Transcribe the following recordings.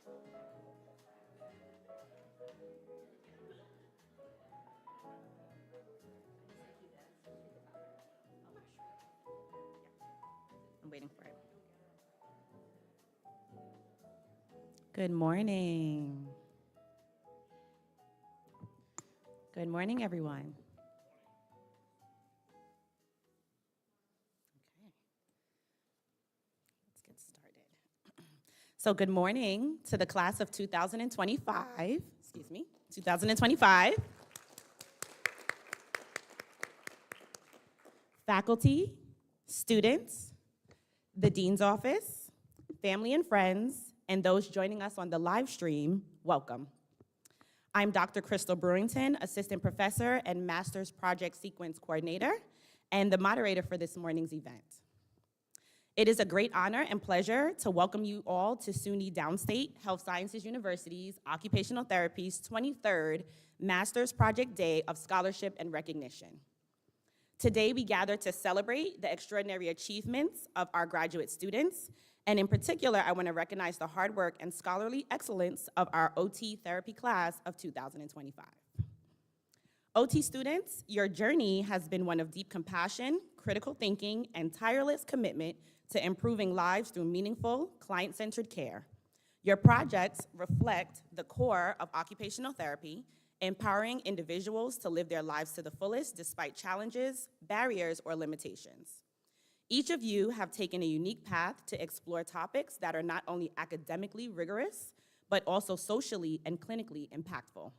I'm waiting for it. Good morning. Good morning, everyone. Okay, let's get started. So good morning to the class of 2025, 2025. Faculty, students, the Dean's Office, family and friends, and those joining us on the live stream, welcome. I'm Dr. Crystal Brewington, Assistant Professor and Master's Project Sequence Coordinator, and the moderator for this morning's event. It is a great honor and pleasure to welcome you all to SUNY Downstate Health Sciences University's Occupational Therapy's 23rd Master's Project Day of Scholarship and Recognition. Today, we gather to celebrate the extraordinary achievements of our graduate students, and in particular, I want to recognize the hard work and scholarly excellence of our OT therapy class of 2025. OT students, your journey has been one of deep compassion, critical thinking, and tireless commitment to improving lives through meaningful, client-centered care. Your projects reflect the core of occupational therapy, empowering individuals to live their lives to the fullest despite challenges, barriers, or limitations. Each of you have taken a unique path to explore topics that are not only academically rigorous, but also socially and clinically impactful.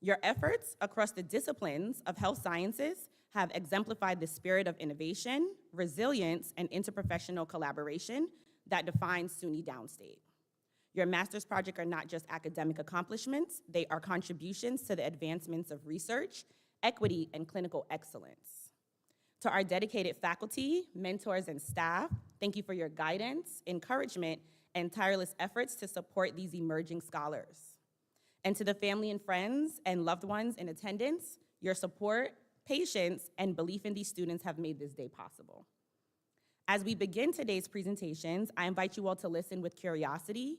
Your efforts across the disciplines of health sciences have exemplified the spirit of innovation, resilience, and interprofessional collaboration that defines SUNY Downstate. Your master's project are not just academic accomplishments, they are contributions to the advancements of research, equity, and clinical excellence. To our dedicated faculty, mentors, and staff, thank you for your guidance, encouragement, and tireless efforts to support these emerging scholars. And to the family and friends and loved ones in attendance, your support, patience, and belief in these students have made this day possible. As we begin today's presentations, I invite you all to listen with curiosity,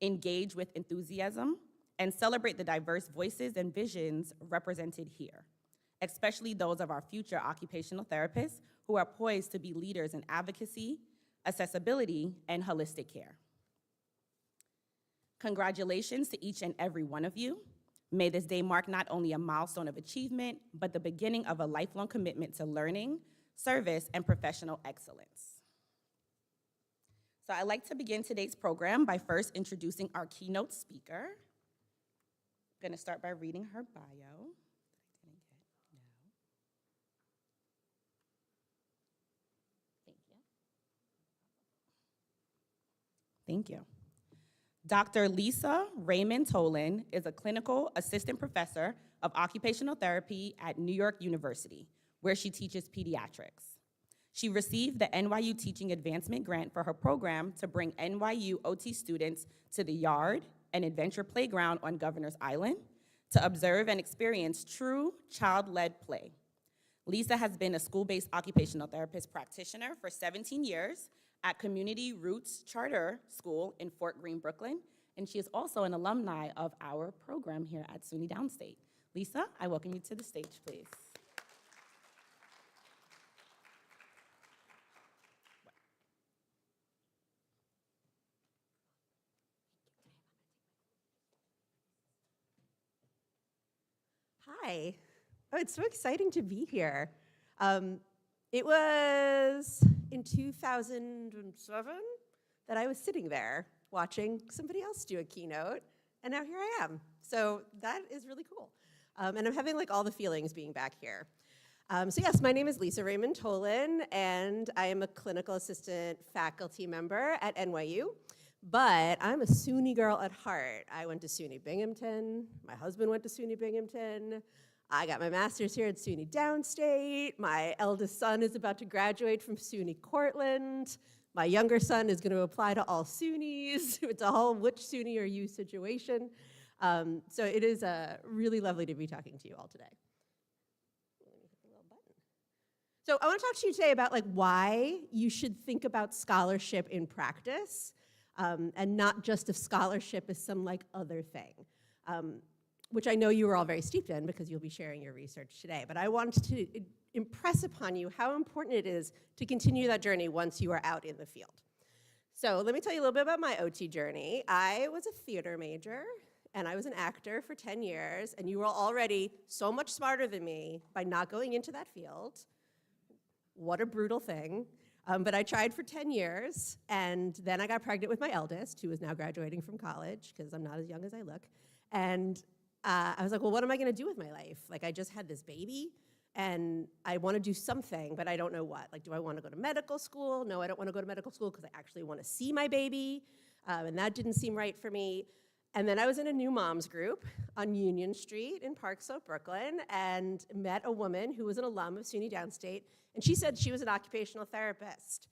engage with enthusiasm, and celebrate the diverse voices and visions represented here, especially those of our future occupational therapists who are poised to be leaders in advocacy, accessibility, and holistic care. Congratulations to each and every one of you. May this day mark not only a milestone of achievement, but the beginning of a lifelong commitment to learning, service, and professional excellence. So I'd like to begin today's program by first introducing our keynote speaker. I'm going to start by reading her bio. Thank you. Dr. Lisa Raymond Tolan is a clinical assistant professor of occupational therapy at New York University, where she teaches pediatrics. She received the NYU Teaching Advancement Grant for her program to bring NYU OT students to the Yard, an adventure playground on Governor's Island, to observe and experience true child-led play. Lisa has been a school-based occupational therapist practitioner for 17 years at Community Roots Charter School in Fort Greene, Brooklyn, and she is also an alumni of our program here at SUNY Downstate. Lisa, I welcome you to the stage, please. Hi. Oh, it's so exciting to be here. It was in 2007 that I was sitting there watching somebody else do a keynote, and now here I am. So that is really cool. And I'm having like all the feelings being back here. So yes, my name is Lisa Raymond Tolan, and I am a clinical assistant faculty member at NYU. But I'm a SUNY girl at heart. I went to SUNY Binghamton. My husband went to SUNY Binghamton. I got my master's here at SUNY Downstate. My eldest son is about to graduate from SUNY Cortland. My younger son is going to apply to all SUNYs. It's a whole which SUNY are you situation. So it is really lovely to be talking to you all today. Let me hit the little button. So I want to talk to you today about like why you should think about scholarship in practice. and not just if scholarship is some like other thing, which I know you are all very steeped in because you'll be sharing your research today. But I wanted to impress upon you how important it is to continue that journey once you are out in the field. So let me tell you a little bit about my OT journey. I was a theater major, and I was an actor for 10 years, and you were already so much smarter than me by not going into that field. What a brutal thing. But I tried for 10 years, and then I got pregnant with my eldest, who is now graduating from college, because I'm not as young as I look. And I was like, well, what am I going to do with my life? Like, I just had this baby, and I want to do something, but I don't know what. Like, do I want to go to medical school? No, I don't want to go to medical school because I actually want to see my baby, and that didn't seem right for me. And then I was in a new moms group on Union Street in Park Slope, Brooklyn, and met a woman who was an alum of SUNY Downstate, and she said she was an occupational therapist.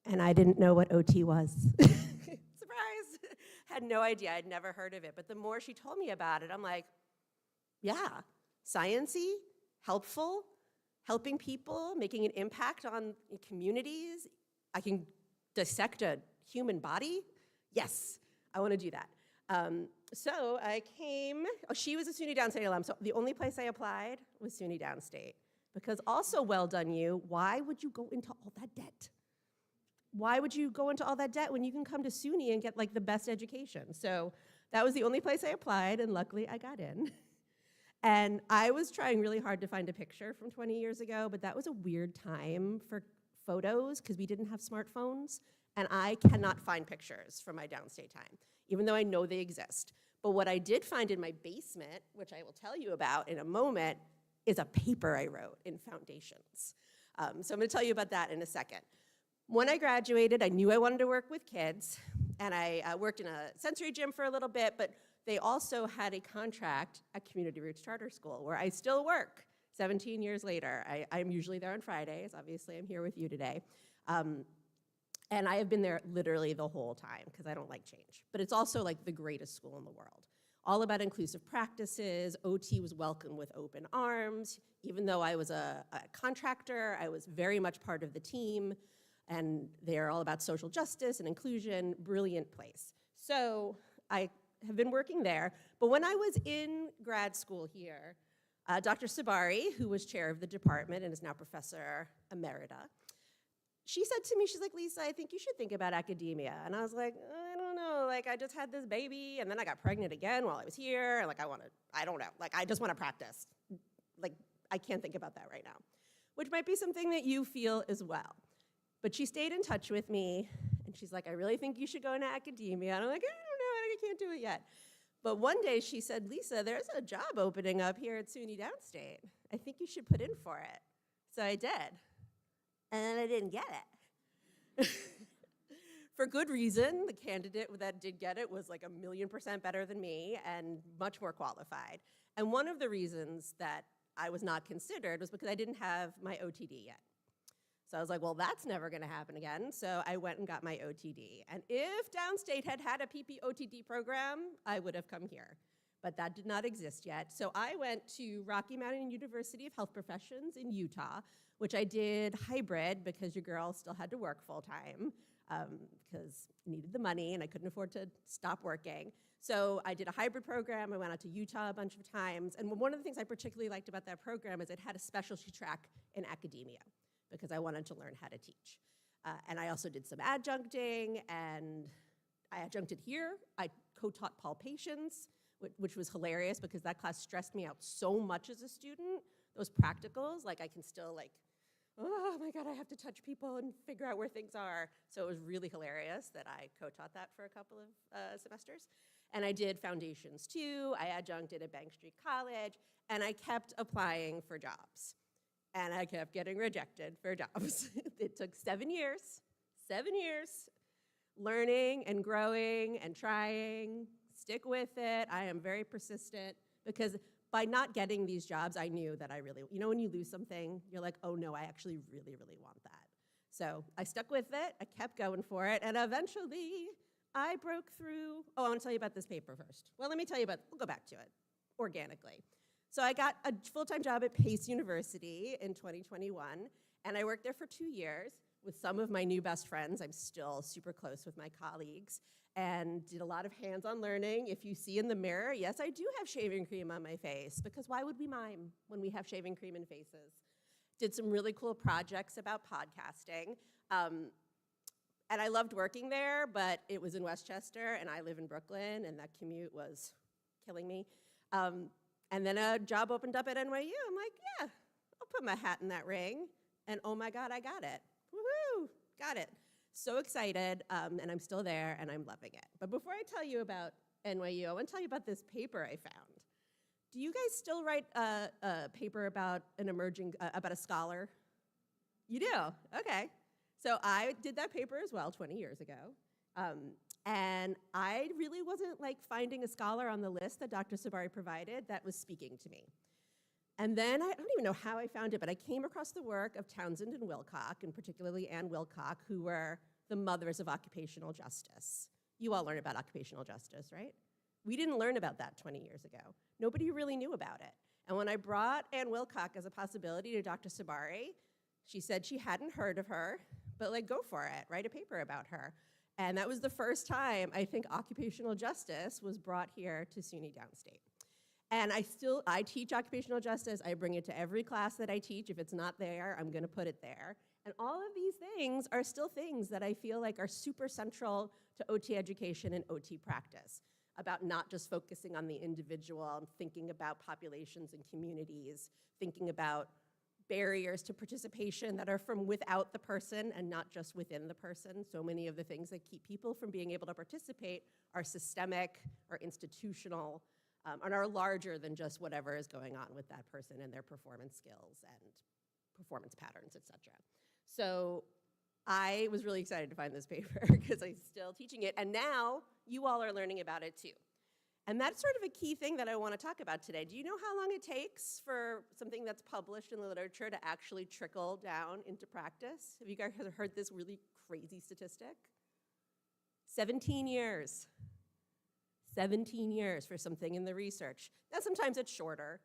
And I didn't know what OT was. Surprise! Had no idea. I'd never heard of it. But the more she told me about it, I'm like, yeah, science-y, helpful, helping people, making an impact on communities. I can dissect a human body. Yes, I want to do that. So I came, she was a SUNY Downstate alum, so the only place I applied was SUNY Downstate. Because also, well done you, why would you go into all that debt? Why would you go into all that debt when you can come to SUNY and get like the best education? So that was the only place I applied, and luckily I got in. And I was trying really hard to find a picture from 20 years ago, but that was a weird time for photos because we didn't have smartphones, and I cannot find pictures from my Downstate time, even though I know they exist. But what I did find in my basement, which I will tell you about in a moment, is a paper I wrote in Foundations. So I'm gonna tell you about that in a second. When I graduated, I knew I wanted to work with kids, and I worked in a sensory gym for a little bit, but they also had a contract at Community Roots Charter School, where I still work 17 years later. I'm usually there on Fridays. Obviously, I'm here with you today. And I have been there literally the whole time, because I don't like change. But it's also like the greatest school in the world. All about inclusive practices. OT was welcomed with open arms. Even though I was a contractor, I was very much part of the team. And they're all about social justice and inclusion. Brilliant place. So I have been working there. But when I was in grad school here, Dr. Sabari, who was chair of the department and is now professor emerita, she said to me, she's like, Lisa, I think you should think about academia. And I was like, I don't know, like I just had this baby and then I got pregnant again while I was here. And like I don't know, like I just want to practice. Like I can't think about that right now, which might be something that you feel as well. But she stayed in touch with me and she's like, I really think you should go into academia. And I'm like, I don't know, I can't do it yet. But one day she said, Lisa, there's a job opening up here at SUNY Downstate. I think you should put in for it. So I did. And then I didn't get it. For good reason. The candidate that did get it was like 1,000,000% better than me and much more qualified. And one of the reasons that I was not considered was because I didn't have my OTD yet. So I was like, well, that's never gonna happen again. So I went and got my OTD. And if Downstate had had a PPOTD program, I would have come here. But that did not exist yet. So I went to Rocky Mountain University of Health Professions in Utah, which I did hybrid because your girl still had to work full time because needed the money and I couldn't afford to stop working. So I did a hybrid program. I went out to Utah a bunch of times. And one of the things I particularly liked about that program is it had a specialty track in academia because I wanted to learn how to teach. And I also did some adjuncting, and I adjuncted here. I co-taught palpations, which was hilarious because that class stressed me out so much as a student. Those practicals, like I can still like, oh my God, I have to touch people and figure out where things are. So it was really hilarious that I co-taught that for a couple of semesters. And I did foundations too. I adjuncted at Bank Street College, and I kept applying for jobs. And I kept getting rejected for jobs. It took 7 years, learning and growing and trying. Stick with it. I am very persistent because by not getting these jobs, I knew that I really, you know when you lose something, you're like, oh no, I actually really, really want that. So I stuck with it, I kept going for it, and eventually I broke through. Oh, I want to tell you about this paper first. Well, let me tell you about, we'll go back to it organically. So I got a full-time job at Pace University in 2021, and I worked there for 2 years. with some of my new best friends. I'm still super close with my colleagues, and did a lot of hands-on learning. If you see in the mirror, yes, I do have shaving cream on my face, because why would we mime when we have shaving cream in faces? Did some really cool projects about podcasting. And I loved working there, but it was in Westchester, and I live in Brooklyn, and that commute was killing me. And then a job opened up at NYU. I'm like, yeah, I'll put my hat in that ring. And oh my God, I got it. Woohoo, got it. So excited, and I'm still there, and I'm loving it. But before I tell you about NYU, I want to tell you about this paper I found. Do you guys still write a paper about about a scholar? You do? Okay. So I did that paper as well 20 years ago. And I really wasn't finding a scholar on the list that Dr. Sabari provided that was speaking to me. And then I don't even know how I found it, but I came across the work of Townsend and Wilcock, and particularly Anne Wilcock, who were the mothers of occupational justice. You all learn about occupational justice, right? We didn't learn about that 20 years ago. Nobody really knew about it. And when I brought Anne Wilcock as a possibility to Dr. Sabari, she said she hadn't heard of her, but go for it, write a paper about her. And that was the first time I think occupational justice was brought here to SUNY Downstate. And I teach occupational justice. I bring it to every class that I teach. If it's not there, I'm gonna put it there. And all of these things are still things that I feel are super central to OT education and OT practice, about not just focusing on the individual and thinking about populations and communities, thinking about barriers to participation that are from without the person and not just within the person. So many of the things that keep people from being able to participate are systemic, are institutional, and are larger than just whatever is going on with that person and their performance skills and performance patterns, et cetera. So I was really excited to find this paper because I'm still teaching it, and now you all are learning about it too. And that's sort of a key thing that I want to talk about today. Do you know how long it takes for something that's published in the literature to actually trickle down into practice? Have you guys heard this really crazy statistic? 17 years. 17 years for something in the research. Now, sometimes it's shorter,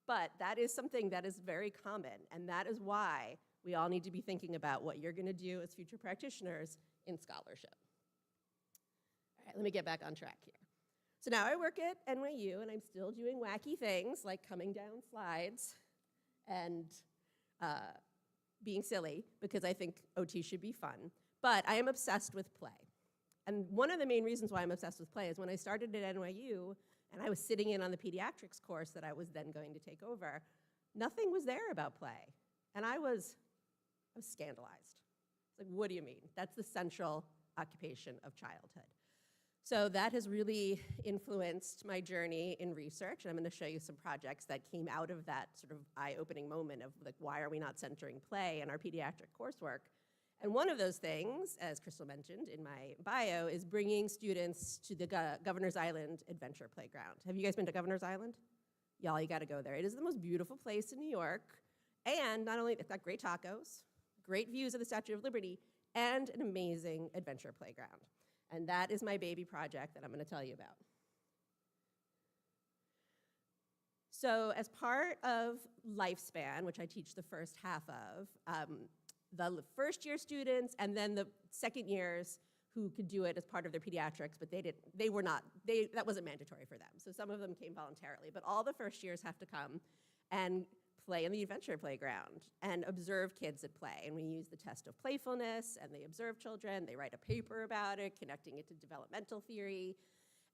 but that is something that is very common, and that is why we all need to be thinking about what you're going to do as future practitioners in scholarship. All right, let me get back on track here. So now I work at NYU, and I'm still doing wacky things like coming down slides and being silly, because I think OT should be fun. But I am obsessed with play. And one of the main reasons why I'm obsessed with play is when I started at NYU, and I was sitting in on the pediatrics course that I was then going to take over, nothing was there about play. And I was scandalized. It's like, what do you mean? That's the central occupation of childhood. So that has really influenced my journey in research, and I'm going to show you some projects that came out of that sort of eye-opening moment of why are we not centering play in our pediatric coursework. And one of those things, as Crystal mentioned in my bio, is bringing students to the Governor's Island Adventure Playground. Have you guys been to Governor's Island? Y'all, you gotta go there. It is the most beautiful place in New York, and not only, it's got great tacos, great views of the Statue of Liberty, and an amazing adventure playground. And that is my baby project that I'm gonna tell you about. So as part of Lifespan, which I teach the first half of, the first year students and then the second years who could do it as part of their pediatrics, but that wasn't mandatory for them. So some of them came voluntarily, but all the first years have to come and play in the adventure playground and observe kids at play. And we use the test of playfulness, and they observe children, they write a paper about it, connecting it to developmental theory.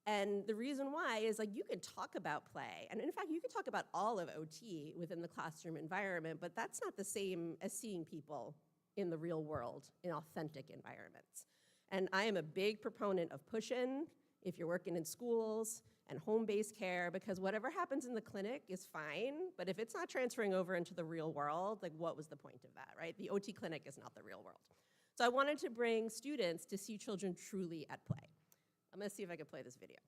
And the reason why is you can talk about play, and in fact, you can talk about all of OT within the classroom environment, but that's not the same as seeing people in the real world, in authentic environments. And I am a big proponent of push-in if you're working in schools and home-based care, because whatever happens in the clinic is fine, but if it's not transferring over into the real world, what was the point of that, right? The OT clinic is not the real world. So I wanted to bring students to see children truly at play. I'm gonna see if I can play this video.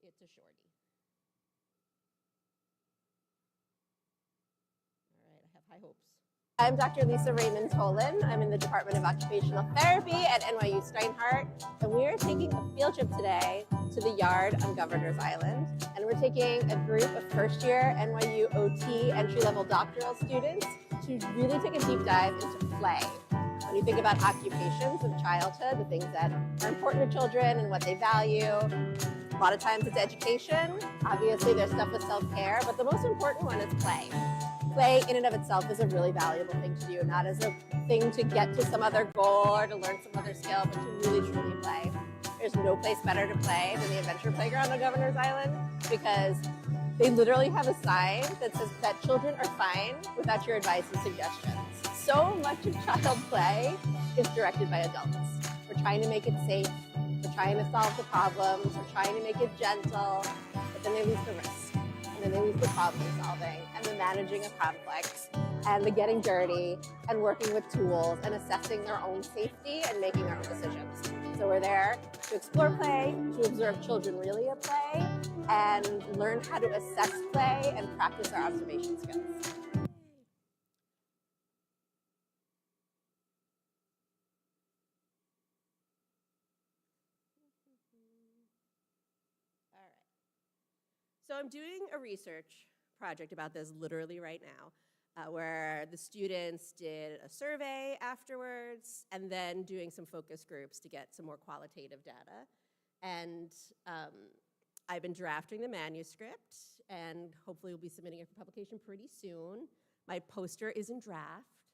It's a shorty. All right, I have high hopes. I'm Dr. Lisa Raymond Tolan. I'm in the Department of Occupational Therapy at NYU Steinhardt, and we are taking a field trip today to the yard on Governor's Island. And we're taking a group of first-year NYU OT entry-level doctoral students to really take a deep dive into play. When you think about occupations of childhood, the things that are important to children and what they value, a lot of times it's education. Obviously, there's stuff with self-care, but the most important one is play. Play in and of itself is a really valuable thing to do, not as a thing to get to some other goal or to learn some other skill, but to really, truly play. There's no place better to play than the Adventure Playground on Governor's Island, because they literally have a sign that says that children are fine without your advice and suggestions. So much of child play is directed by adults. We're trying to make it safe, we're trying to solve the problems, we're trying to make it gentle, but then they lose the risk, and then they lose the problem solving, and the managing of conflicts, and the getting dirty, and working with tools, and assessing their own safety, and making their own decisions. So we're there to explore play, to observe children really at play, and learn how to assess play and practice our observation skills. All right. So I'm doing a research project about this literally right now, where the students did a survey afterwards and then doing some focus groups to get some more qualitative data. And I've been drafting the manuscript, and hopefully we'll be submitting it for publication pretty soon. My poster is in draft,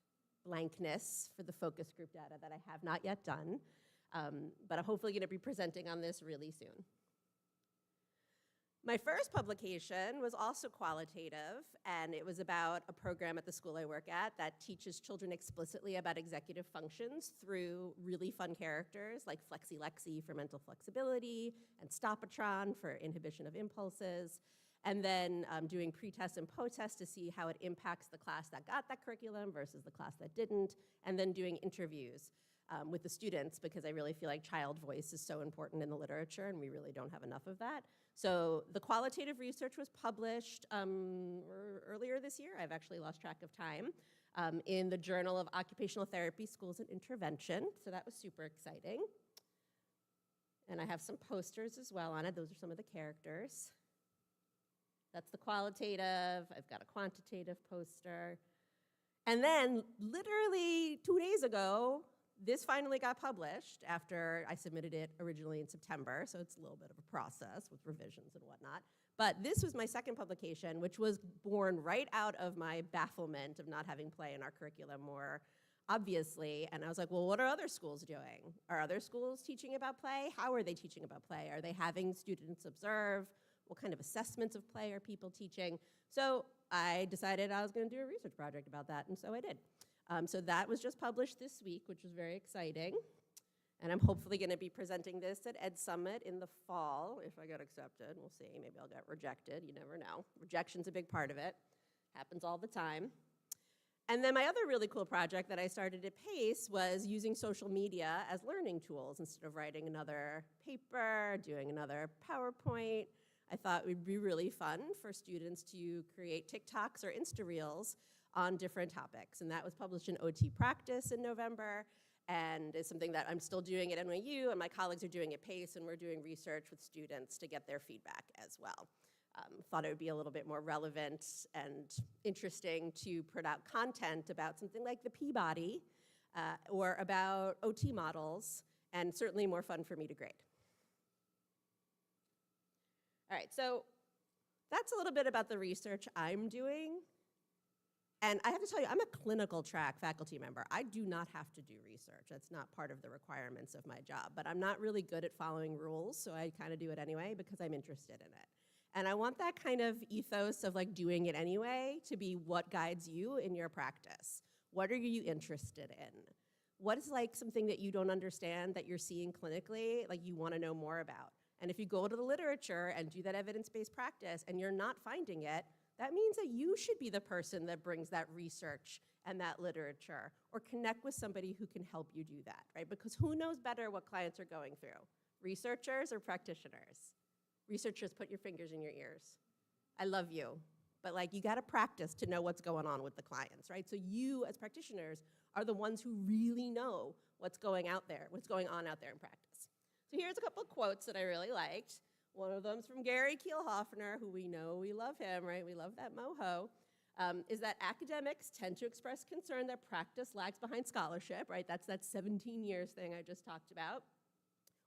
blankness for the focus group data that I have not yet done, but I'm hopefully gonna be presenting on this really soon. My first publication was also qualitative, and it was about a program at the school I work at that teaches children explicitly about executive functions through really fun characters like Flexi Lexi for mental flexibility and Stopatron for inhibition of impulses, and then doing pre-test and post-test to see how it impacts the class that got that curriculum versus the class that didn't, and then doing interviews with the students, because I really feel like child voice is so important in the literature, and we really don't have enough of that. So the qualitative research was published earlier this year. I've actually lost track of time, in the Journal of Occupational Therapy, Schools and Intervention. So that was super exciting. And I have some posters as well on it. Those are some of the characters. That's the qualitative. I've got a quantitative poster. And then literally 2 days ago, this finally got published after I submitted it originally in September, so it's a little bit of a process with revisions and whatnot. But this was my second publication, which was born right out of my bafflement of not having play in our curriculum more obviously. And I was like, well, what are other schools doing? Are other schools teaching about play? How are they teaching about play? Are they having students observe? What kind of assessments of play are people teaching? So I decided I was going to do a research project about that, and so I did. So that was just published this week, which was very exciting. And I'm hopefully going to be presenting this at Ed Summit in the fall, if I get accepted. We'll see. Maybe I'll get rejected. You never know. Rejection's a big part of it. Happens all the time. And then my other really cool project that I started at Pace was using social media as learning tools instead of writing another paper, doing another PowerPoint. I thought it would be really fun for students to create TikToks or Insta Reels on different topics. And that was published in OT Practice in November, and is something that I'm still doing at NYU, and my colleagues are doing at Pace, and we're doing research with students to get their feedback as well. Thought it would be a little bit more relevant and interesting to put out content about something like the Peabody or about OT models, and certainly more fun for me to grade. All right, so that's a little bit about the research I'm doing. And I have to tell you, I'm a clinical track faculty member. I do not have to do research. That's not part of the requirements of my job. But I'm not really good at following rules, so I kind of do it anyway because I'm interested in it. And I want that kind of ethos of like doing it anyway to be what guides you in your practice. What are you interested in? What is like something that you don't understand that you're seeing clinically, like you want to know more about? And if you go to the literature and do that evidence-based practice and you're not finding it, that means that you should be the person that brings that research and that literature, or connect with somebody who can help you do that, right? Because who knows better what clients are going through? Researchers or practitioners? Researchers, put your fingers in your ears. I love you, but like you gotta practice to know what's going on with the clients, right? So you as practitioners are the ones who really know what's going on out there in practice. So here's a couple of quotes that I really liked. One of them's from Gary Kielhoffner, who we know we love him, right? We love that moho. is that academics tend to express concern that practice lags behind scholarship, right? That's that 17 years thing I just talked about.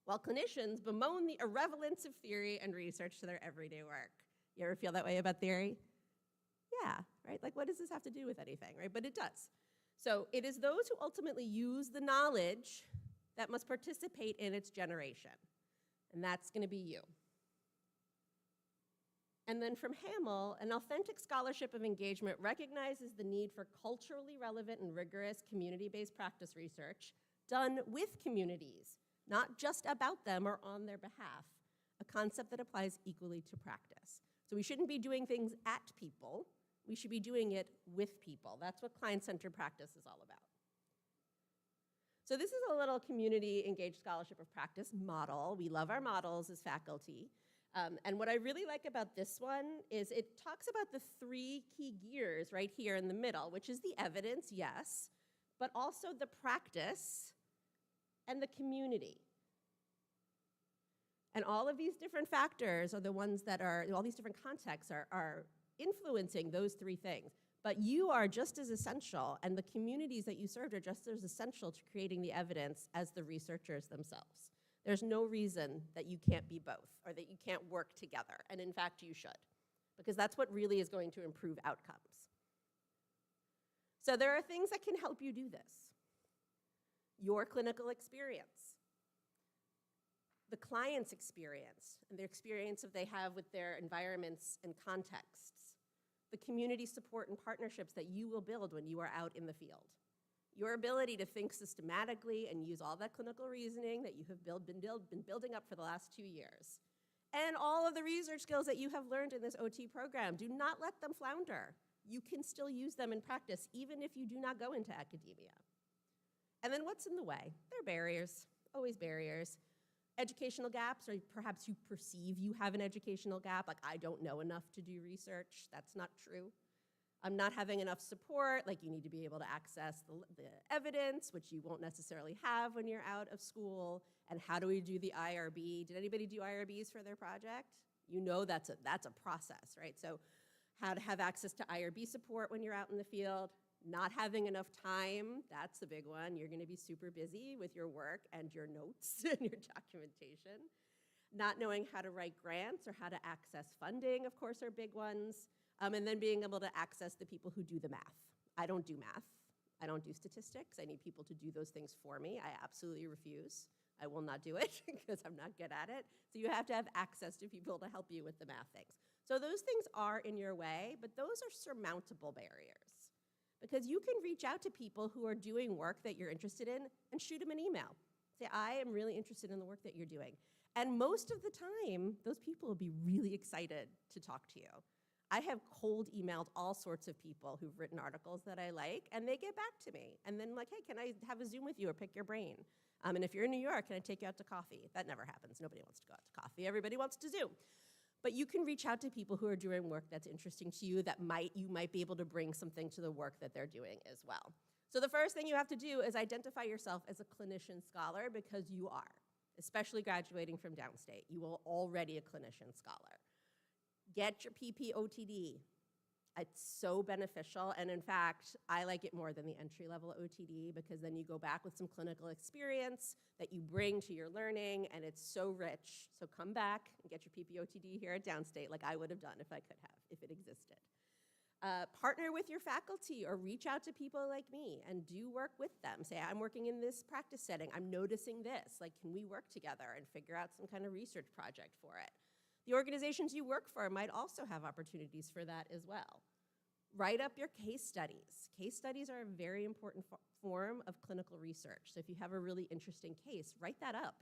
While clinicians bemoan the irrelevance of theory and research to their everyday work. You ever feel that way about theory? Yeah, right? Like, what does this have to do with anything, right? But it does. So it is those who ultimately use the knowledge that must participate in its generation. And that's going to be you. And then from Hamill, an authentic scholarship of engagement recognizes the need for culturally relevant and rigorous community-based practice research done with communities, not just about them or on their behalf, a concept that applies equally to practice. So we shouldn't be doing things at people. We should be doing it with people. That's what client-centered practice is all about. So this is a little community-engaged scholarship of practice model. We love our models as faculty. And what I really like about this one is it talks about the 3 key gears right here in the middle, which is the evidence, yes, but also the practice and the community. And all of these different factors are the ones that are, all these different contexts are influencing those 3 things. But you are just as essential, and the communities that you served are just as essential to creating the evidence as the researchers themselves. There's no reason that you can't be both, or that you can't work together. And in fact, you should, because that's what really is going to improve outcomes. So there are things that can help you do this. Your clinical experience, the client's experience, and the experience that they have with their environments and contexts, the community support and partnerships that you will build when you are out in the field. Your ability to think systematically and use all that clinical reasoning that you have been building up for the last 2 years. And all of the research skills that you have learned in this OT program, do not let them flounder. You can still use them in practice, even if you do not go into academia. And then what's in the way? There are barriers, always barriers. Educational gaps, or perhaps you perceive you have an educational gap, like I don't know enough to do research. That's not true. I'm not having enough support, like you need to be able to access the evidence, which you won't necessarily have when you're out of school. And how do we do the IRB? Did anybody do IRBs for their project? You know that's a process, right? So how to have access to IRB support when you're out in the field, not having enough time, that's the big one. You're gonna be super busy with your work and your notes and your documentation. Not knowing how to write grants or how to access funding, of course, are big ones. And then being able to access the people who do the math. I don't do math. I don't do statistics. I need people to do those things for me. I absolutely refuse. I will not do it because I'm not good at it. So you have to have access to people to help you with the math things. So those things are in your way, but those are surmountable barriers. Because you can reach out to people who are doing work that you're interested in and shoot them an email. Say, I am really interested in the work that you're doing. And most of the time, those people will be really excited to talk to you. I have cold emailed all sorts of people who've written articles that I like, and they get back to me. And then like, hey, can I have a Zoom with you or pick your brain? And if you're in New York, can I take you out to coffee? That never happens. Nobody wants to go out to coffee. Everybody wants to Zoom. But you can reach out to people who are doing work that's interesting to you, that you might be able to bring something to the work that they're doing as well. So the first thing you have to do is identify yourself as a clinician scholar, because you are, especially graduating from Downstate. You are already a clinician scholar. Get your PPOTD. It's so beneficial, and in fact, I like it more than the entry-level OTD, because then you go back with some clinical experience that you bring to your learning, and it's so rich. So come back and get your PPOTD here at Downstate, like I would have done if I could have, if it existed. Partner with your faculty or reach out to people like me and do work with them. Say, I'm working in this practice setting, I'm noticing this, like can we work together and figure out some kind of research project for it? The organizations you work for might also have opportunities for that as well. Write up your case studies. Case studies are a very important form of clinical research. So if you have a really interesting case, write that up.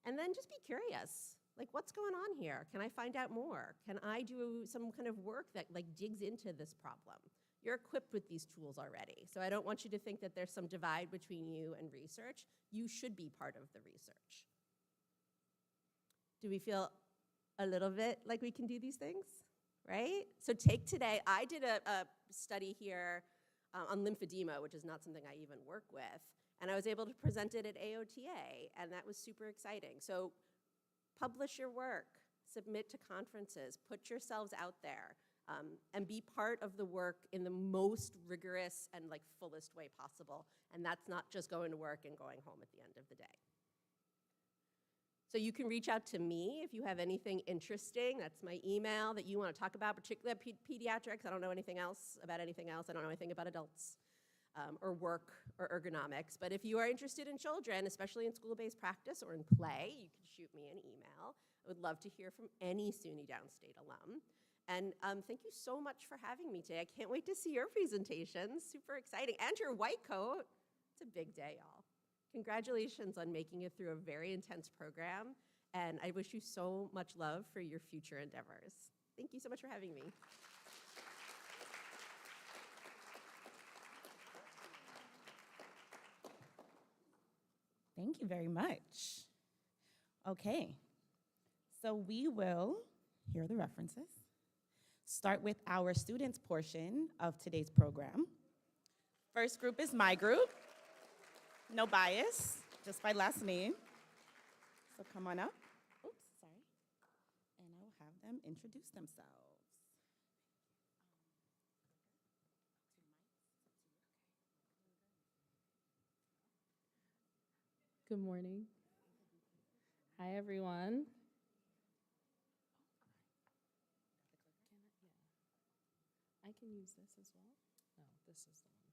And then just be curious. Like, what's going on here? Can I find out more? Can I do some kind of work that like digs into this problem? You're equipped with these tools already. So I don't want you to think that there's some divide between you and research. You should be part of the research. Do we feel a little bit like we can do these things, right? So take today, I did a study here on lymphedema, which is not something I even work with, and I was able to present it at AOTA, and that was super exciting. So publish your work, submit to conferences, put yourselves out there. and be part of the work in the most rigorous and like fullest way possible. And that's not just going to work and going home at the end of the day. So you can reach out to me if you have anything interesting. That's my email that you want to talk about, particularly pediatrics. I don't know anything else about anything else. I don't know anything about adults or work or ergonomics. But if you are interested in children, especially in school-based practice or in play, you can shoot me an email. I would love to hear from any SUNY Downstate alum. And thank you so much for having me today. I can't wait to see your presentations. Super exciting. And your white coat. It's a big day, y'all. Congratulations on making it through a very intense program, and I wish you so much love for your future endeavors. Thank you so much for having me. Thank you very much. Okay, so we will hear the references. Start with our students portion of today's program. First group is my group. No bias, just by last name. So come on up. Oops, sorry. And I will have them introduce themselves. Good morning. Hi, everyone. I can use this as well. No, this is the one.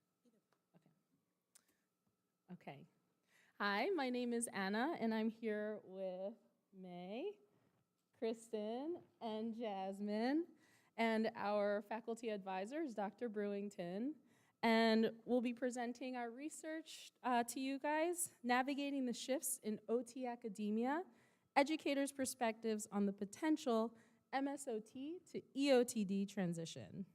Okay. Hi, my name is Anna, and I'm here with May, Kristen, and Jasmine, and our faculty advisor is Dr. Brewington. And we'll be presenting our research to you guys, navigating the shifts in OT academia, educators' perspectives on the potential MSOT to EOTD transition.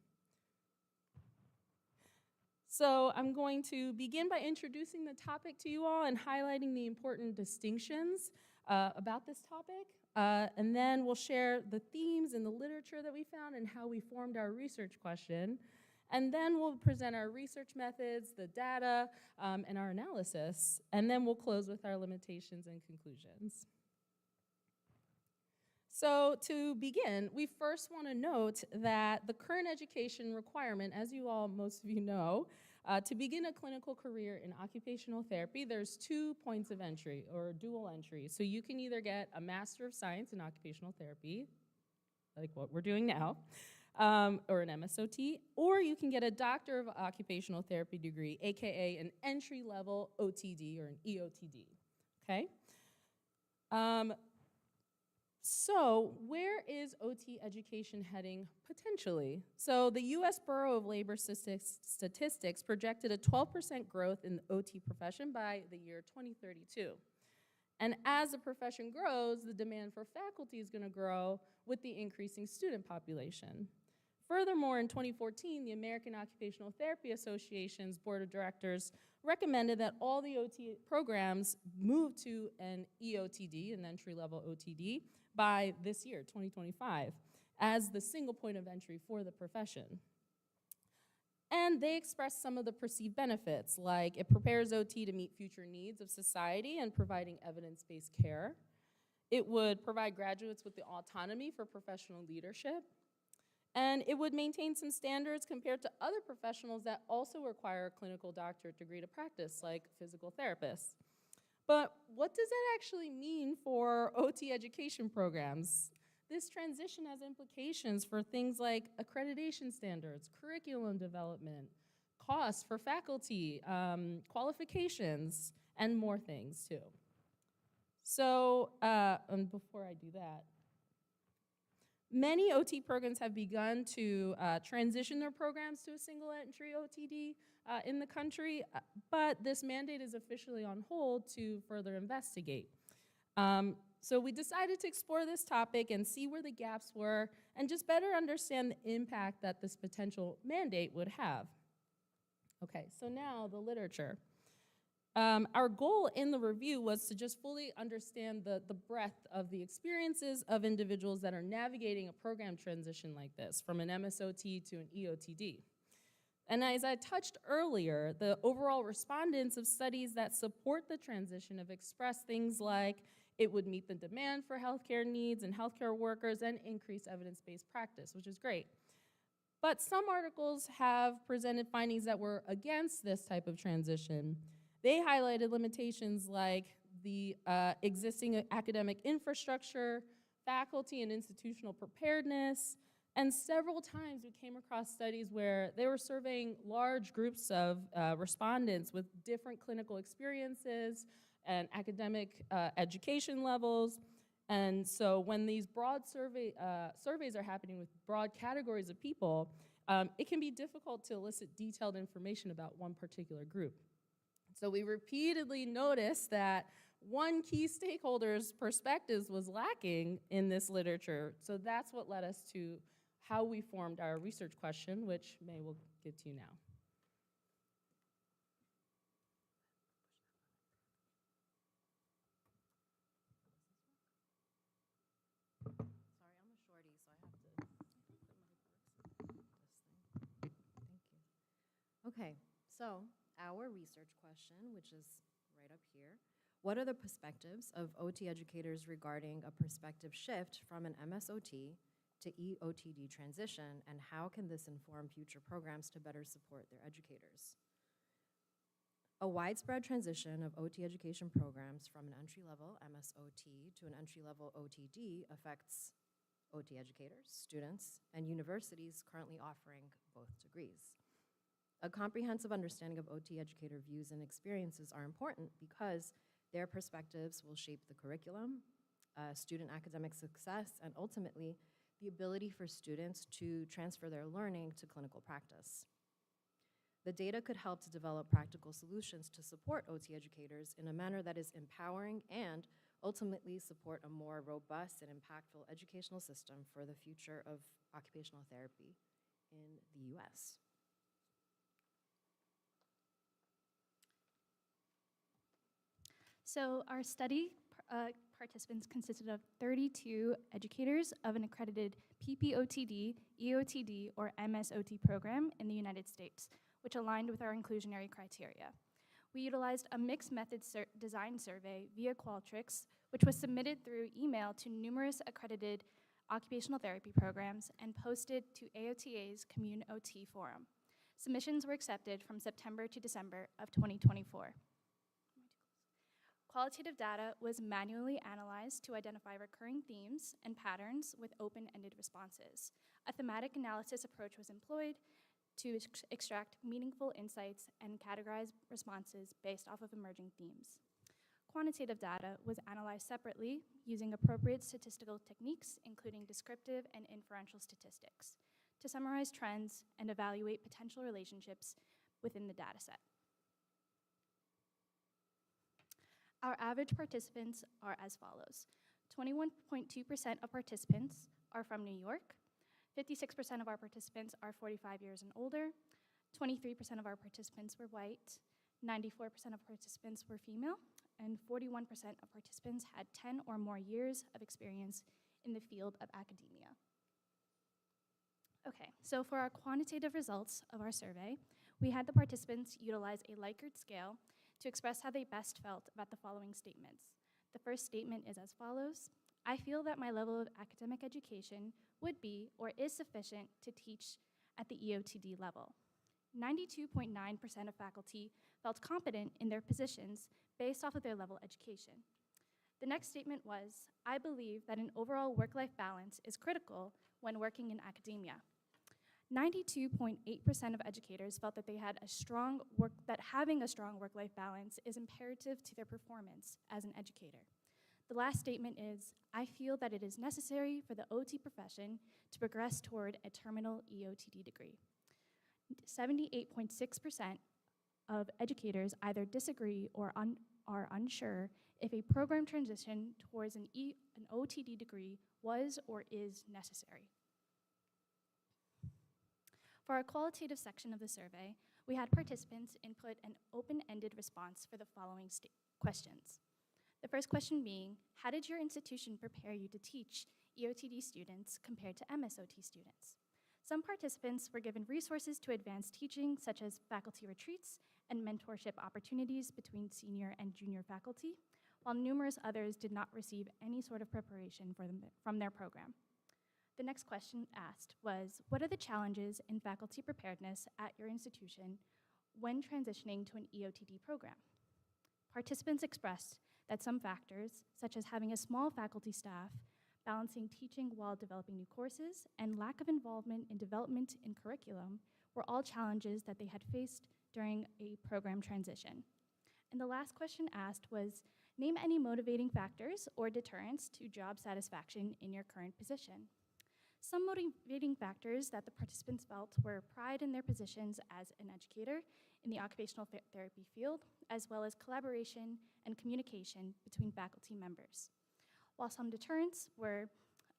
So I'm going to begin by introducing the topic to you all and highlighting the important distinctions about this topic. And then we'll share the themes and the literature that we found and how we formed our research question. And then we'll present our research methods, the data, and our analysis. And then we'll close with our limitations and conclusions. So to begin, we first want to note that the current education requirement, as you all, most of you know, to begin a clinical career in occupational therapy, there's 2 points of entry, or dual entry. So you can either get a Master of Science in Occupational Therapy, like what we're doing now, or an MSOT, or you can get a Doctor of Occupational Therapy degree, AKA an entry-level OTD or an EOTD, okay? So where is OT education heading potentially? So the U.S. Bureau of Labor Statistics projected a 12% growth in the OT profession by the year 2032. And as the profession grows, the demand for faculty is going to grow with the increasing student population. Furthermore, in 2014, the American Occupational Therapy Association's Board of Directors recommended that all the OT programs move to an EOTD, an entry-level OTD, by this year, 2025, as the single point of entry for the profession. And they expressed some of the perceived benefits, like it prepares OT to meet future needs of society and providing evidence-based care. It would provide graduates with the autonomy for professional leadership. And it would maintain some standards compared to other professionals that also require a clinical doctorate degree to practice, like physical therapists. But what does that actually mean for OT education programs? This transition has implications for things like accreditation standards, curriculum development, costs for faculty, qualifications, and more things too. So, and before I do that, many OT programs have begun to transition their programs to a single entry OTD in the country, but this mandate is officially on hold to further investigate. So we decided to explore this topic and see where the gaps were and just better understand the impact that this potential mandate would have. Okay, so now the literature. Our goal in the review was to just fully understand the breadth of the experiences of individuals that are navigating a program transition like this, from an MSOT to an EOTD. And as I touched earlier, the overall respondents of studies that support the transition have expressed things like it would meet the demand for healthcare needs and healthcare workers and increase evidence-based practice, which is great. But some articles have presented findings that were against this type of transition. They highlighted limitations like the existing academic infrastructure, faculty and institutional preparedness, and several times we came across studies where they were surveying large groups of respondents with different clinical experiences and academic education levels. And so when these broad surveys are happening with broad categories of people, it can be difficult to elicit detailed information about one particular group. So we repeatedly noticed that one key stakeholder's perspectives was lacking in this literature. So that's what led us to how we formed our research question, which May will give to you now. Sorry, I'm a shorty, so I have to put my this thing. Thank you. Okay, so our research question, which is right up here. What are the perspectives of OT educators regarding a perspective shift from an MSOT to EOTD transition, and how can this inform future programs to better support their educators? A widespread transition of OT education programs from an entry-level MSOT to an entry-level OTD affects OT educators, students, and universities currently offering both degrees. A comprehensive understanding of OT educator views and experiences are important because their perspectives will shape the curriculum, student academic success, and ultimately the ability for students to transfer their learning to clinical practice. The data could help to develop practical solutions to support OT educators in a manner that is empowering and ultimately support a more robust and impactful educational system for the future of occupational therapy in the US. So our study participants consisted of 32 educators of an accredited PPOTD, EOTD, or MSOT program in the United States, which aligned with our inclusionary criteria. We utilized a mixed method design survey via Qualtrics, which was submitted through email to numerous accredited occupational therapy programs and posted to AOTA's Commune OT forum. Submissions were accepted from September to December of 2024. Qualitative data was manually analyzed to identify recurring themes and patterns with open-ended responses. A thematic analysis approach was employed to extract meaningful insights and categorize responses based off of emerging themes. Quantitative data was analyzed separately using appropriate statistical techniques, including descriptive and inferential statistics, to summarize trends and evaluate potential relationships within the dataset. Our average participants are as follows. 21.2% of participants are from New York. 56% of our participants are 45 years and older. 23% of our participants were white. 94% of participants were female. And 41% of participants had 10 or more years of experience in the field of academia. Okay, so for our quantitative results of our survey, we had the participants utilize a Likert scale to express how they best felt about the following statements. The first statement is as follows: I feel that my level of academic education would be or is sufficient to teach at the EOTD level. 92.9% of faculty felt competent in their positions based off of their level of education. The next statement was, I believe that an overall work-life balance is critical when working in academia. 92.8% of educators felt that having a strong work-life balance is imperative to their performance as an educator. The last statement is, I feel that it is necessary for the OT profession to progress toward a terminal EOTD degree. 78.6% of educators either disagree or are unsure if a program transition towards an OTD degree was or is necessary. For our qualitative section of the survey, we had participants input an open-ended response for the following questions. The first question being, how did your institution prepare you to teach EOTD students compared to MSOT students? Some participants were given resources to advance teaching, such as faculty retreats and mentorship opportunities between senior and junior faculty, while numerous others did not receive any sort of preparation from their program. The next question asked was, what are the challenges in faculty preparedness at your institution when transitioning to an EOTD program? Participants expressed that some factors, such as having a small faculty staff, balancing teaching while developing new courses, and lack of involvement in development in curriculum were all challenges that they had faced during a program transition. And the last question asked was, name any motivating factors or deterrents to job satisfaction in your current position. Some motivating factors that the participants felt were pride in their positions as an educator in the occupational therapy field, as well as collaboration and communication between faculty members. While some deterrents were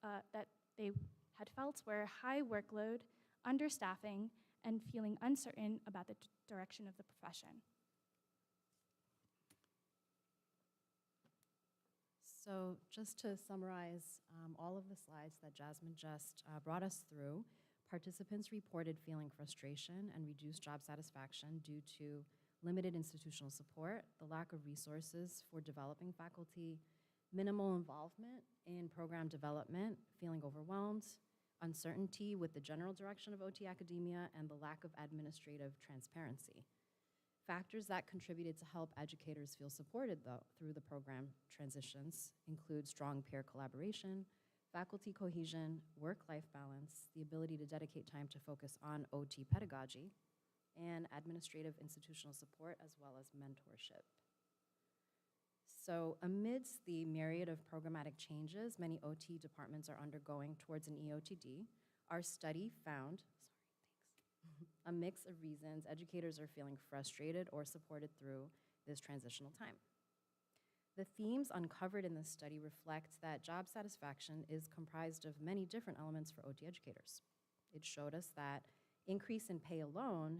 that they had felt were high workload, understaffing, and feeling uncertain about the direction of the profession. So just to summarize all of the slides that Jasmine just brought us through, participants reported feeling frustration and reduced job satisfaction due to limited institutional support, the lack of resources for developing faculty, minimal involvement in program development, feeling overwhelmed, uncertainty with the general direction of OT academia, and the lack of administrative transparency. Factors that contributed to help educators feel supported, though, through the program transitions include strong peer collaboration, faculty cohesion, work-life balance, the ability to dedicate time to focus on OT pedagogy, and administrative institutional support, as well as mentorship. So amidst the myriad of programmatic changes many OT departments are undergoing towards an EOTD, our study found, a mix of reasons educators are feeling frustrated or supported through this transitional time. The themes uncovered in this study reflect that job satisfaction is comprised of many different elements for OT educators. It showed us that increase in pay alone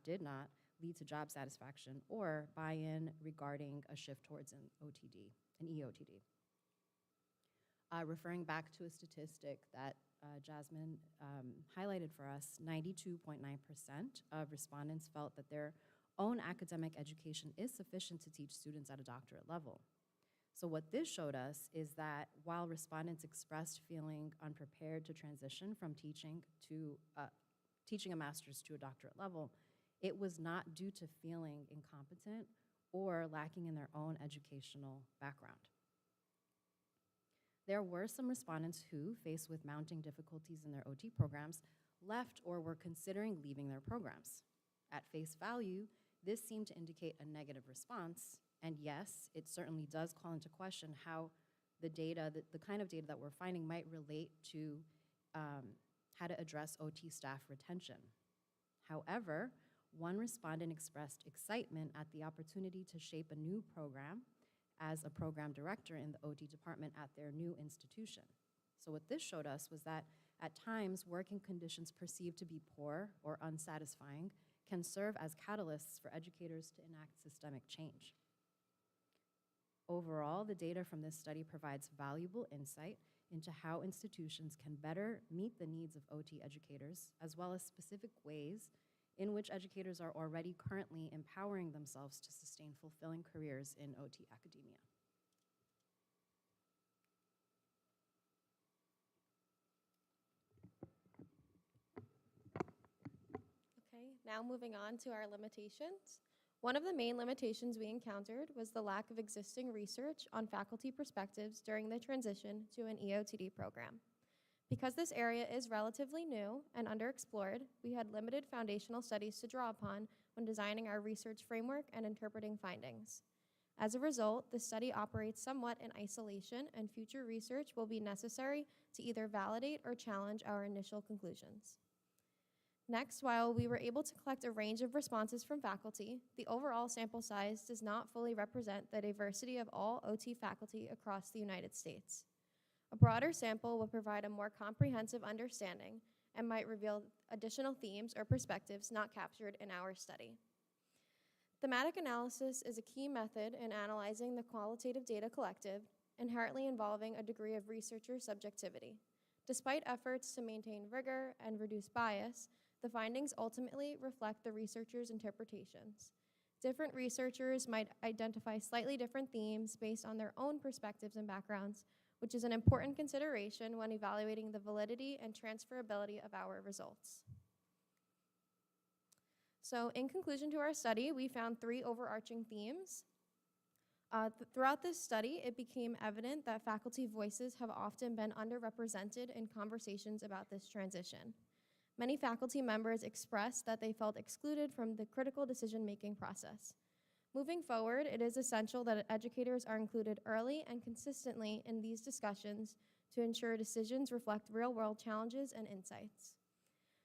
did not lead to job satisfaction or buy-in regarding a shift towards an EOTD. Referring back to a statistic that Jasmine highlighted for us, 92.9% of respondents felt that their own academic education is sufficient to teach students at a doctorate level. So what this showed us is that while respondents expressed feeling unprepared to transition from teaching a master's to a doctorate level, it was not due to feeling incompetent or lacking in their own educational background. There were some respondents who, faced with mounting difficulties in their OT programs, left or were considering leaving their programs. At face value, this seemed to indicate a negative response, and yes, it certainly does call into question how the kind of data that we're finding might relate to how to address OT staff retention. However, one respondent expressed excitement at the opportunity to shape a new program as a program director in the OT department at their new institution. So what this showed us was that at times, working conditions perceived to be poor or unsatisfying can serve as catalysts for educators to enact systemic change. Overall, the data from this study provides valuable insight into how institutions can better meet the needs of OT educators, as well as specific ways in which educators are already currently empowering themselves to sustain fulfilling careers in OT academia. Okay, now moving on to our limitations. One of the main limitations we encountered was the lack of existing research on faculty perspectives during the transition to an EOTD program. Because this area is relatively new and underexplored, we had limited foundational studies to draw upon when designing our research framework and interpreting findings. As a result, the study operates somewhat in isolation, and future research will be necessary to either validate or challenge our initial conclusions. Next, while we were able to collect a range of responses from faculty, the overall sample size does not fully represent the diversity of all OT faculty across the United States. A broader sample will provide a more comprehensive understanding and might reveal additional themes or perspectives not captured in our study. Thematic analysis is a key method in analyzing the qualitative data collected, inherently involving a degree of researcher subjectivity. Despite efforts to maintain rigor and reduce bias, the findings ultimately reflect the researcher's interpretations. Different researchers might identify slightly different themes based on their own perspectives and backgrounds, which is an important consideration when evaluating the validity and transferability of our results. So in conclusion to our study, we found 3 overarching themes. Throughout this study, it became evident that faculty voices have often been underrepresented in conversations about this transition. Many faculty members expressed that they felt excluded from the critical decision-making process. Moving forward, it is essential that educators are included early and consistently in these discussions to ensure decisions reflect real-world challenges and insights.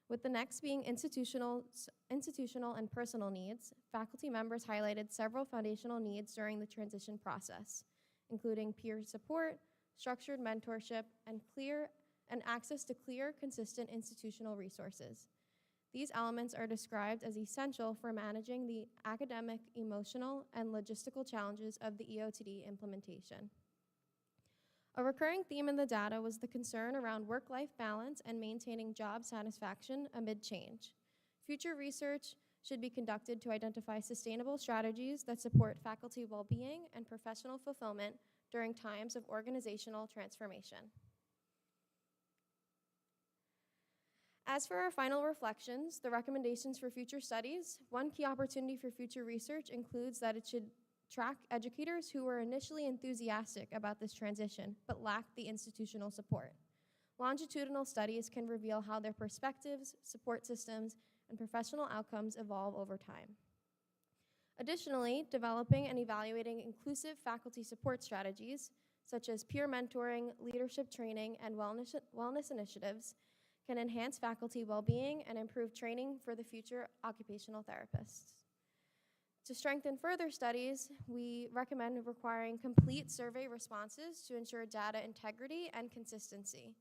With the next being institutional and personal needs, faculty members highlighted several foundational needs during the transition process, including peer support, structured mentorship, and access to clear, consistent institutional resources. These elements are described as essential for managing the academic, emotional, and logistical challenges of the EOTD implementation. A recurring theme in the data was the concern around work-life balance and maintaining job satisfaction amid change. Future research should be conducted to identify sustainable strategies that support faculty well-being and professional fulfillment during times of organizational transformation. As for our final reflections, the recommendations for future studies, one key opportunity for future research includes that it should track educators who were initially enthusiastic about this transition but lacked the institutional support. Longitudinal studies can reveal how their perspectives, support systems, and professional outcomes evolve over time. Additionally, developing and evaluating inclusive faculty support strategies, such as peer mentoring, leadership training, and wellness initiatives, can enhance faculty well-being and improve training for the future occupational therapists. To strengthen further studies, we recommend requiring complete survey responses to ensure data integrity and consistency.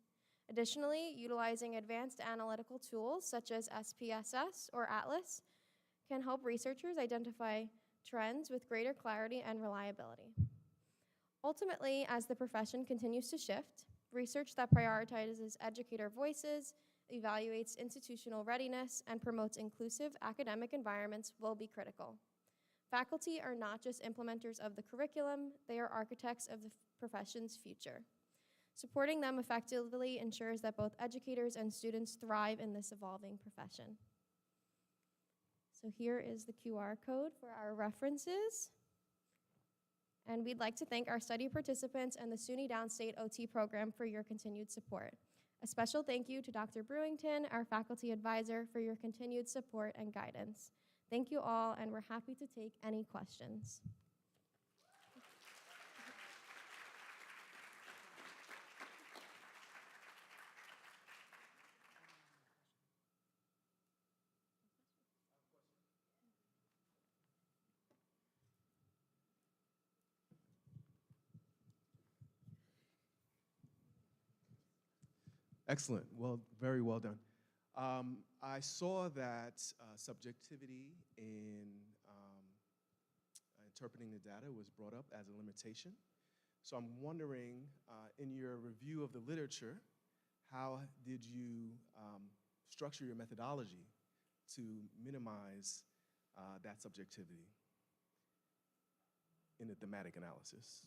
Additionally, utilizing advanced analytical tools such as SPSS or Atlas can help researchers identify trends with greater clarity and reliability. Ultimately, as the profession continues to shift, research that prioritizes educator voices, evaluates institutional readiness, and promotes inclusive academic environments will be critical. Faculty are not just implementers of the curriculum, they are architects of the profession's future. Supporting them effectively ensures that both educators and students thrive in this evolving profession. So here is the QR code for our references. And we'd like to thank our study participants and the SUNY Downstate OT program for your continued support. A special thank you to Dr. Brewington, our faculty advisor, for your continued support and guidance. Thank you all, and we're happy to take any questions. Excellent. Well, very well done. I saw that subjectivity in interpreting the data was brought up as a limitation. So I'm wondering, in your review of the literature, how did you structure your methodology to minimize that subjectivity in the thematic analysis?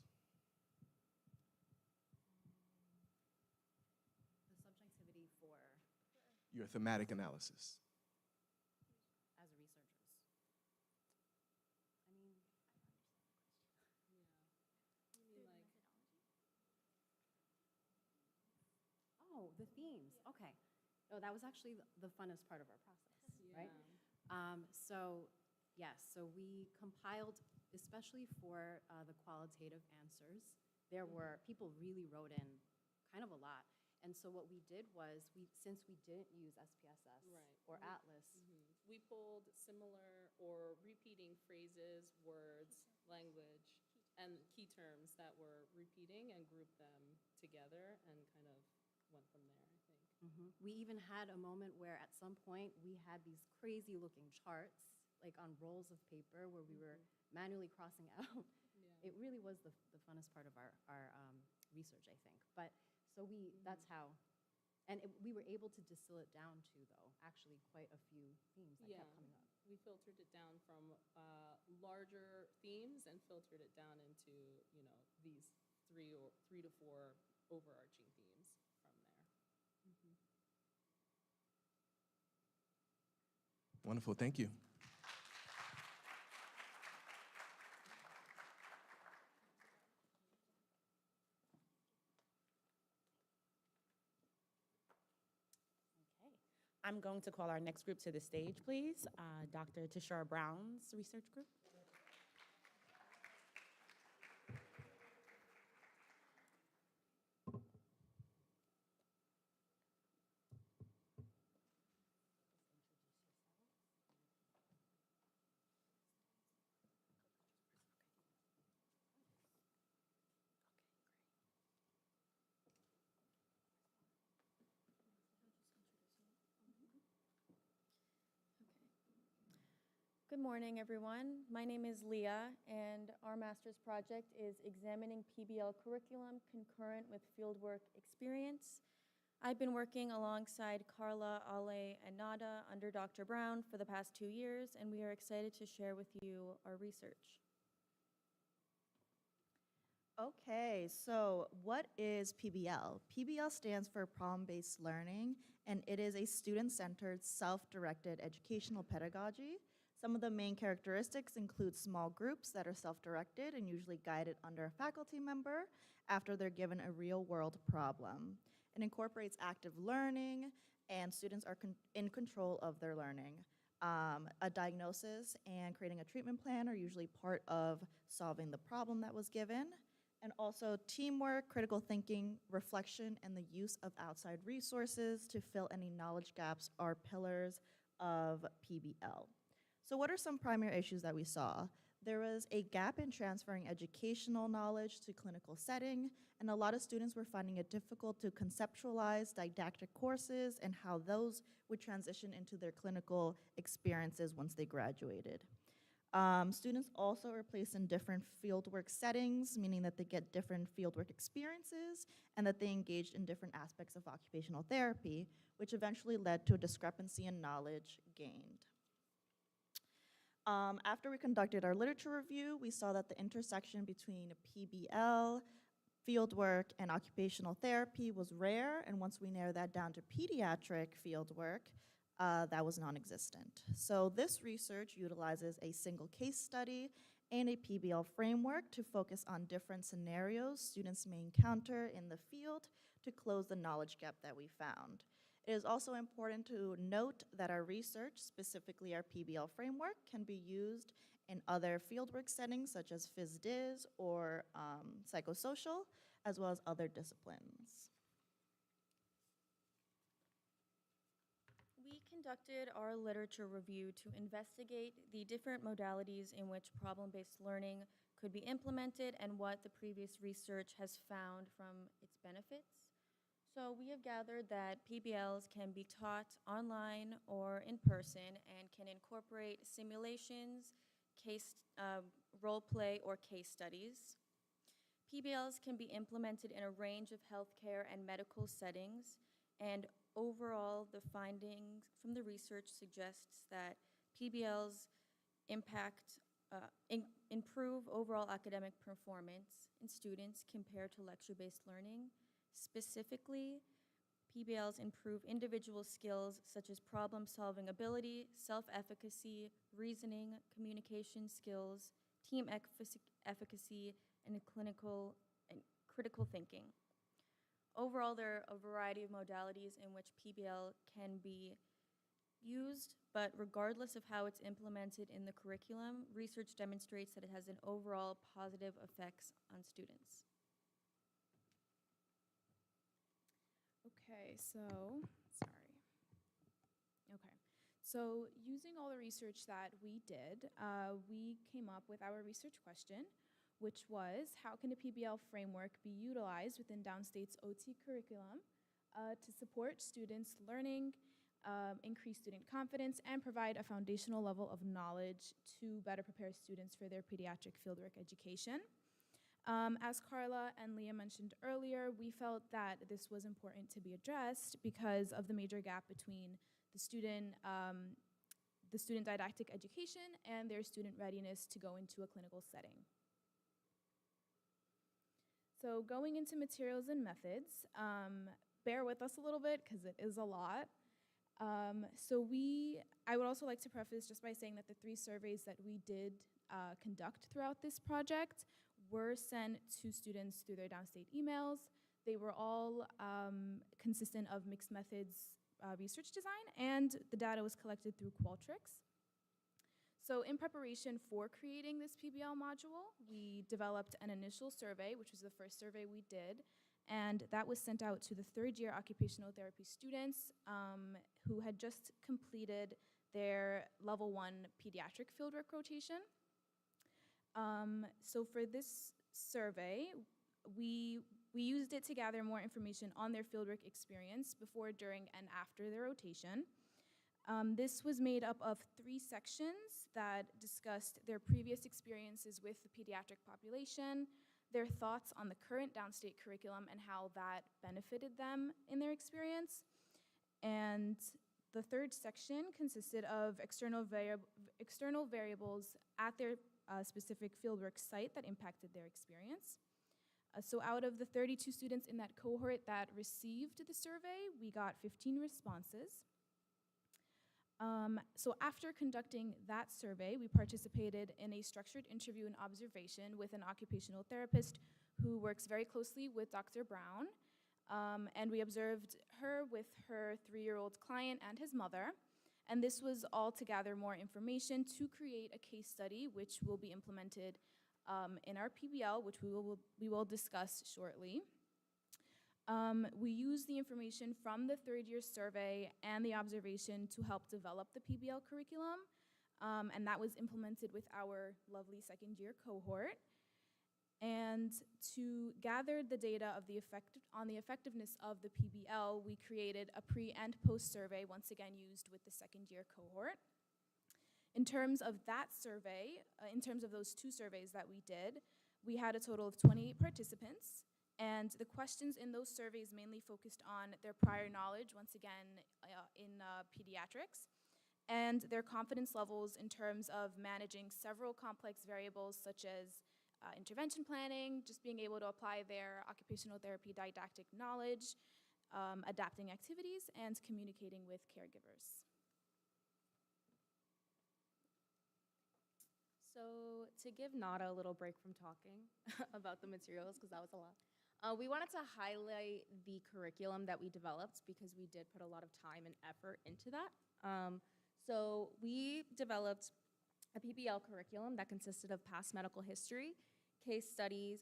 Your thematic analysis. As researchers. I mean, oh, the themes. Okay. No, that was actually the funnest part of our process, right? So, yes, so we compiled, especially for the qualitative answers, there were, people really wrote in kind of a lot. And so what we did was, since we didn't use SPSS or Atlas. We pulled similar or repeating phrases, words, language, and key terms that were repeating and grouped them together and kind of went from there, I think. We even had a moment where at some point we had these crazy looking charts, like on rolls of paper where we were manually crossing out. It really was the funnest part of our research, I think. But so that's how, and we were able to distill it down to, though, actually quite a few themes that kept coming up. We filtered it down from larger themes and filtered it down into, these three to four overarching themes from there. Wonderful, thank you. Okay. I'm going to call our next group to the stage, please. Dr. Tashara Brown's research group. Good morning, everyone. My name is Leah, and our master's project is examining PBL curriculum concurrent with fieldwork experience. I've been working alongside Carla, Ale, and Nada under Dr. Brown for the past 2 years, and we are excited to share with you our research. Okay, so what is PBL? PBL stands for Problem-Based Learning, and it is a student-centered, self-directed educational pedagogy. Some of the main characteristics include small groups that are self-directed and usually guided under a faculty member after they're given a real-world problem. It incorporates active learning, and students are in control of their learning. A diagnosis and creating a treatment plan are usually part of solving the problem that was given. And also teamwork, critical thinking, reflection, and the use of outside resources to fill any knowledge gaps are pillars of PBL. So what are some primary issues that we saw? There was a gap in transferring educational knowledge to clinical setting, and a lot of students were finding it difficult to conceptualize didactic courses and how those would transition into their clinical experiences once they graduated. Students also are placed in different fieldwork settings, meaning that they get different fieldwork experiences and that they engaged in different aspects of occupational therapy, which eventually led to a discrepancy in knowledge gained. After we conducted our literature review, we saw that the intersection between PBL, fieldwork, and occupational therapy was rare, and once we narrowed that down to pediatric fieldwork, that was non-existent. So this research utilizes a single case study and a PBL framework to focus on different scenarios students may encounter in the field to close the knowledge gap that we found. It is also important to note that our research, specifically our PBL framework, can be used in other fieldwork settings such as phys-dis or psychosocial, as well as other disciplines. We conducted our literature review to investigate the different modalities in which problem-based learning could be implemented and what the previous research has found from its benefits. So we have gathered that PBLs can be taught online or in person and can incorporate simulations, role play, or case studies. PBLs can be implemented in a range of healthcare and medical settings, and overall, the findings from the research suggests that PBLs improve overall academic performance in students compared to lecture-based learning. Specifically, PBLs improve individual skills such as problem-solving ability, self-efficacy, reasoning, communication skills, team efficacy, and critical thinking. Overall, there are a variety of modalities in which PBL can be used, but regardless of how it's implemented in the curriculum, research demonstrates that it has an overall positive effects on students. Okay, so using all the research that we did, we came up with our research question, which was, how can a PBL framework be utilized within Downstate's OT curriculum to support students' learning, increase student confidence, and provide a foundational level of knowledge to better prepare students for their pediatric fieldwork education? As Carla and Leah mentioned earlier, we felt that this was important to be addressed because of the major gap between the student didactic education and their student readiness to go into a clinical setting. So going into materials and methods, bear with us a little bit because it is a lot. I would also like to preface just by saying that the 3 surveys that we did conduct throughout this project were sent to students through their Downstate emails. They were all consistent of mixed methods research design, and the data was collected through Qualtrics. So in preparation for creating this PBL module, we developed an initial survey, which was the first survey we did, and that was sent out to the 3rd-year occupational therapy students who had just completed their level 1 pediatric fieldwork rotation. So for this survey, we used it to gather more information on their fieldwork experience before, during, and after their rotation. This was made up of 3 sections that discussed their previous experiences with the pediatric population, their thoughts on the current Downstate curriculum and how that benefited them in their experience. And the 3rd section consisted of external variables at their specific fieldwork site that impacted their experience. So out of the 32 students in that cohort that received the survey, we got 15 responses. So after conducting that survey, we participated in a structured interview and observation with an occupational therapist who works very closely with Dr. Brown. And we observed her with her 3-year-old client and his mother. And this was all to gather more information to create a case study, which will be implemented in our PBL, which we will discuss shortly. We used the information from the 3rd-year survey and the observation to help develop the PBL curriculum, and that was implemented with our lovely 2nd-year cohort. And to gather the data of on the effectiveness of the PBL, we created a pre- and post-survey, once again used with the 2nd-year cohort. In terms of that survey, in terms of those 2 surveys that we did, we had a total of 28 participants. And the questions in those surveys mainly focused on their prior knowledge, once again, in pediatrics, and their confidence levels in terms of managing several complex variables such as intervention planning, just being able to apply their occupational therapy didactic knowledge, adapting activities, and communicating with caregivers. So to give Nada a little break from talking about the materials, because that was a lot, we wanted to highlight the curriculum that we developed because we did put a lot of time and effort into that. So we developed a PBL curriculum that consisted of past medical history, case studies,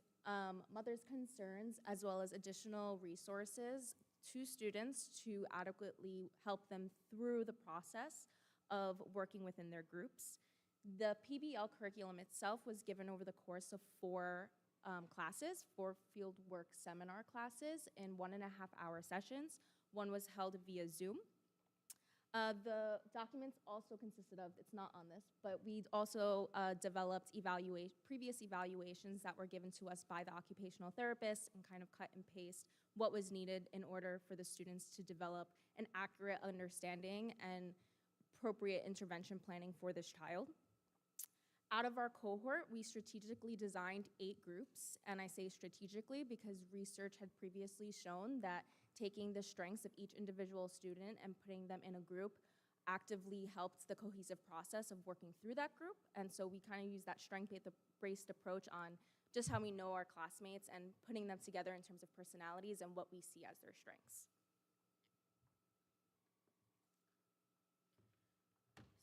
mother's concerns, as well as additional resources to students to adequately help them through the process of working within their groups. The PBL curriculum itself was given over the course of 4 classes, 4 fieldwork seminar classes in 1.5-hour sessions. One was held via Zoom. The documents also consisted of, it's not on this, but we also developed previous evaluations that were given to us by the occupational therapist and kind of cut and paste what was needed in order for the students to develop an accurate understanding and appropriate intervention planning for this child. Out of our cohort, we strategically designed 8 groups, and I say strategically because research had previously shown that taking the strengths of each individual student and putting them in a group actively helped the cohesive process of working through that group, and so we kind of use that strength-based approach on just how we know our classmates and putting them together in terms of personalities and what we see as their strengths.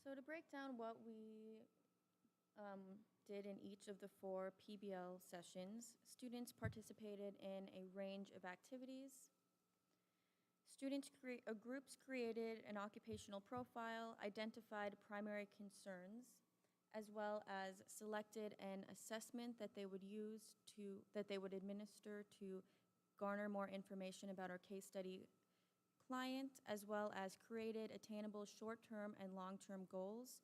So to break down what we did in each of the 4 PBL sessions, students participated in a range of activities. Groups created an occupational profile, identified primary concerns, as well as selected an assessment that they would administer to garner more information about our case study client, as well as created attainable short-term and long-term goals.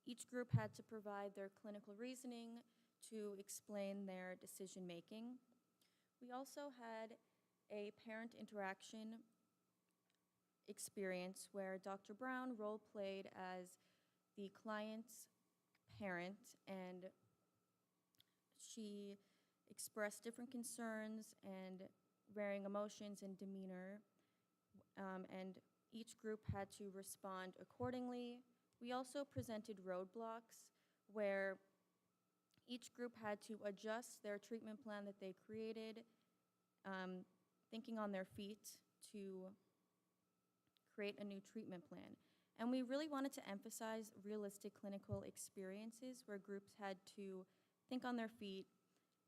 Each group had to provide their clinical reasoning to explain their decision-making. We also had a parent interaction experience where Dr. Brown role-played as the client's parent, and she expressed different concerns and varying emotions and demeanor, and each group had to respond accordingly. We also presented roadblocks where each group had to adjust their treatment plan that they created, thinking on their feet to create a new treatment plan. And we really wanted to emphasize realistic clinical experiences where groups had to think on their feet,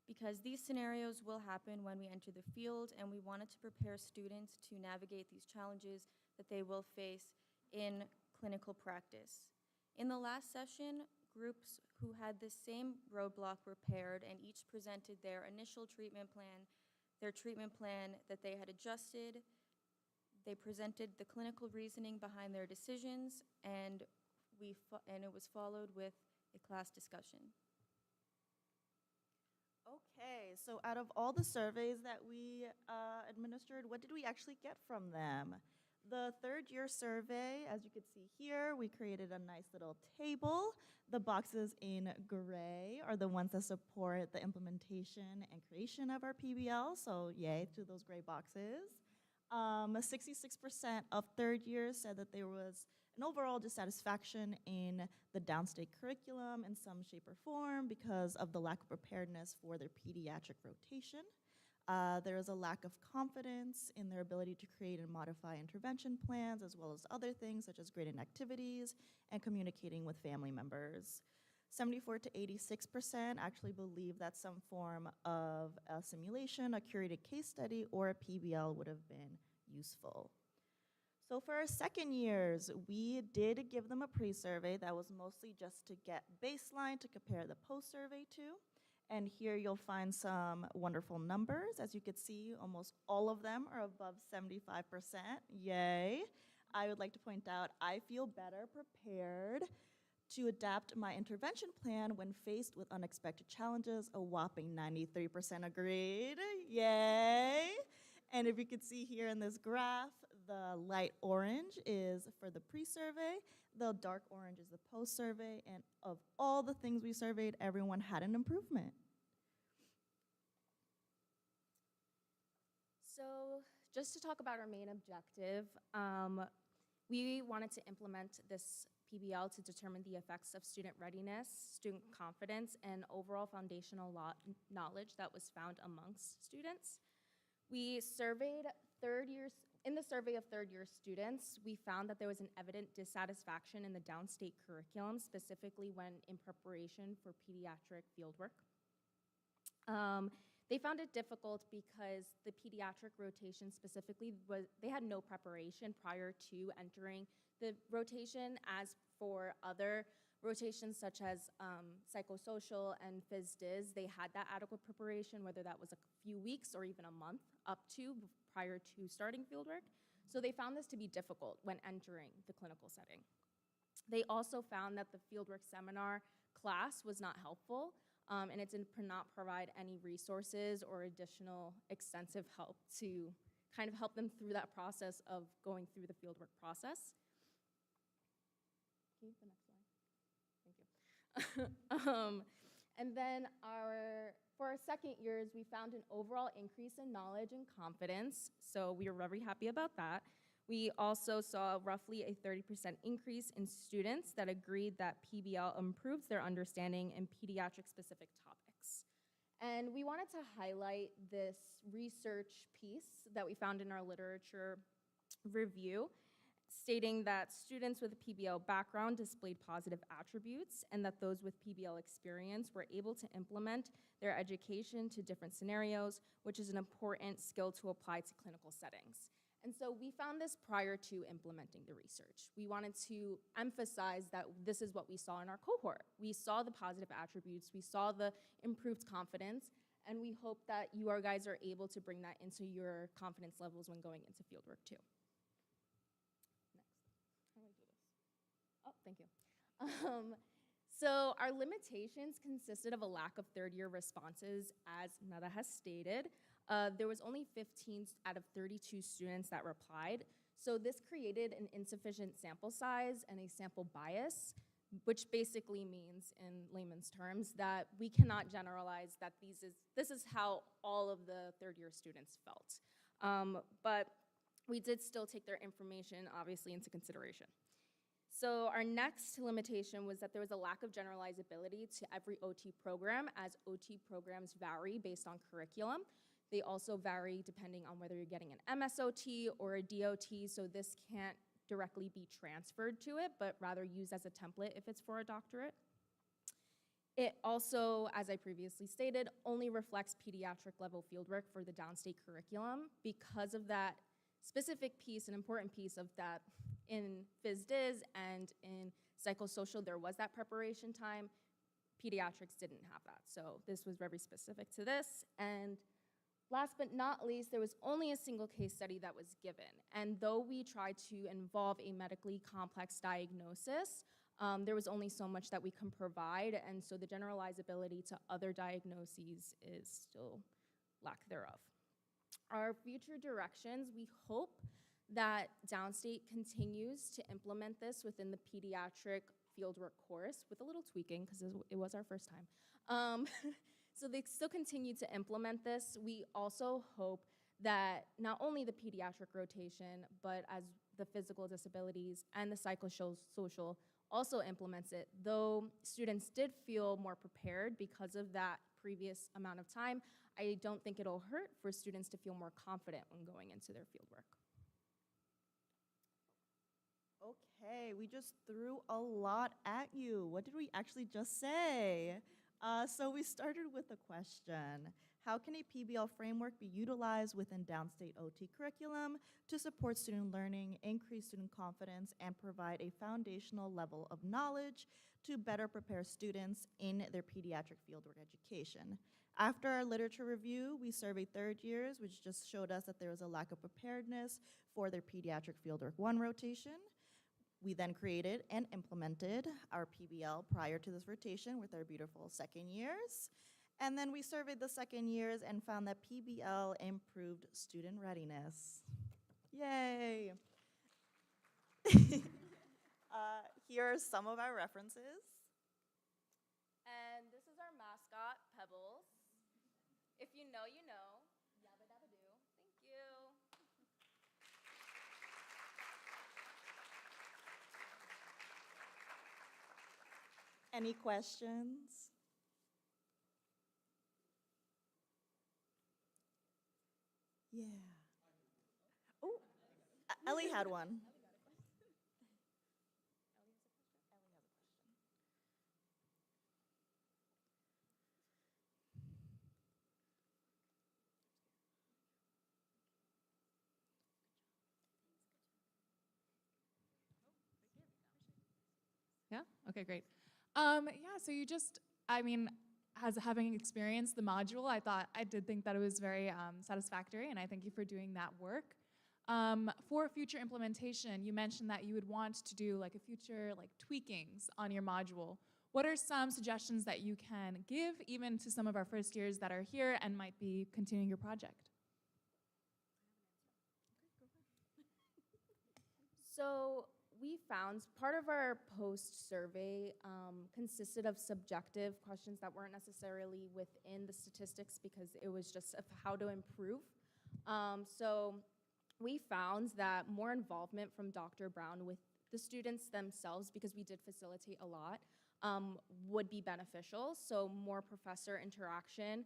because these scenarios will happen when we enter the field, and we wanted to prepare students to navigate these challenges that they will face in clinical practice. In the last session, groups who had the same roadblock were paired, and each presented their initial treatment plan, their treatment plan that they had adjusted. They presented the clinical reasoning behind their decisions, and it was followed with a class discussion. Okay, so out of all the surveys that we administered, what did we actually get from them? The third year survey, as you can see here, we created a nice little table. The boxes in gray are the ones that support the implementation and creation of our PBL, so yay to those gray boxes. 66% of third years said that there was an overall dissatisfaction in the Downstate curriculum in some shape or form because of the lack of preparedness for their pediatric rotation. There is a lack of confidence in their ability to create and modify intervention plans, as well as other things such as grading activities and communicating with family members. 74 to 86% actually believe that some form of a simulation, a curated case study, or a PBL would have been useful. So for our second years, we did give them a pre-survey that was mostly just to get baseline to compare the post-survey to. And here you'll find some wonderful numbers. As you can see, almost all of them are above 75%. Yay. I would like to point out I feel better prepared to adapt my intervention plan when faced with unexpected challenges. A whopping 93% agreed. Yay. And if you can see here in this graph, the light orange is for the pre-survey, the dark orange is the post-survey, and of all the things we surveyed, everyone had an improvement. So just to talk about our main objective, we wanted to implement this PBL to determine the effects of student readiness, student confidence, and overall foundational knowledge that was found amongst students. We surveyed in the survey of third-year students, we found that there was an evident dissatisfaction in the Downstate curriculum, specifically when in preparation for pediatric fieldwork. They found it difficult because the pediatric rotation specifically they had no preparation prior to entering the rotation, as for other rotations such as psychosocial and phys dis, they had that adequate preparation, whether that was a few weeks or even a month up to prior to starting fieldwork. So they found this to be difficult when entering the clinical setting. They also found that the fieldwork seminar class was not helpful, and it did not provide any resources or additional extensive help to kind of help them through that process of going through the fieldwork process. Okay, the next slide. Thank you. And then for our second years, we found an overall increase in knowledge and confidence, so we were very happy about that. We also saw roughly a 30% increase in students that agreed that PBL improves their understanding in pediatric-specific topics. And we wanted to highlight this research piece that we found in our literature review, stating that students with a PBL background displayed positive attributes, and that those with PBL experience were able to implement their education to different scenarios, which is an important skill to apply to clinical settings. And so we found this prior to implementing the research. We wanted to emphasize that this is what we saw in our cohort. We saw the positive attributes, we saw the improved confidence, and we hope that you guys are able to bring that into your confidence levels when going into fieldwork too. Next, how do I do this? Oh, thank you. So our limitations consisted of a lack of third-year responses, as Nada has stated. There was only 15 out of 32 students that replied, so this created an insufficient sample size and a sample bias. which basically means, in layman's terms, that we cannot generalize that this is how all of the third-year students felt. But we did still take their information, obviously, into consideration. So our next limitation was that there was a lack of generalizability to every OT program, as OT programs vary based on curriculum. They also vary depending on whether you're getting an MSOT or a DOT, so this can't directly be transferred to it, but rather used as a template if it's for a doctorate. It also, as I previously stated, only reflects pediatric level fieldwork for the downstate curriculum. Because of that specific piece, an important piece of that, in phys-dis and in psychosocial, there was that preparation time. Pediatrics didn't have that, so this was very specific to this. And last but not least, there was only a single case study that was given. And though we tried to involve a medically complex diagnosis, there was only so much that we can provide, and so the generalizability to other diagnoses is still lack thereof. Our future directions, we hope that Downstate continues to implement this within the pediatric fieldwork course with a little tweaking, because it was our first time. So they still continue to implement this. We also hope that not only the pediatric rotation, but as the physical disabilities and the psychosocial also implements it. Though students did feel more prepared because of that previous amount of time, I don't think it'll hurt for students to feel more confident when going into their fieldwork. Okay, we just threw a lot at you. What did we actually just say? So we started with a question. How can a PBL framework be utilized within downstate OT curriculum to support student learning, increase student confidence, and provide a foundational level of knowledge to better prepare students in their pediatric fieldwork education? After our literature review, we surveyed third years, which just showed us that there was a lack of preparedness for their pediatric fieldwork 1 rotation. We then created and implemented our PBL prior to this rotation with our beautiful second years. And then we surveyed the second years and found that PBL improved student readiness. Yay! Here are some of our references. And this is our mascot, Pebbles. If you know, you know. Yabba dabba doo. Thank you. Any questions? Yeah. Oh, Ellie had one. Yeah? Okay, great. Yeah, so you just, as having experienced the module, I did think that it was very satisfactory, and I thank you for doing that work. For future implementation, you mentioned that you would want to do like a future tweakings on your module. What are some suggestions that you can give even to some of our first years that are here and might be continuing your project? So we found part of our post survey consisted of subjective questions that weren't necessarily within the statistics because it was just of how to improve. So we found that more involvement from Dr. Brown with the students themselves, because we did facilitate a lot, would be beneficial. So more professor interaction.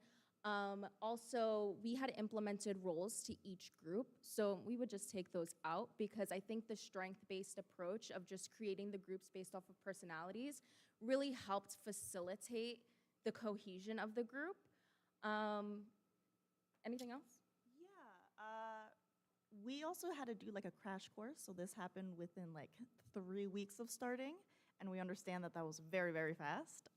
Also, we had implemented roles to each group, so we would just take those out because I think the strength-based approach of just creating the groups based off of personalities really helped facilitate the cohesion of the group. Anything else? Yeah, we also had to do like a crash course, so this happened within like 3 weeks of starting. And we understand that that was very, very fast.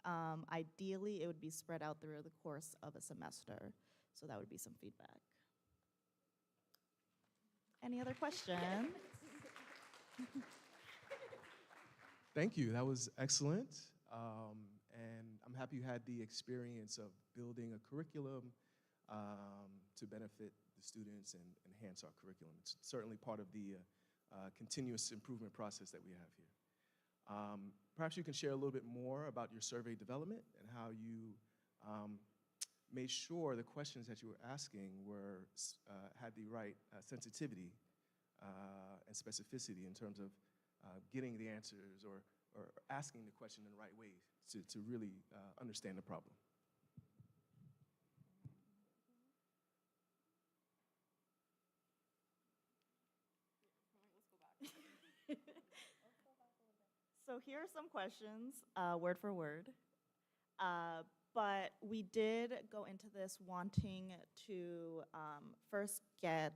Ideally, it would be spread out through the course of a semester. So that would be some feedback. Any other questions? Thank you. That was excellent. And I'm happy you had the experience of building a curriculum to benefit the students and enhance our curriculum. It's certainly part of the continuous improvement process that we have here. Perhaps you can share a little bit more about your survey development and how you made sure the questions that you were asking had the right sensitivity and specificity in terms of getting the answers or asking the question in the right way to really understand the problem. So here are some questions, word for word. But we did go into this wanting to first get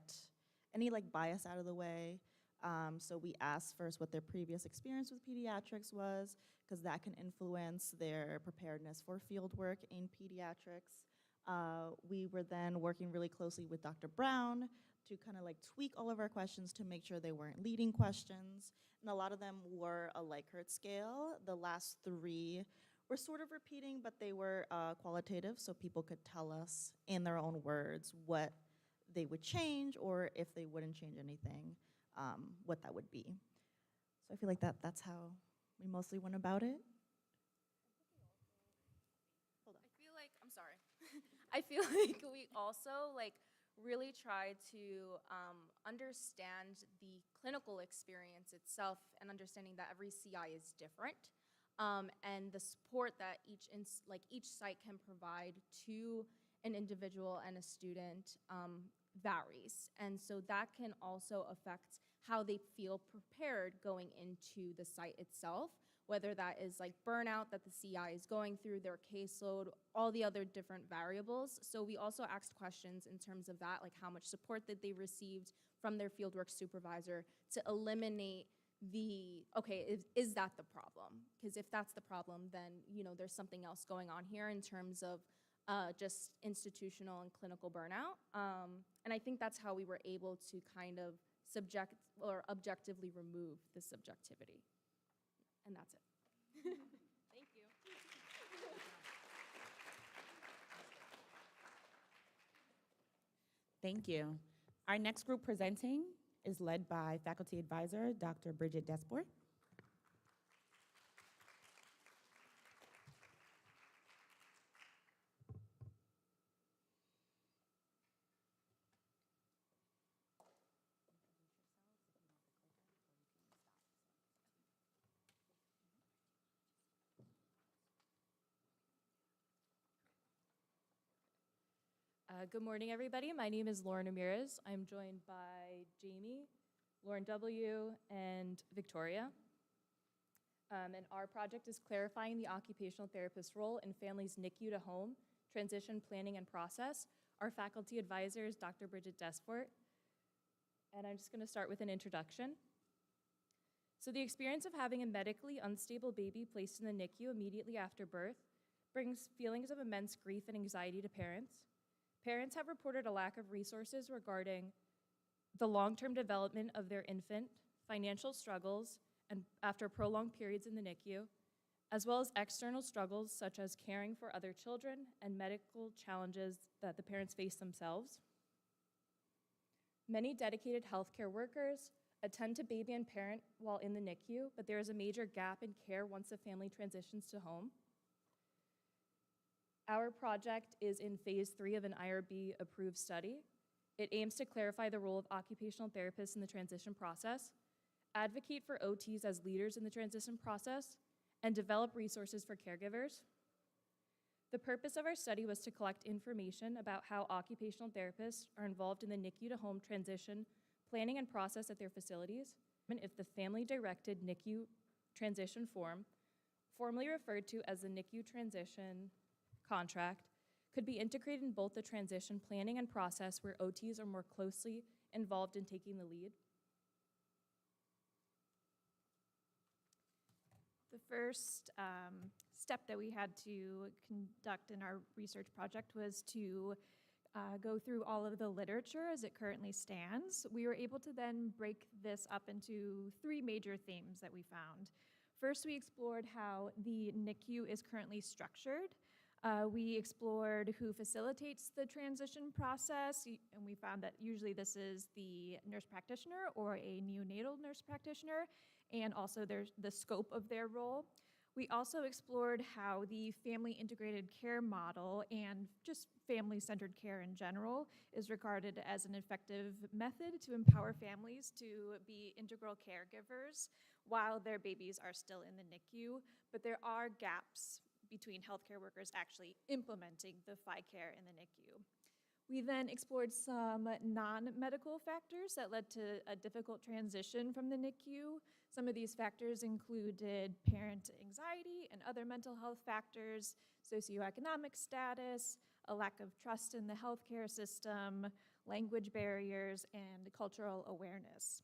any bias out of the way. So we asked first what their previous experience with pediatrics was, because that can influence their preparedness for field work in pediatrics. We were then working really closely with Dr. Brown to kind of tweak all of our questions to make sure they weren't leading questions. And a lot of them were a Likert scale. The last 3 were sort of repeating, but they were qualitative, so people could tell us in their own words what they would change, or if they wouldn't change anything, what that would be. So I feel like that's how we mostly went about it. I feel like, I'm sorry. I feel like we also really try to understand the clinical experience itself and understanding that every CI is different. And the support that each site can provide to an individual and a student varies. And so that can also affect how they feel prepared going into the site itself, whether that is burnout that the CI is going through, their caseload, all the other different variables. So we also asked questions in terms of that, how much support that they received from their fieldwork supervisor to eliminate is that the problem? Because if that's the problem, then there's something else going on here in terms of just institutional and clinical burnout. And I think that's how we were able to kind of objectively remove the subjectivity. And that's it. Thank you. Thank you. Our next group presenting is led by faculty advisor, Dr. Bridget Desport. Good morning, everybody. My name is Lauren Ramirez. I'm joined by Jamie, Lauren W., and Victoria. And our project is clarifying the occupational therapist role in families' NICU to home, transition planning and process. Our faculty advisor is Dr. Bridget Desport. And I'm just going to start with an introduction. So the experience of having a medically unstable baby placed in the NICU immediately after birth brings feelings of immense grief and anxiety to parents. Parents have reported a lack of resources regarding the long-term development of their infant, financial struggles, and after prolonged periods in the NICU, as well as external struggles such as caring for other children and medical challenges that the parents face themselves. Many dedicated healthcare workers attend to baby and parent while in the NICU, but there is a major gap in care once the family transitions to home. Our project is in phase 3 of an IRB approved study. It aims to clarify the role of occupational therapists in the transition process, advocate for OTs as leaders in the transition process, and develop resources for caregivers. The purpose of our study was to collect information about how occupational therapists are involved in the NICU to home transition planning and process at their facilities, and if the family-directed NICU transition form, formerly referred to as the NICU transition contract, could be integrated in both the transition planning and process where OTs are more closely involved in taking the lead. The first step that we had to conduct in our research project was to go through all of the literature as it currently stands. We were able to then break this up into 3 major themes that we found. First, we explored how the NICU is currently structured. We explored who facilitates the transition process, and we found that usually this is the nurse practitioner or a neonatal nurse practitioner, and also the scope of their role. We also explored how the family integrated care model and just family-centered care in general is regarded as an effective method to empower families to be integral caregivers while their babies are still in the NICU, but there are gaps between healthcare workers actually implementing the FI care in the NICU. We then explored some non-medical factors that led to a difficult transition from the NICU. Some of these factors included parent anxiety and other mental health factors, socioeconomic status, a lack of trust in the healthcare system, language barriers, and cultural awareness.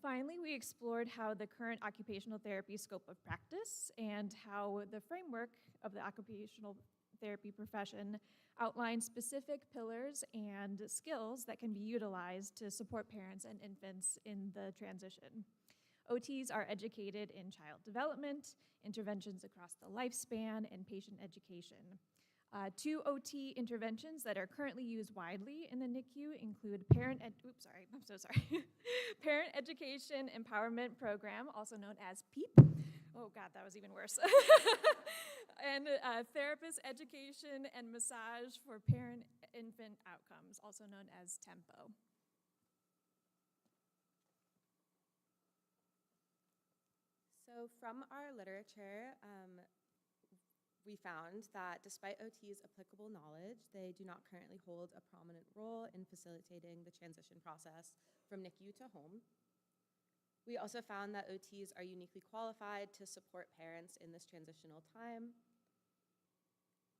Finally, we explored how the current occupational therapy scope of practice and how the framework of the occupational therapy profession outlines specific pillars and skills that can be utilized to support parents and infants in the transition. OTs are educated in child development, interventions across the lifespan, and patient education. Two OT interventions that are currently used widely in the NICU include Parent Education Empowerment Program, also known as PEEP. Oh God, that was even worse. And Therapist Education and Massage for Parent-Infant Outcomes, also known as TEMPO. So from our literature, we found that despite OT's applicable knowledge, they do not currently hold a prominent role in facilitating the transition process from NICU to home. We also found that OTs are uniquely qualified to support parents in this transitional time.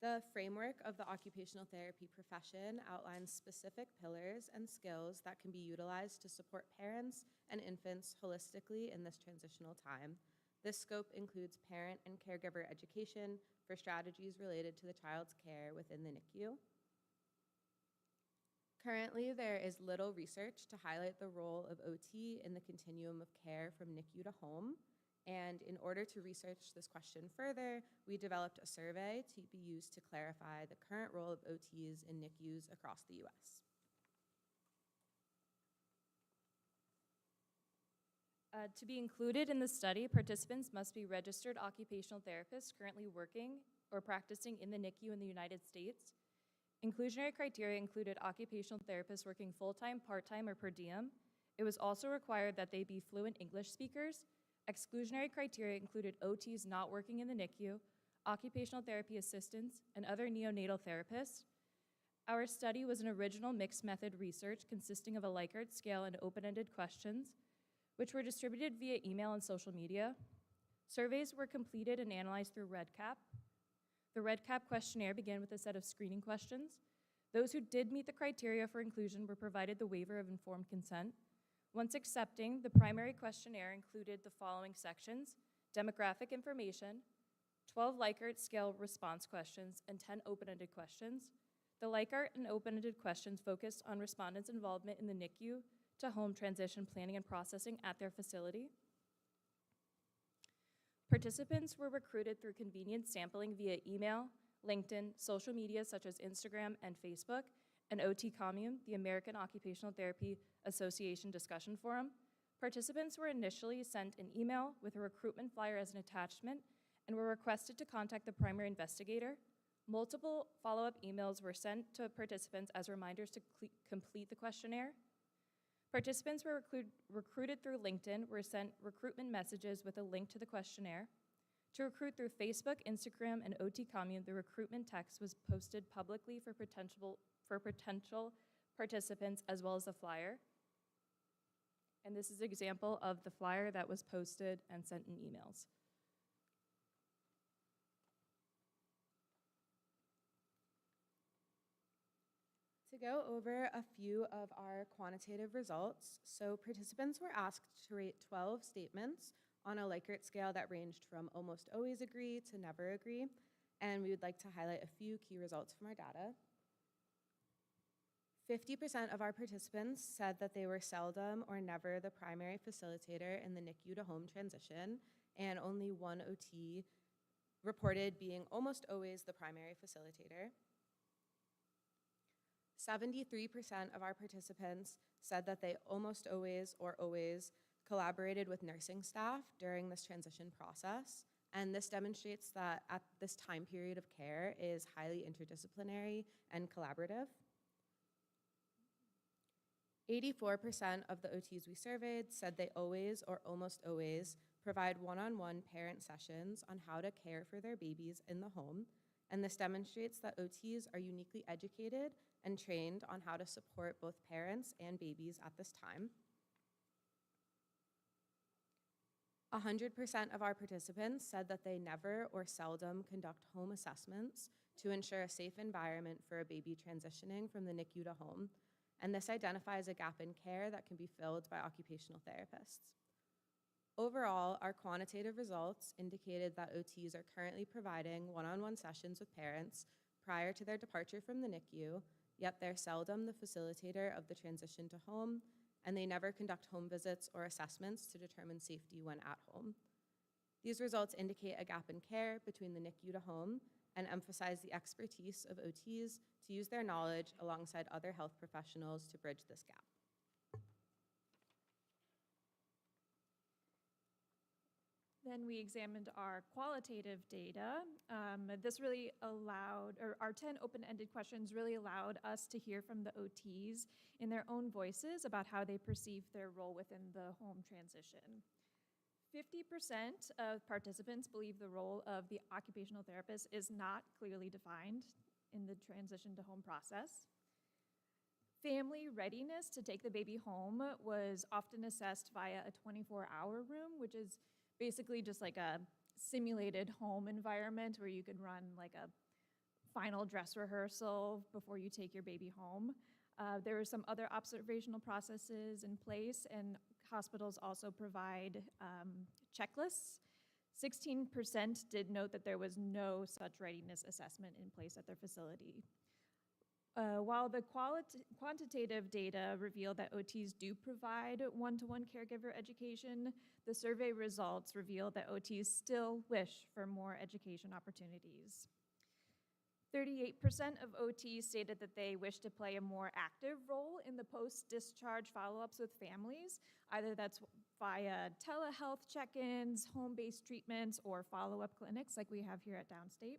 The framework of the occupational therapy profession outlines specific pillars and skills that can be utilized to support parents and infants holistically in this transitional time. This scope includes parent and caregiver education for strategies related to the child's care within the NICU. Currently, there is little research to highlight the role of OT in the continuum of care from NICU to home. And in order to research this question further, we developed a survey to be used to clarify the current role of OTs in NICUs across the US. To be included in the study, participants must be registered occupational therapists currently working or practicing in the NICU in the United States. Inclusionary criteria included occupational therapists working full-time, part-time, or per diem. It was also required that they be fluent English speakers. Exclusionary criteria included OTs not working in the NICU, occupational therapy assistants, and other neonatal therapists. Our study was an original mixed method research consisting of a Likert scale and open-ended questions, which were distributed via email and social media. Surveys were completed and analyzed through REDCap. The REDCap questionnaire began with a set of screening questions. Those who did meet the criteria for inclusion were provided the waiver of informed consent. Once accepting, the primary questionnaire included the following sections: demographic information, 12 Likert scale response questions, and 10 open-ended questions. The Likert and open-ended questions focused on respondents' involvement in the NICU to home transition planning and processing at their facility. Participants were recruited through convenient sampling via email, LinkedIn, social media such as Instagram and Facebook, and OT Commune, the American Occupational Therapy Association discussion forum. Participants were initially sent an email with a recruitment flyer as an attachment and were requested to contact the primary investigator. Multiple follow-up emails were sent to participants as reminders to complete the questionnaire. Participants were recruited through LinkedIn, were sent recruitment messages with a link to the questionnaire. To recruit through Facebook, Instagram, and OT Commune, the recruitment text was posted publicly for potential participants as well as the flyer. And this is an example of the flyer that was posted and sent in emails. To go over a few of our quantitative results, so participants were asked to rate 12 statements on a Likert scale that ranged from almost always agree to never agree, and we would like to highlight a few key results from our data. 50% of our participants said that they were seldom or never the primary facilitator in the NICU to home transition, and only one OT reported being almost always the primary facilitator. 73% of our participants said that they almost always or always collaborated with nursing staff during this transition process, and this demonstrates that at this time period of care is highly interdisciplinary and collaborative. 84% of the OTs we surveyed said they always or almost always provide one-on-one parent sessions on how to care for their babies in the home, and this demonstrates that OTs are uniquely educated and trained on how to support both parents and babies at this time. 100% of our participants said that they never or seldom conduct home assessments to ensure a safe environment for a baby transitioning from the NICU to home, and this identifies a gap in care that can be filled by occupational therapists. Overall, our quantitative results indicated that OTs are currently providing one-on-one sessions with parents prior to their departure from the NICU, yet they're seldom the facilitator of the transition to home, and they never conduct home visits or assessments to determine safety when at home. These results indicate a gap in care between the NICU to home and emphasize the expertise of OTs to use their knowledge alongside other health professionals to bridge this gap. Then we examined our qualitative data. This really allowed, or our 10 open-ended questions really allowed us to hear from the OTs in their own voices about how they perceive their role within the home transition. 50% of participants believe the role of the occupational therapist is not clearly defined in the transition to home process. Family readiness to take the baby home was often assessed via a 24-hour room, which is basically just like a simulated home environment where you could run like a final dress rehearsal before you take your baby home. There are some other observational processes in place, and hospitals also provide checklists. 16% did note that there was no such readiness assessment in place at their facility. While the quantitative data reveal that OTs do provide one-to-one caregiver education, the survey results reveal that OTs still wish for more education opportunities. 38% of OTs stated that they wish to play a more active role in the post-discharge follow-ups with families, either that's via telehealth check-ins, home-based treatments, or follow-up clinics like we have here at Downstate.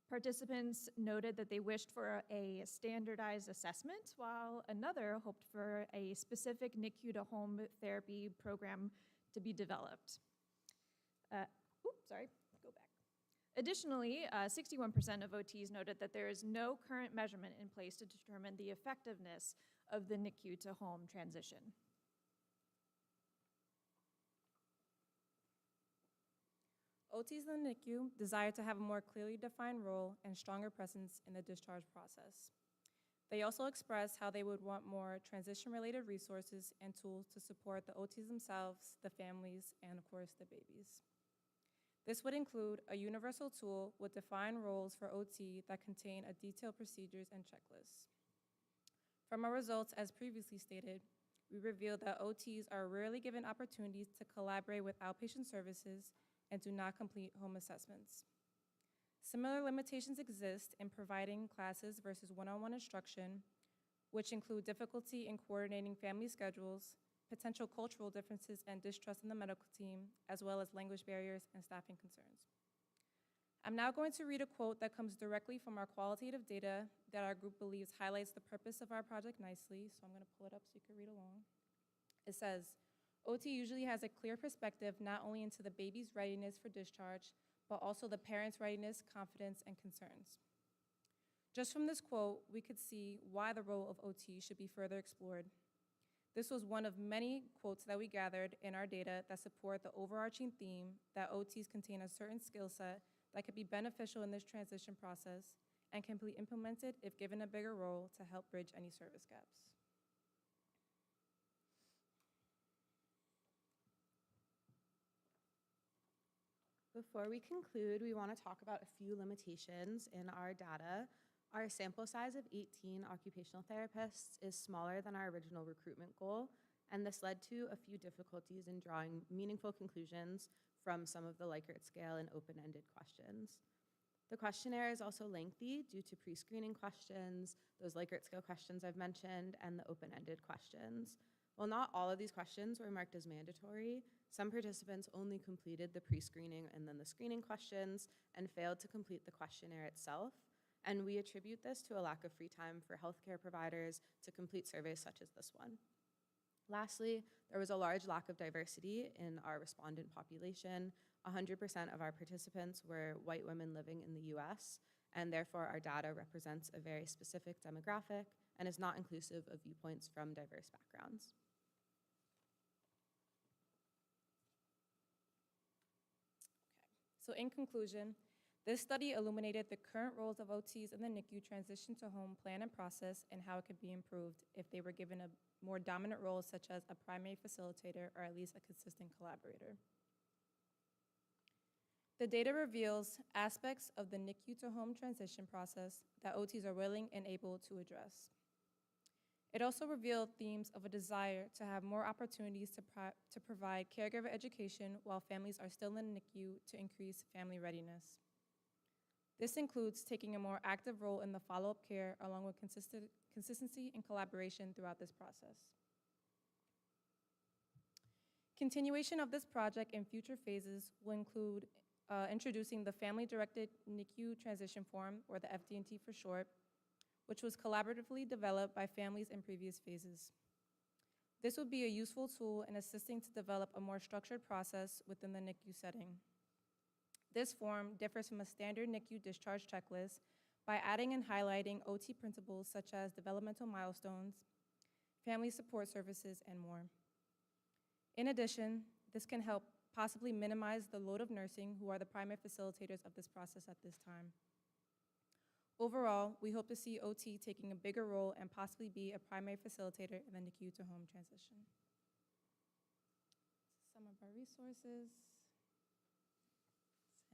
Participants noted that they wished for a standardized assessment, while another hoped for a specific NICU to home therapy program to be developed. Additionally, 61% of OTs noted that there is no current measurement in place to determine the effectiveness of the NICU to home transition. OTs in the NICU desire to have a more clearly defined role and stronger presence in the discharge process. They also expressed how they would want more transition-related resources and tools to support the OTs themselves, the families, and of course, the babies. This would include a universal tool with defined roles for OT that contain a detailed procedures and checklists. From our results, as previously stated, we revealed that OTs are rarely given opportunities to collaborate with outpatient services and do not complete home assessments. Similar limitations exist in providing classes versus one-on-one instruction, which include difficulty in coordinating family schedules, potential cultural differences and distrust in the medical team, as well as language barriers and staffing concerns. I'm now going to read a quote that comes directly from our qualitative data that our group believes highlights the purpose of our project nicely, so I'm going to pull it up so you can read along. It says, OT usually has a clear perspective not only into the baby's readiness for discharge, but also the parent's readiness, confidence, and concerns. Just from this quote, we could see why the role of OT should be further explored. This was one of many quotes that we gathered in our data that support the overarching theme that OTs contain a certain skill set that could be beneficial in this transition process and can be implemented if given a bigger role to help bridge any service gaps. Before we conclude, we want to talk about a few limitations in our data. Our sample size of 18 occupational therapists is smaller than our original recruitment goal, and this led to a few difficulties in drawing meaningful conclusions from some of the Likert scale and open-ended questions. The questionnaire is also lengthy due to pre-screening questions, those Likert scale questions I've mentioned, and the open-ended questions. While not all of these questions were marked as mandatory, some participants only completed the pre-screening and then the screening questions and failed to complete the questionnaire itself. And we attribute this to a lack of free time for healthcare providers to complete surveys such as this one. Lastly, there was a large lack of diversity in our respondent population. 100% of our participants were white women living in the US, and therefore our data represents a very specific demographic and is not inclusive of viewpoints from diverse backgrounds. So in conclusion, this study illuminated the current roles of OTs in the NICU transition to home plan and process and how it could be improved if they were given a more dominant role such as a primary facilitator or at least a consistent collaborator. The data reveals aspects of the NICU to home transition process that OTs are willing and able to address. It also revealed themes of a desire to have more opportunities to provide caregiver education while families are still in the NICU to increase family readiness. This includes taking a more active role in the follow-up care along with consistency and collaboration throughout this process. Continuation of this project in future phases will include introducing the Family-Directed NICU Transition Form, or the FDNT for short, which was collaboratively developed by families in previous phases. This would be a useful tool in assisting to develop a more structured process within the NICU setting. This form differs from a standard NICU discharge checklist by adding and highlighting OT principles such as developmental milestones, family support services, and more. In addition, this can help possibly minimize the load of nursing, who are the primary facilitators of this process at this time. Overall, we hope to see OT taking a bigger role and possibly be a primary facilitator in the NICU to home transition. Some of our resources.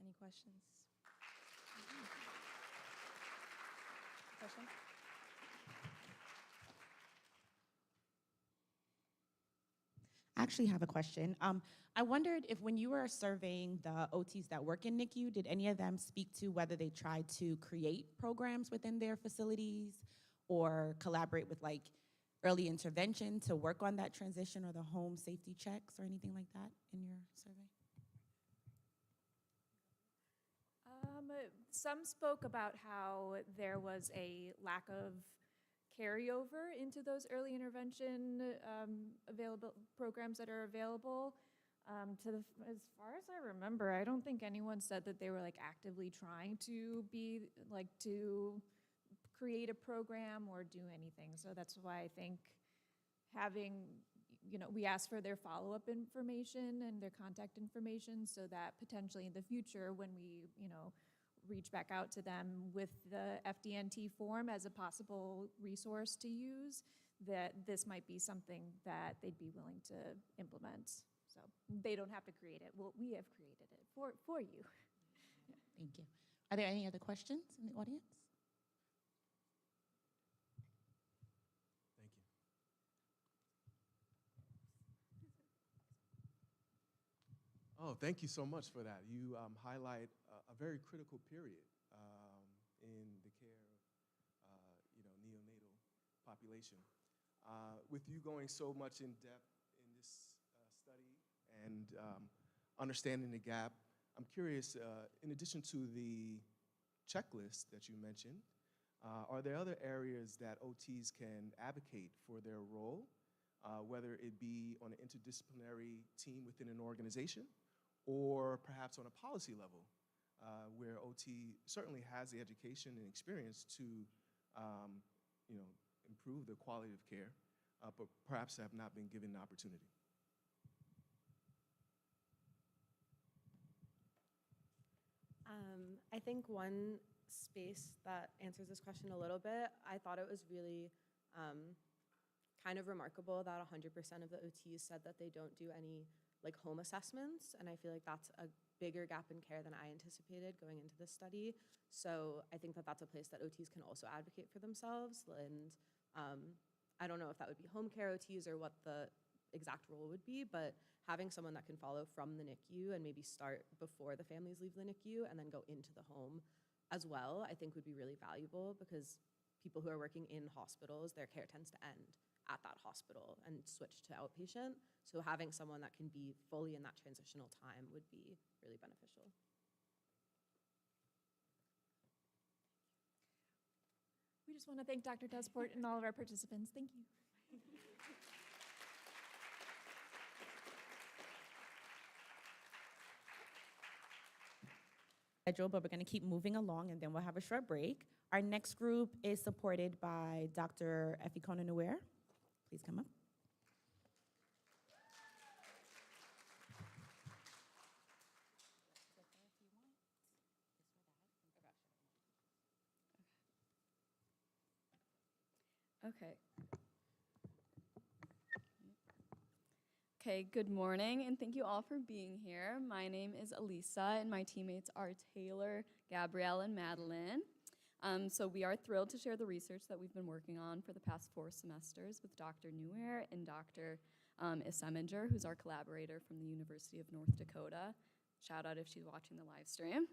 Any questions? Questions? I actually have a question. I wondered if when you were surveying the OTs that work in NICU, did any of them speak to whether they tried to create programs within their facilities or collaborate with like early intervention to work on that transition or the home safety checks or anything like that in your survey? Some spoke about how there was a lack of carryover into those early intervention available programs that are available. As far as I remember, I don't think anyone said that they were like actively trying to be like to create a program or do anything. So that's why I think having, we asked for their follow-up information and their contact information so that potentially in the future when we, reach back out to them with the FDNT form as a possible resource to use, that this might be something that they'd be willing to implement. So they don't have to create it. Well, we have created it for you. Thank you. Are there any other questions in the audience? Thank you. Oh, thank you so much for that. You highlight a very critical period in the care of, neonatal population. With you going so much in depth in this study and understanding the gap, I'm curious, in addition to the checklist that you mentioned, are there other areas that OTs can advocate for their role, whether it be on an interdisciplinary team within an organization or perhaps on a policy level, where OT certainly has the education and experience to improve the quality of care, but perhaps have not been given the opportunity? I think one space that answers this question a little bit, I thought it was really kind of remarkable that 100% of the OTs said that they don't do any home assessments, and I feel like that's a bigger gap in care than I anticipated going into this study. So I think that that's a place that OTs can also advocate for themselves, and I don't know if that would be home care OTs or what the exact role would be, but having someone that can follow from the NICU and maybe start before the families leave the NICU and then go into the home as well, I think would be really valuable, because people who are working in hospitals, their care tends to end at that hospital and switch to outpatient. So having someone that can be fully in that transitional time would be really beneficial. We just want to thank Dr. Desport and all of our participants. Thank you. But we're going to keep moving along, and then we'll have a short break. Our next group is supported by Dr. Efikona Nuer. Please come up. Okay. Okay, good morning, and thank you all for being here. My name is Elisa, and my teammates are Taylor, Gabrielle, and Madeline. So we are thrilled to share the research that we've been working on for the past 4 semesters with Dr. Nuer and Dr. Iseminger, who's our collaborator from the University of North Dakota. Shout out if she's watching the live stream.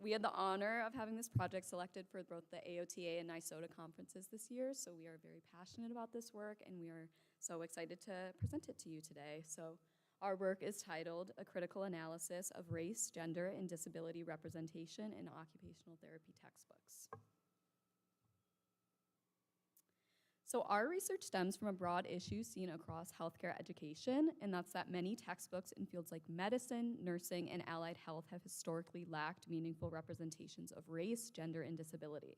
We had the honor of having this project selected for both the AOTA and NYSOTA conferences this year, so we are very passionate about this work, and we are so excited to present it to you today. So our work is titled A Critical Analysis of Race, Gender, and Disability Representation in Occupational Therapy Textbooks. So our research stems from a broad issue seen across healthcare education, and that's that many textbooks in fields like medicine, nursing, and allied health have historically lacked meaningful representations of race, gender, and disability.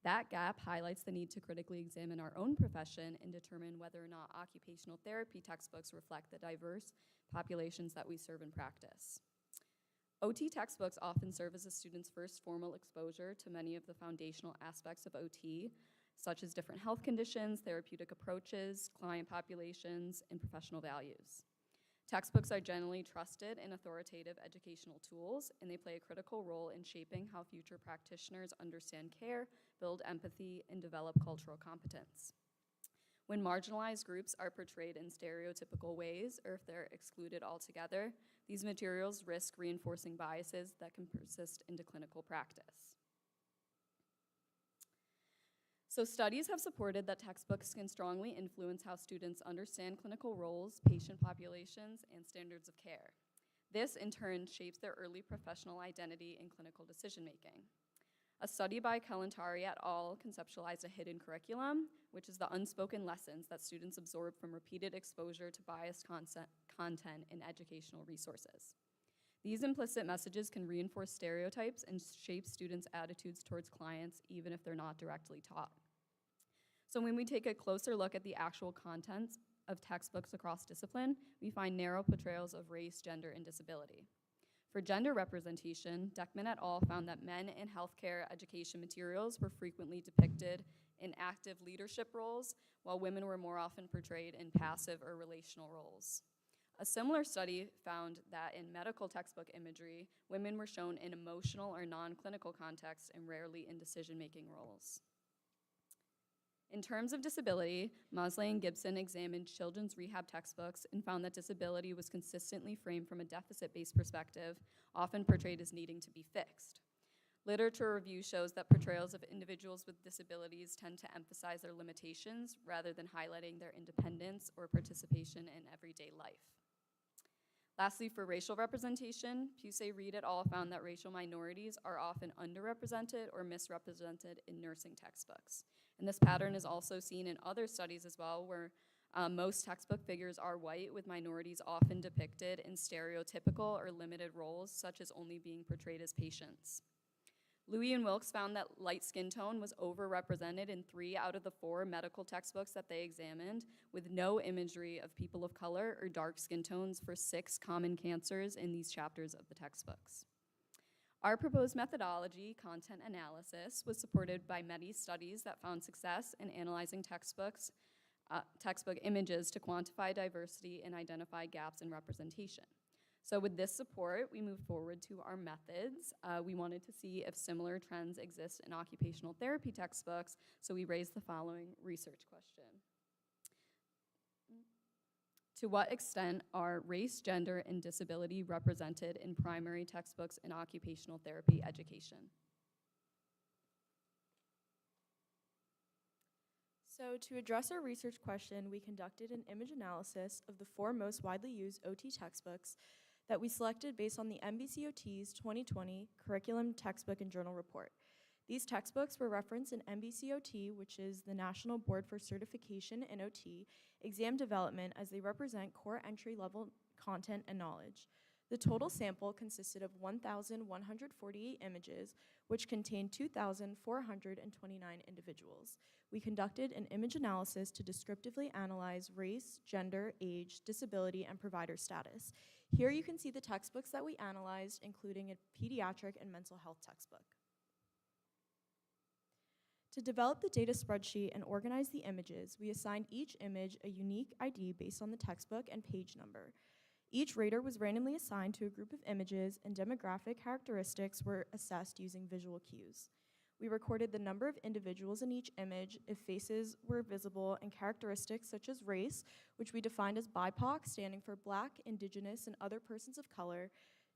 That gap highlights the need to critically examine our own profession and determine whether or not occupational therapy textbooks reflect the diverse populations that we serve in practice. OT textbooks often serve as a student's first formal exposure to many of the foundational aspects of OT, such as different health conditions, therapeutic approaches, client populations, and professional values. Textbooks are generally trusted and authoritative educational tools, and they play a critical role in shaping how future practitioners understand care, build empathy, and develop cultural competence. When marginalized groups are portrayed in stereotypical ways, or if they're excluded altogether, these materials risk reinforcing biases that can persist into clinical practice. So studies have supported that textbooks can strongly influence how students understand clinical roles, patient populations, and standards of care. This, in turn, shapes their early professional identity in clinical decision-making. A study by Kalantari et al. Conceptualized a hidden curriculum, which is the unspoken lessons that students absorb from repeated exposure to biased content in educational resources. These implicit messages can reinforce stereotypes and shape students' attitudes towards clients, even if they're not directly taught. So when we take a closer look at the actual contents of textbooks across discipline, we find narrow portrayals of race, gender, and disability. For gender representation, Deckman et al. Found that men in healthcare education materials were frequently depicted in active leadership roles, while women were more often portrayed in passive or relational roles. A similar study found that in medical textbook imagery, women were shown in emotional or non-clinical contexts and rarely in decision-making roles. In terms of disability, Mosley and Gibson examined children's rehab textbooks and found that disability was consistently framed from a deficit-based perspective, often portrayed as needing to be fixed. Literature review shows that portrayals of individuals with disabilities tend to emphasize their limitations rather than highlighting their independence or participation in everyday life. Lastly, for racial representation, Pusey-Reed et al. Found that racial minorities are often underrepresented or misrepresented in nursing textbooks. And this pattern is also seen in other studies as well, where most textbook figures are white, with minorities often depicted in stereotypical or limited roles, such as only being portrayed as patients. Louis and Wilkes found that light skin tone was overrepresented in 3 out of the 4 medical textbooks that they examined, with no imagery of people of color or dark skin tones for 6 common cancers in these chapters of the textbooks. Our proposed methodology, content analysis, was supported by many studies that found success in analyzing textbook images to quantify diversity and identify gaps in representation. So with this support, we move forward to our methods. We wanted to see if similar trends exist in occupational therapy textbooks, so we raised the following research question. To what extent are race, gender, and disability represented in primary textbooks in occupational therapy education? So to address our research question, we conducted an image analysis of the 4 most widely used OT textbooks that we selected based on the MBCOT's 2020 Curriculum Textbook and Journal Report. These textbooks were referenced in MBCOT, which is the National Board for Certification in OT, exam development, as they represent core entry-level content and knowledge. The total sample consisted of 1,148 images, which contained 2,429 individuals. We conducted an image analysis to descriptively analyze race, gender, age, disability, and provider status. Here you can see the textbooks that we analyzed, including a pediatric and mental health textbook. To develop the data spreadsheet and organize the images, we assigned each image a unique ID based on the textbook and page number. Each rater was randomly assigned to a group of images, and demographic characteristics were assessed using visual cues. We recorded the number of individuals in each image, if faces were visible, and characteristics such as race, which we defined as BIPOC, standing for Black, Indigenous, and other persons of color,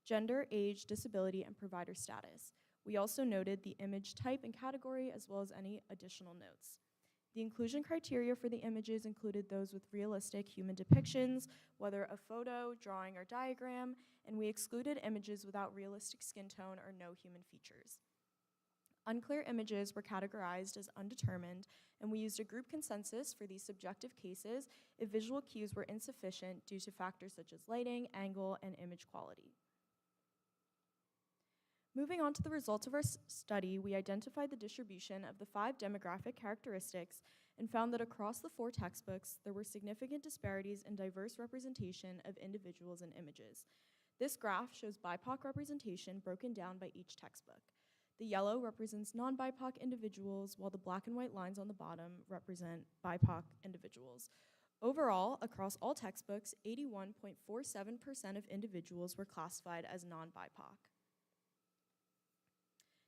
gender, age, disability, and provider status. We also noted the image type and category, as well as any additional notes. The inclusion criteria for the images included those with realistic human depictions, whether a photo, drawing, or diagram, and we excluded images without realistic skin tone or no human features. Unclear images were categorized as undetermined, and we used a group consensus for these subjective cases if visual cues were insufficient due to factors such as lighting, angle, and image quality. Moving on to the results of our study, we identified the distribution of the 5 demographic characteristics and found that across the 4 textbooks, there were significant disparities in diverse representation of individuals and images. This graph shows BIPOC representation broken down by each textbook. The yellow represents non-BIPOC individuals, while the black and white lines on the bottom represent BIPOC individuals. Overall, across all textbooks, 81.47% of individuals were classified as non-BIPOC.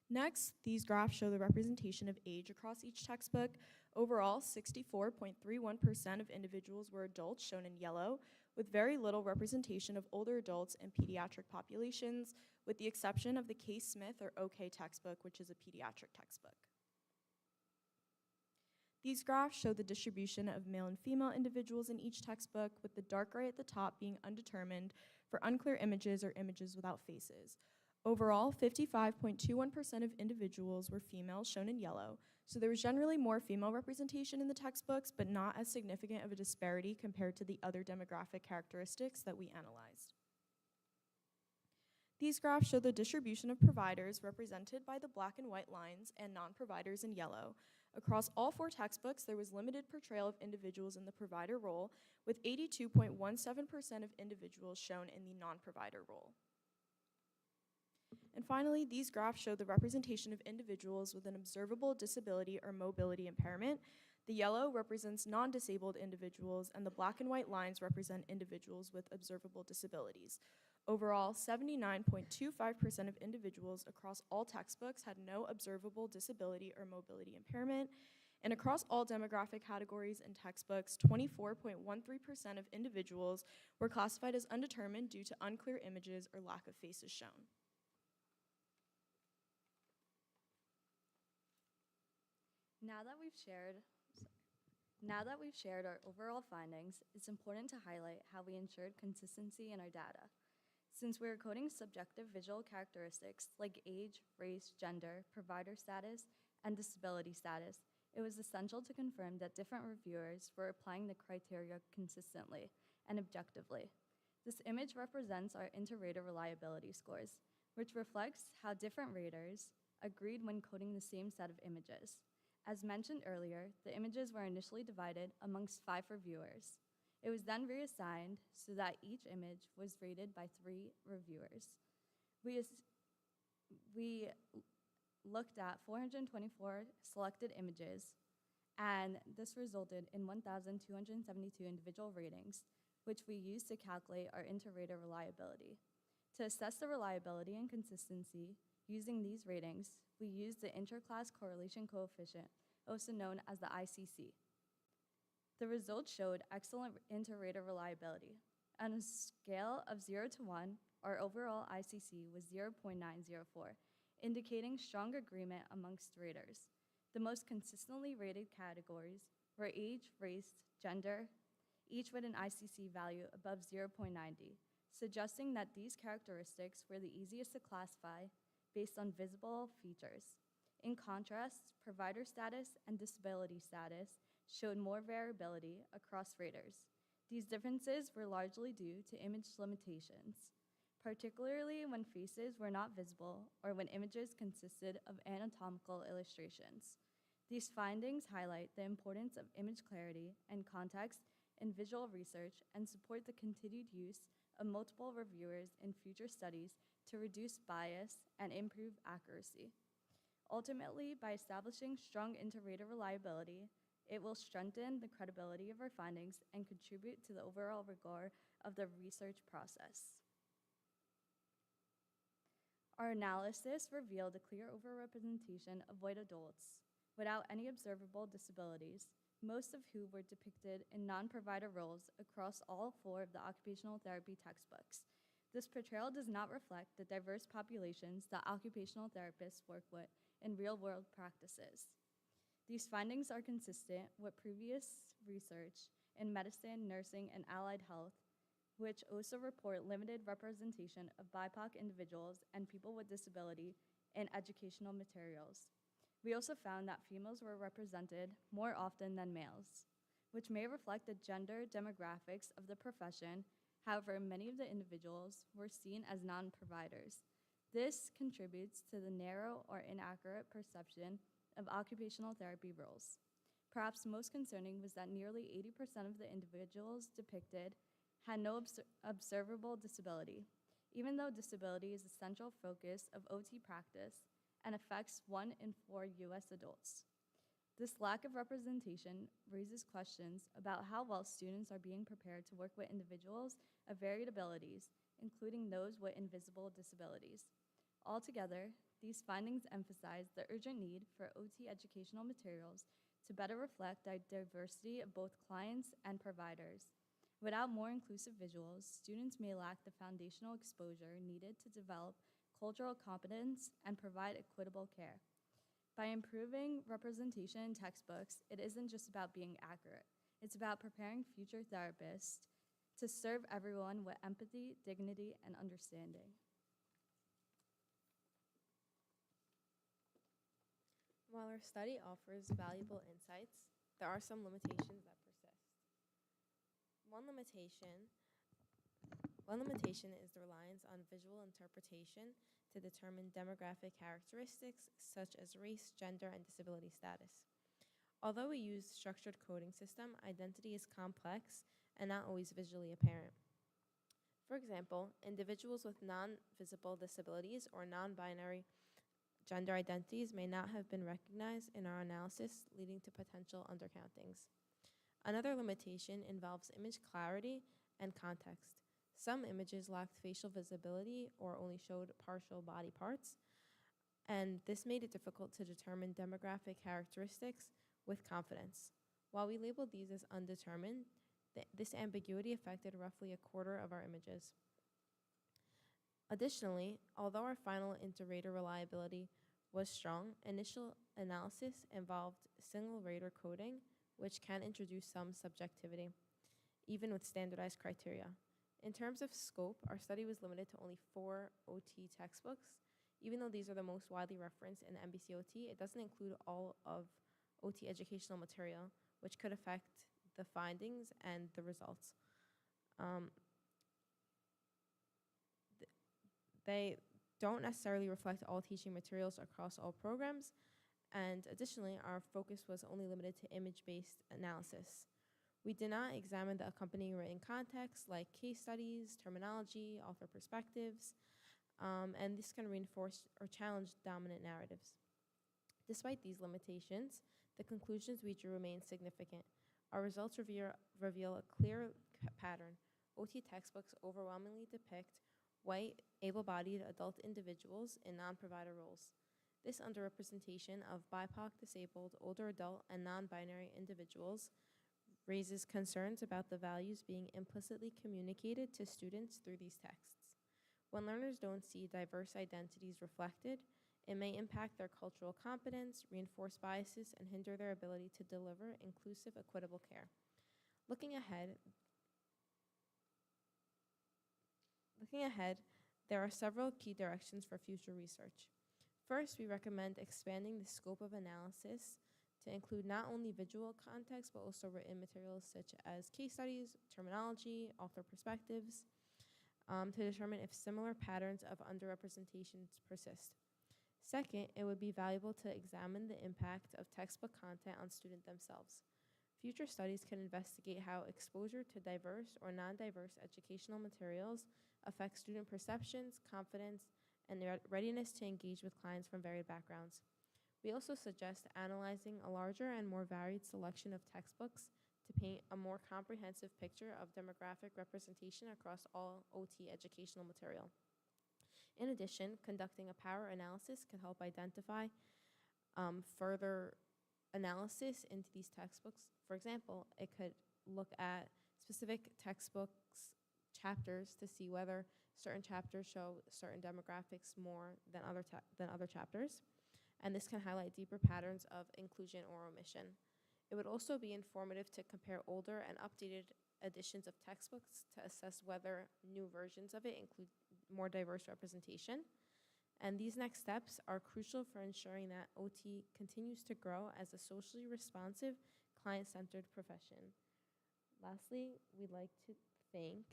Next, these graphs show the representation of age across each textbook. Overall, 64.31% of individuals were adults, shown in yellow, with very little representation of older adults and pediatric populations, with the exception of the Case Smith or OK textbook, which is a pediatric textbook. These graphs show the distribution of male and female individuals in each textbook, with the dark gray at the top being undetermined for unclear images or images without faces. Overall, 55.21% of individuals were females, shown in yellow, so there was generally more female representation in the textbooks, but not as significant of a disparity compared to the other demographic characteristics that we analyzed. These graphs show the distribution of providers represented by the black and white lines and non-providers in yellow. Across all 4 textbooks, there was limited portrayal of individuals in the provider role, with 82.17% of individuals shown in the non-provider role. And finally, these graphs show the representation of individuals with an observable disability or mobility impairment. The yellow represents non-disabled individuals, and the black and white lines represent individuals with observable disabilities. Overall, 79.25% of individuals across all textbooks had no observable disability or mobility impairment, and across all demographic categories and textbooks, 24.13% of individuals were classified as undetermined due to unclear images or lack of faces shown. Now that we've shared our overall findings, it's important to highlight how we ensured consistency in our data. Since we are coding subjective visual characteristics like age, race, gender, provider status, and disability status, it was essential to confirm that different reviewers were applying the criteria consistently and objectively. This image represents our inter-rater reliability scores, which reflects how different raters agreed when coding the same set of images. As mentioned earlier, the images were initially divided amongst 5 reviewers. It was then reassigned so that each image was rated by 3 reviewers. We looked at 424 selected images, and this resulted in 1,272 individual ratings, which we used to calculate our inter-rater reliability. To assess the reliability and consistency using these ratings, we used the interclass correlation coefficient, also known as the ICC. The results showed excellent inter-rater reliability. On a scale of 0 to 1, our overall ICC was 0.904, indicating strong agreement amongst raters. The most consistently rated categories were age, race, gender, each with an ICC value above 0.90, suggesting that these characteristics were the easiest to classify based on visible features. In contrast, provider status and disability status showed more variability across raters. These differences were largely due to image limitations, particularly when faces were not visible or when images consisted of anatomical illustrations. These findings highlight the importance of image clarity and context in visual research and support the continued use of multiple reviewers in future studies to reduce bias and improve accuracy. Ultimately, by establishing strong inter-rater reliability, it will strengthen the credibility of our findings and contribute to the overall rigor of the research process. Our analysis revealed a clear overrepresentation of white adults without any observable disabilities, most of whom were depicted in non-provider roles across all 4 of the occupational therapy textbooks. This portrayal does not reflect the diverse populations that occupational therapists work with in real-world practices. These findings are consistent with previous research in medicine, nursing, and allied health, which also report limited representation of BIPOC individuals and people with disability in educational materials. We also found that females were represented more often than males, which may reflect the gender demographics of the profession. However, many of the individuals were seen as non-providers. This contributes to the narrow or inaccurate perception of occupational therapy roles. Perhaps most concerning was that nearly 80% of the individuals depicted had no observable disability, even though disability is a central focus of OT practice and affects 1 in 4 US adults. This lack of representation raises questions about how well students are being prepared to work with individuals of varied abilities, including those with invisible disabilities. Altogether, these findings emphasize the urgent need for OT educational materials to better reflect the diversity of both clients and providers. Without more inclusive visuals, students may lack the foundational exposure needed to develop cultural competence and provide equitable care. By improving representation in textbooks, it isn't just about being accurate. It's about preparing future therapists to serve everyone with empathy, dignity, and understanding. While our study offers valuable insights, there are some limitations that persist. One limitation is the reliance on visual interpretation to determine demographic characteristics such as race, gender, and disability status. Although we use structured coding system, identity is complex and not always visually apparent. For example, individuals with non-visible disabilities or non-binary gender identities may not have been recognized in our analysis, leading to potential undercountings. Another limitation involves image clarity and context. Some images lacked facial visibility or only showed partial body parts, and this made it difficult to determine demographic characteristics with confidence. While we labeled these as undetermined, this ambiguity affected roughly a quarter of our images. Additionally, although our final inter-rater reliability was strong, initial analysis involved single rater coding, which can introduce some subjectivity, even with standardized criteria. In terms of scope, our study was limited to only 4 OT textbooks. Even though these are the most widely referenced in MBCOT, it doesn't include all of OT educational material, which could affect the findings and the results. They don't necessarily reflect all teaching materials across all programs, and additionally, our focus was only limited to image-based analysis. We did not examine the accompanying written context like case studies, terminology, author perspectives, and this can reinforce or challenge dominant narratives. Despite these limitations, the conclusions we drew remain significant. Our results reveal a clear pattern. OT textbooks overwhelmingly depict white, able-bodied adult individuals in non-provider roles. This underrepresentation of BIPOC, disabled, older adult, and non-binary individuals raises concerns about the values being implicitly communicated to students through these texts. When learners don't see diverse identities reflected, It may impact their cultural competence, reinforce biases, and hinder their ability to deliver inclusive, equitable care. Looking ahead, there are several key directions for future research. First, we recommend expanding the scope of analysis to include not only visual context, but also written materials such as case studies, terminology, author perspectives, to determine if similar patterns of underrepresentations persist. Second, it would be valuable to examine the impact of textbook content on students themselves. Future studies can investigate how exposure to diverse or non-diverse educational materials affects student perceptions, confidence, and their readiness to engage with clients from varied backgrounds. We also suggest analyzing a larger and more varied selection of textbooks to paint a more comprehensive picture of demographic representation across all OT educational material. In addition, conducting a power analysis can help identify further analysis into these textbooks. For example, it could look at specific textbooks chapters to see whether certain chapters show certain demographics more than other chapters, and this can highlight deeper patterns of inclusion or omission. It would also be informative to compare older and updated editions of textbooks to assess whether new versions of it include more diverse representation. And these next steps are crucial for ensuring that OT continues to grow as a socially responsive, client-centered profession. Lastly, we'd like to thank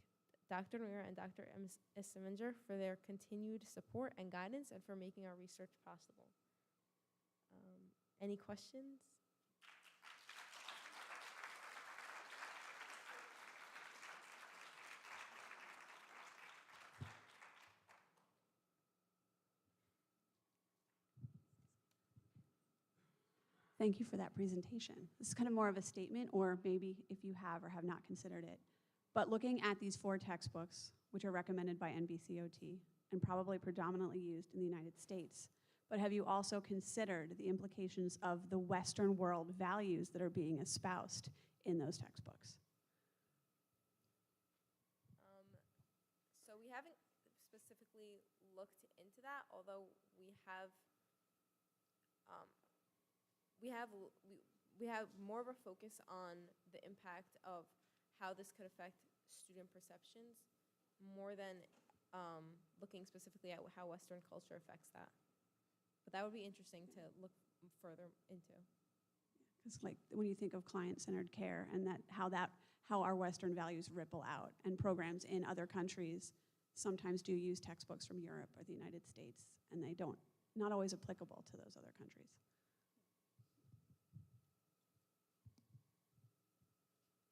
Dr. Muir and Dr. Essinger for their continued support and guidance and for making our research possible. Any questions? Thank you for that presentation. This is kind of more of a statement, or maybe if you have or have not considered it. But looking at these 4 textbooks, which are recommended by NBCOT and probably predominantly used in the United States, but have you also considered the implications of the Western world values that are being espoused in those textbooks? So we haven't specifically looked into that, although we have more of a focus on the impact of how this could affect student perceptions more than looking specifically at how Western culture affects that. But that would be interesting to look further into. Because like when you think of client-centered care and how our Western values ripple out, and programs in other countries sometimes do use textbooks from Europe or the United States, and they not always applicable to those other countries.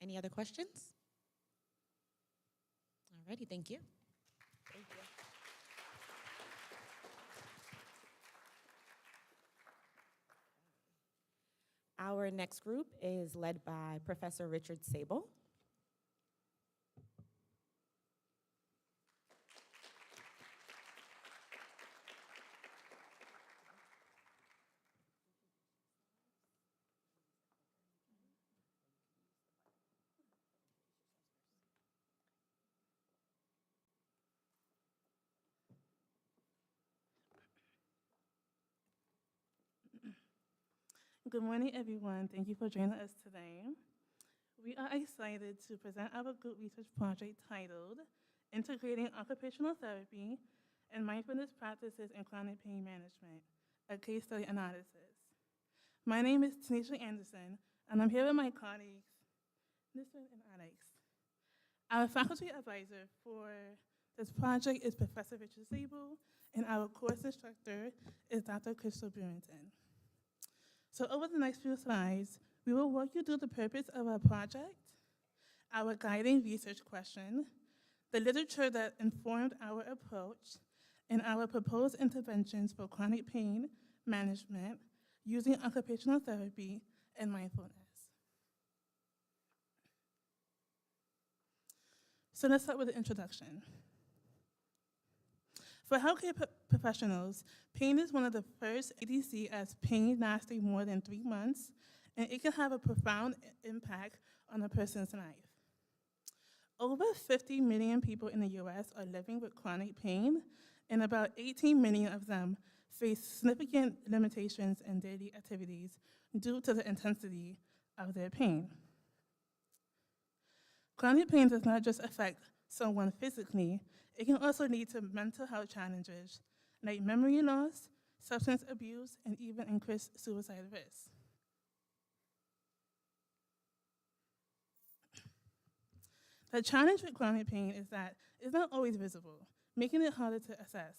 Any other questions? Alrighty, thank you. Thank you. Our next group is led by Professor Richard Sable. Good morning, everyone. Thank you for joining us today. We are excited to present our group research project titled Integrating Occupational Therapy and Mindfulness Practices in Chronic Pain Management, a case study analysis. My name is Tanisha Anderson, and I'm here with my colleagues, Nissan and Alex. Our faculty advisor for this project is Professor Richard Sable, and our course instructor is Dr. Crystal Brewington. So over the next few slides, we will walk you through the purpose of our project, our guiding research question, the literature that informed our approach, and our proposed interventions for chronic pain management using occupational therapy and mindfulness. So let's start with the introduction. For healthcare professionals, pain is one of the first ADC as pain lasting more than 3 months, and it can have a profound impact on a person's life. Over 50 million people in the US are living with chronic pain, and about 18 million of them face significant limitations in daily activities due to the intensity of their pain. Chronic pain does not just affect someone physically, it can also lead to mental health challenges like memory loss, substance abuse, and even increased suicide risk. The challenge with chronic pain is that it's not always visible, making it harder to assess.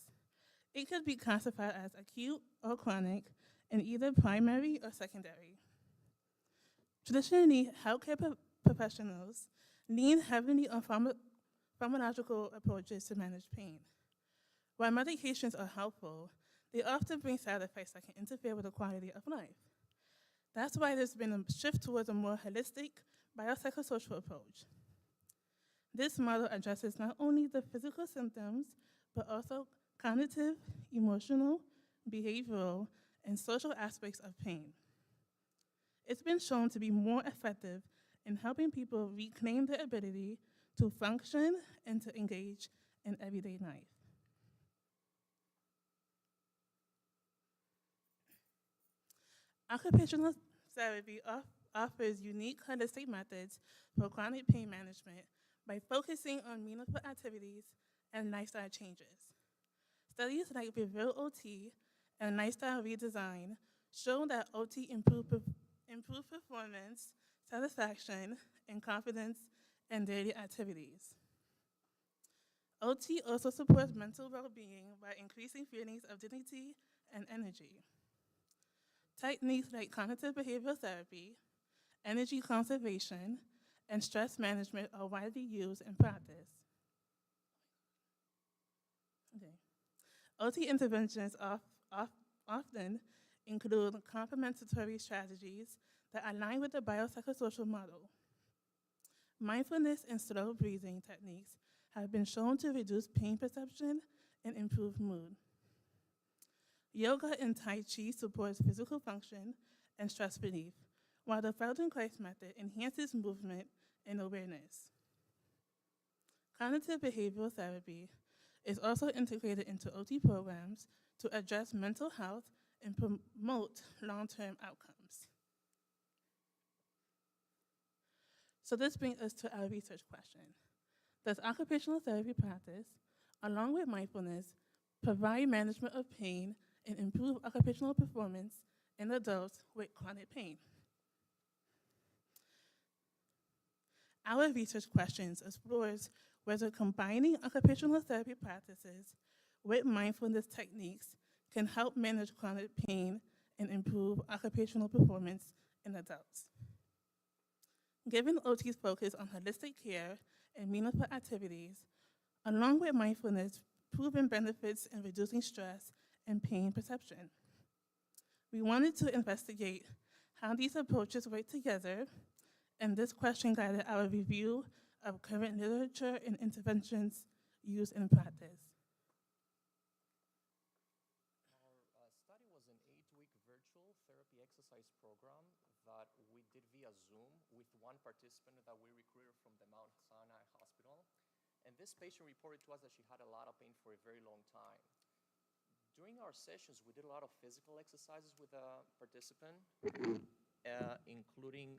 It could be classified as acute or chronic and either primary or secondary. Traditionally, healthcare professionals lean heavily on pharmacological approaches to manage pain. While medications are helpful, they often bring side effects that can interfere with the quality of life. That's why there's been a shift towards a more holistic biopsychosocial approach. This model addresses not only the physical symptoms, but also cognitive, emotional, behavioral, and social aspects of pain. It's been shown to be more effective in helping people reclaim their ability to function and to engage in everyday life. Occupational therapy offers unique holistic methods for chronic pain management by focusing on meaningful activities and lifestyle changes. Studies like Reveal OT and Lifestyle Redesign show that OT improve performance, satisfaction, and confidence in daily activities. OT also supports mental well-being by increasing feelings of dignity and energy. Techniques like cognitive behavioral therapy, energy conservation, and stress management are widely used in practice. Okay. OT interventions often include complementary strategies that align with the biopsychosocial model. Mindfulness and slow breathing techniques have been shown to reduce pain perception and improve mood. Yoga and Tai Chi supports physical function and stress relief, while the Feldenkrais method enhances movement and awareness. Cognitive behavioral therapy is also integrated into OT programs to address mental health and promote long-term outcomes. So this brings us to our research question. Does occupational therapy practice, along with mindfulness, provide management of pain and improve occupational performance in adults with chronic pain? Our research questions explores whether combining occupational therapy practices with mindfulness techniques can help manage chronic pain and improve occupational performance in adults. Given OT's focus on holistic care and meaningful activities, along with mindfulness, proven benefits in reducing stress and pain perception, we wanted to investigate how these approaches work together, and this question guided our review of current literature and interventions used in practice. Our study was an 8-week virtual therapy exercise program that we did via Zoom with one participant that we recruited from the Mount Sinai Hospital. And this patient reported to us that she had a lot of pain for a very long time. During our sessions, we did a lot of physical exercises with the participant, including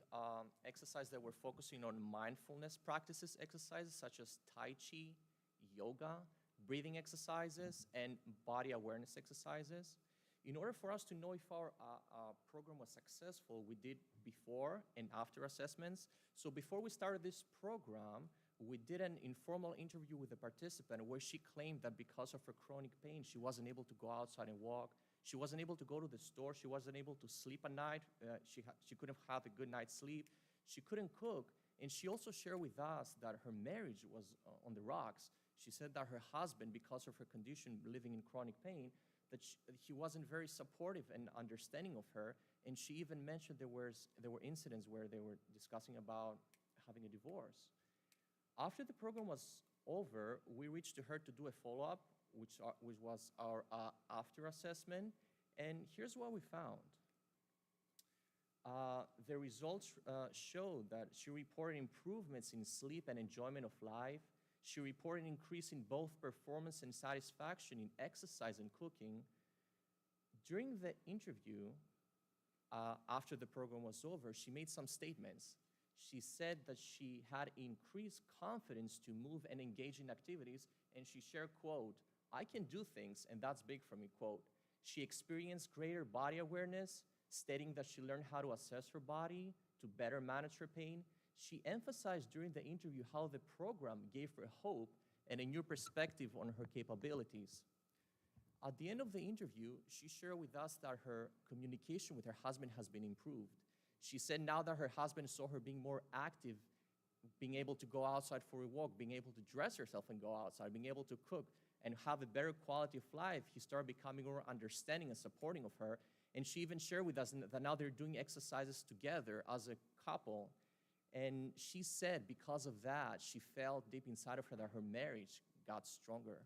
exercises that were focusing on mindfulness practices, exercises such as Tai Chi, yoga, breathing exercises, and body awareness exercises. In order for us to know if our program was successful, we did before and after assessments. So before we started this program, we did an informal interview with the participant where she claimed that because of her chronic pain, she wasn't able to go outside and walk. She wasn't able to go to the store. She wasn't able to sleep at night. She couldn't have a good night's sleep. She couldn't cook. And she also shared with us that her marriage was on the rocks. She said that her husband, because of her condition, living in chronic pain, that he wasn't very supportive and understanding of her. And she even mentioned there were incidents where they were discussing about having a divorce. After the program was over, we reached to her to do a follow-up, which was our after assessment. And here's what we found. The results showed that she reported improvements in sleep and enjoyment of life. She reported an increase in both performance and satisfaction in exercise and cooking. During the interview, after the program was over, she made some statements. She said that she had increased confidence to move and engage in activities, and she shared, quote, "I can do things, and that's big for me," quote. She experienced greater body awareness, stating that she learned how to assess her body to better manage her pain. She emphasized during the interview how the program gave her hope and a new perspective on her capabilities. At the end of the interview, she shared with us that her communication with her husband has been improved. She said now that her husband saw her being more active, being able to go outside for a walk, being able to dress herself and go outside, being able to cook and have a better quality of life, he started becoming more understanding and supporting of her. And she even shared with us that now they're doing exercises together as a couple. And she said because of that, she felt deep inside of her that her marriage got stronger.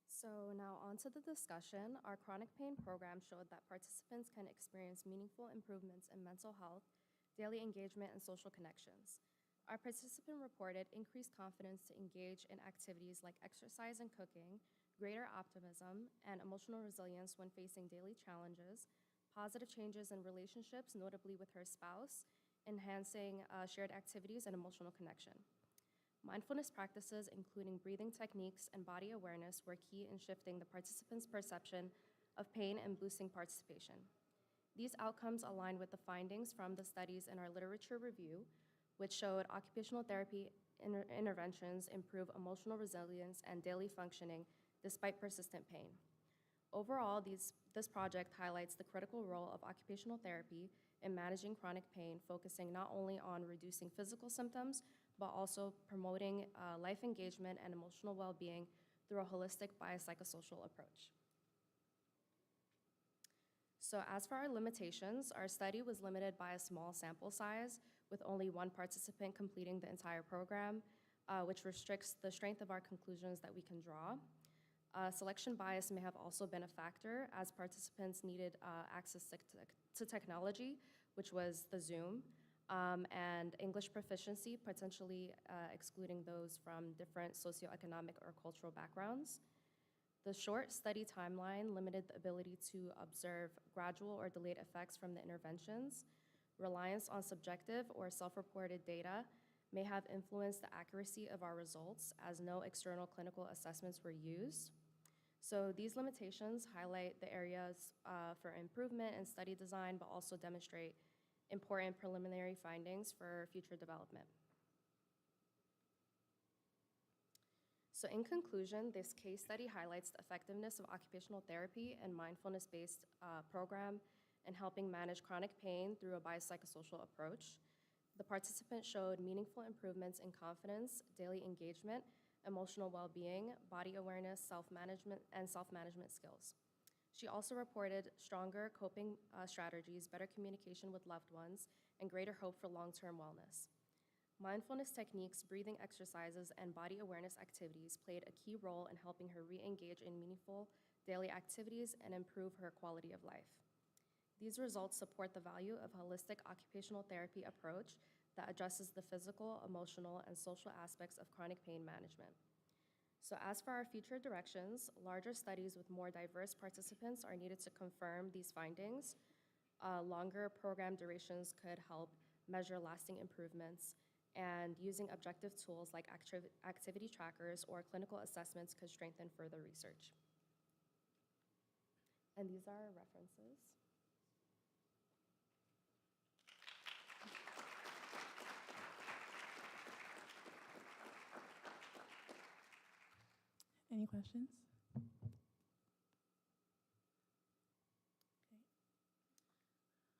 So now on to the discussion. Our chronic pain program showed that participants can experience meaningful improvements in mental health, daily engagement, and social connections. Our participant reported increased confidence to engage in activities like exercise and cooking, greater optimism, and emotional resilience when facing daily challenges, positive changes in relationships, notably with her spouse, enhancing shared activities and emotional connection. Mindfulness practices, including breathing techniques and body awareness, were key in shifting the participants' perception of pain and boosting participation. These outcomes align with the findings from the studies in our literature review, which showed occupational therapy interventions improve emotional resilience and daily functioning despite persistent pain. Overall, this project highlights the critical role of occupational therapy in managing chronic pain, focusing not only on reducing physical symptoms, but also promoting life engagement and emotional well-being through a holistic biopsychosocial approach. So as for our limitations, our study was limited by a small sample size with only one participant completing the entire program, which restricts the strength of our conclusions that we can draw. Selection bias may have also been a factor as participants needed access to technology, which was the Zoom, and English proficiency, potentially excluding those from different socioeconomic or cultural backgrounds. The short study timeline limited the ability to observe gradual or delayed effects from the interventions. Reliance on subjective or self-reported data may have influenced the accuracy of our results as no external clinical assessments were used. So these limitations highlight the areas for improvement in study design, but also demonstrate important preliminary findings for future development. So in conclusion, this case study highlights the effectiveness of occupational therapy and mindfulness-based program in helping manage chronic pain through a biopsychosocial approach. The participants showed meaningful improvements in confidence, daily engagement, emotional well-being, body awareness, self-management, and self-management skills. She also reported stronger coping strategies, better communication with loved ones, and greater hope for long-term wellness. Mindfulness techniques, breathing exercises, and body awareness activities played a key role in helping her re-engage in meaningful daily activities and improve her quality of life. These results support the value of a holistic occupational therapy approach that addresses the physical, emotional, and social aspects of chronic pain management. So as for our future directions, larger studies with more diverse participants are needed to confirm these findings. Longer program durations could help measure lasting improvements, and using objective tools like activity trackers or clinical assessments could strengthen further research. And these are our references. Any questions? Okay.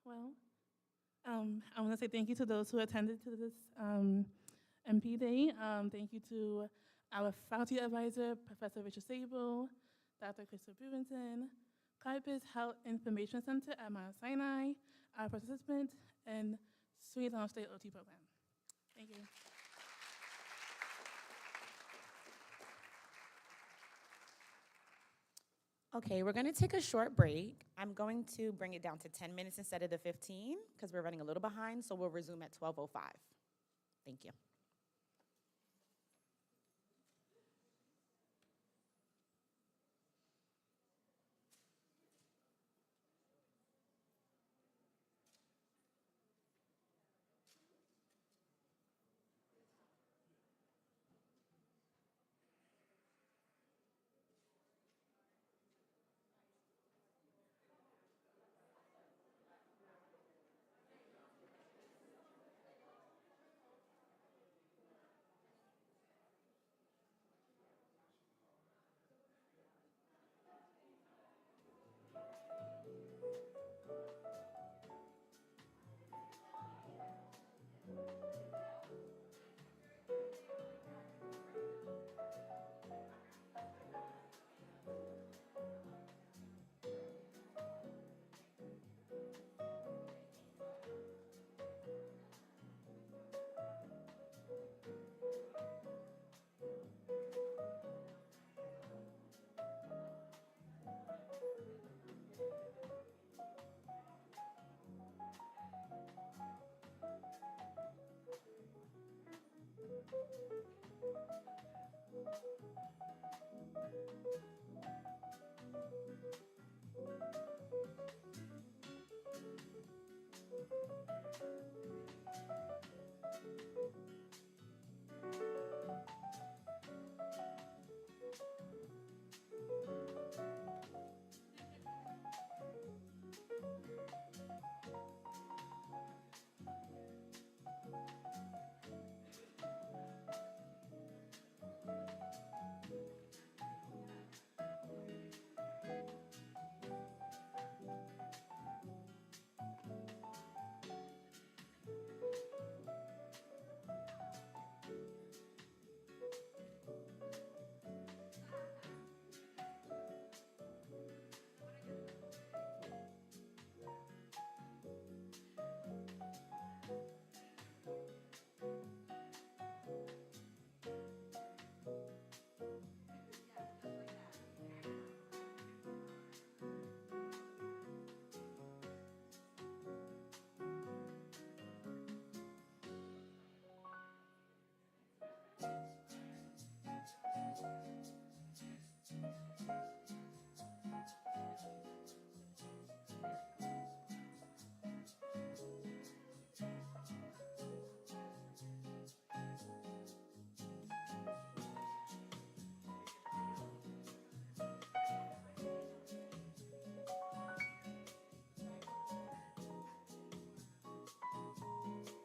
Well, I want to say thank you to those who attended to this MP Day. Thank you to our faculty advisor, Professor Richard Sable, Dr. Crystal Brewington, Campus Health Information Center at Mount Sinai, our participant, and Sweet Downstate OT program. Thank you. Okay, we're going to take a short break. I'm going to bring it down to 10 minutes instead of the 15 because we're running a little behind, so we'll resume at 12:05. Thank you.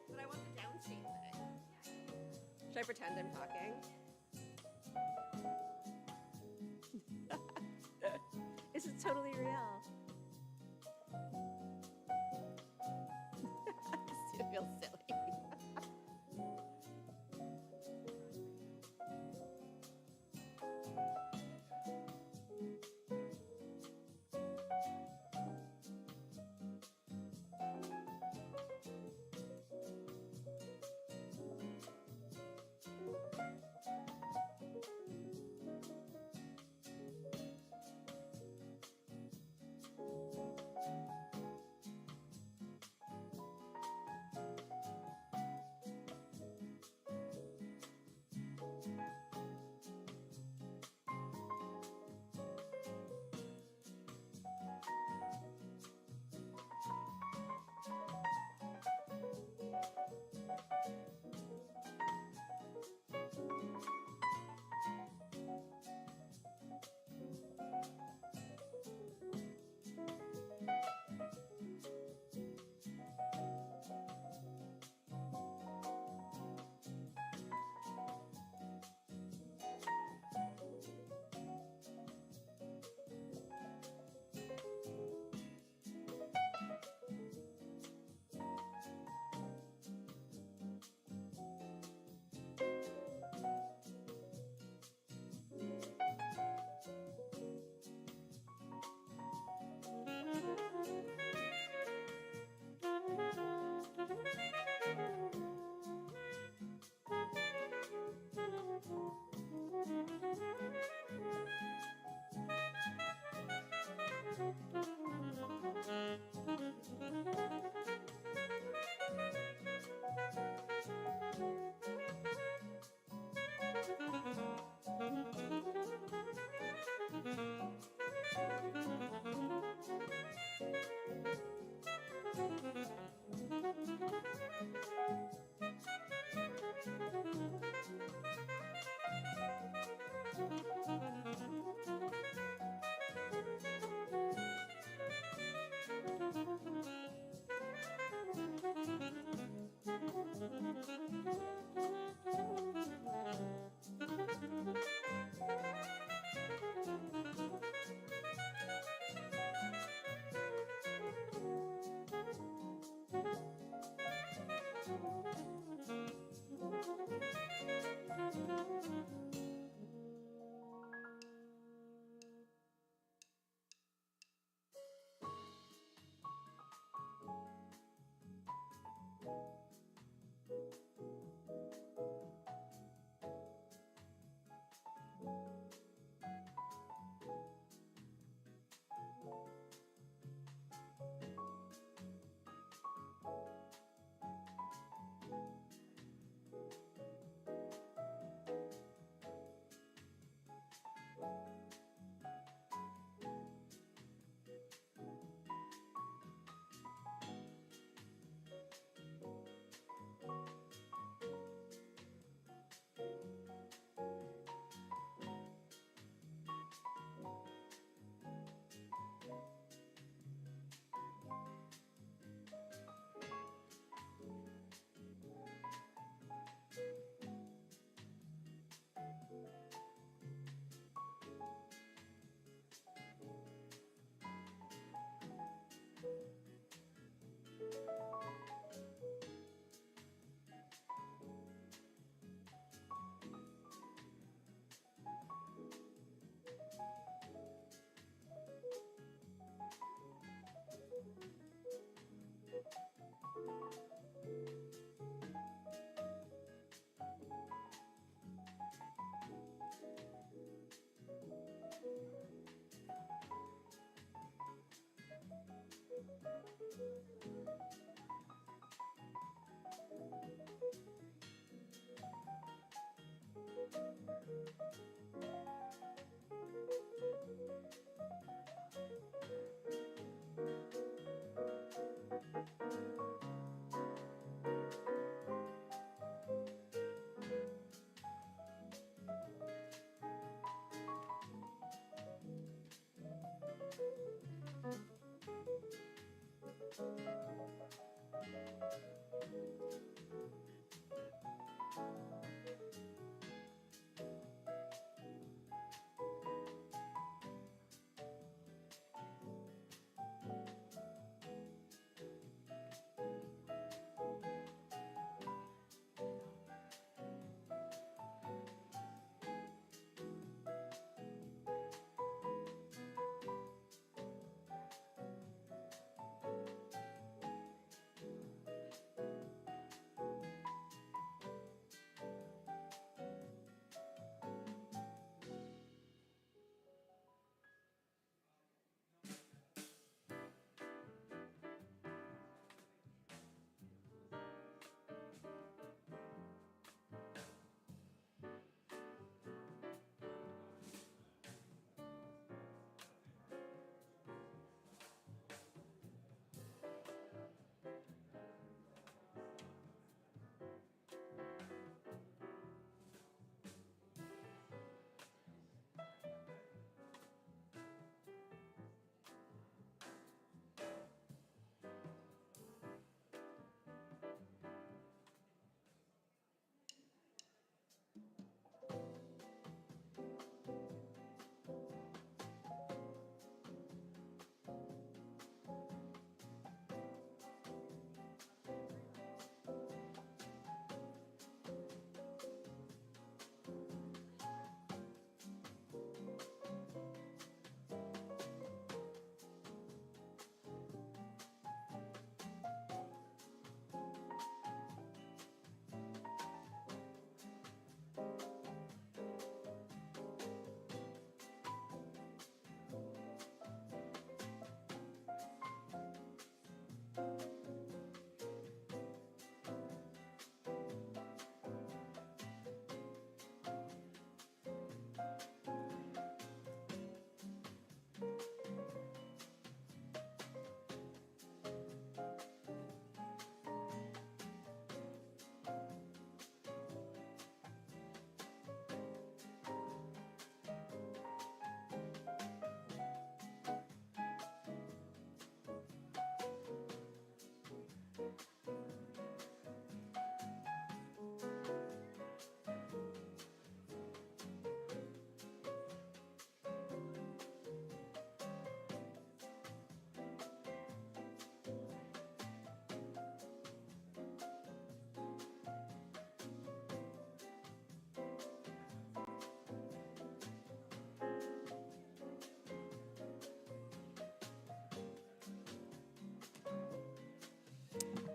But I want the downstate thing. Should I pretend I'm talking? This is totally real. It feels silly.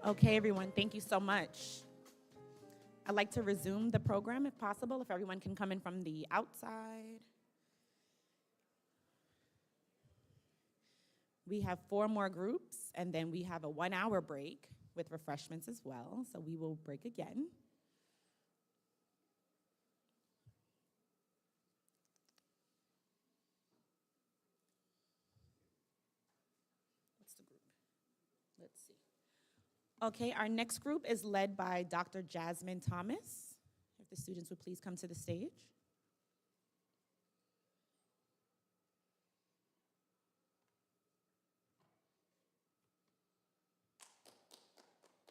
Okay, everyone, thank you so much. I'd like to resume the program if possible, if everyone can come in from the outside. We have 4 more groups, and then we have a 1-hour break with refreshments as well, so we will break again. What's the group? Let's see. Okay, our next group is led by Dr. Jasmine Thomas. If the students would please come to the stage.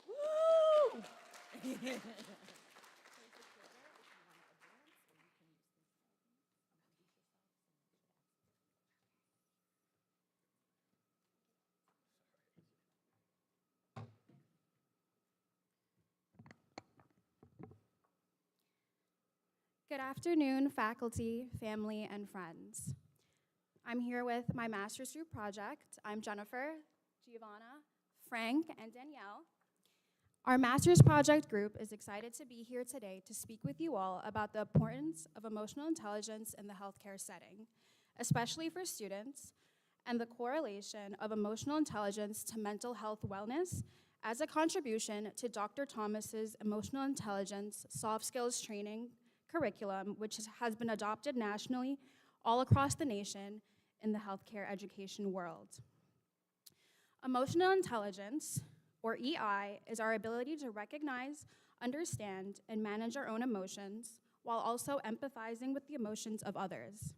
Woo! Good afternoon, faculty, family, and friends. I'm here with my master's group project. I'm Jennifer, Giovanna, Frank, and Danielle. Our master's project group is excited to be here today to speak with you all about the importance of emotional intelligence in the healthcare setting, especially for students, and the correlation of emotional intelligence to mental health wellness as a contribution to Dr. Thomas's emotional intelligence soft skills training curriculum, which has been adopted nationally all across the nation in the healthcare education world. Emotional intelligence, or EI, is our ability to recognize, understand, and manage our own emotions while also empathizing with the emotions of others.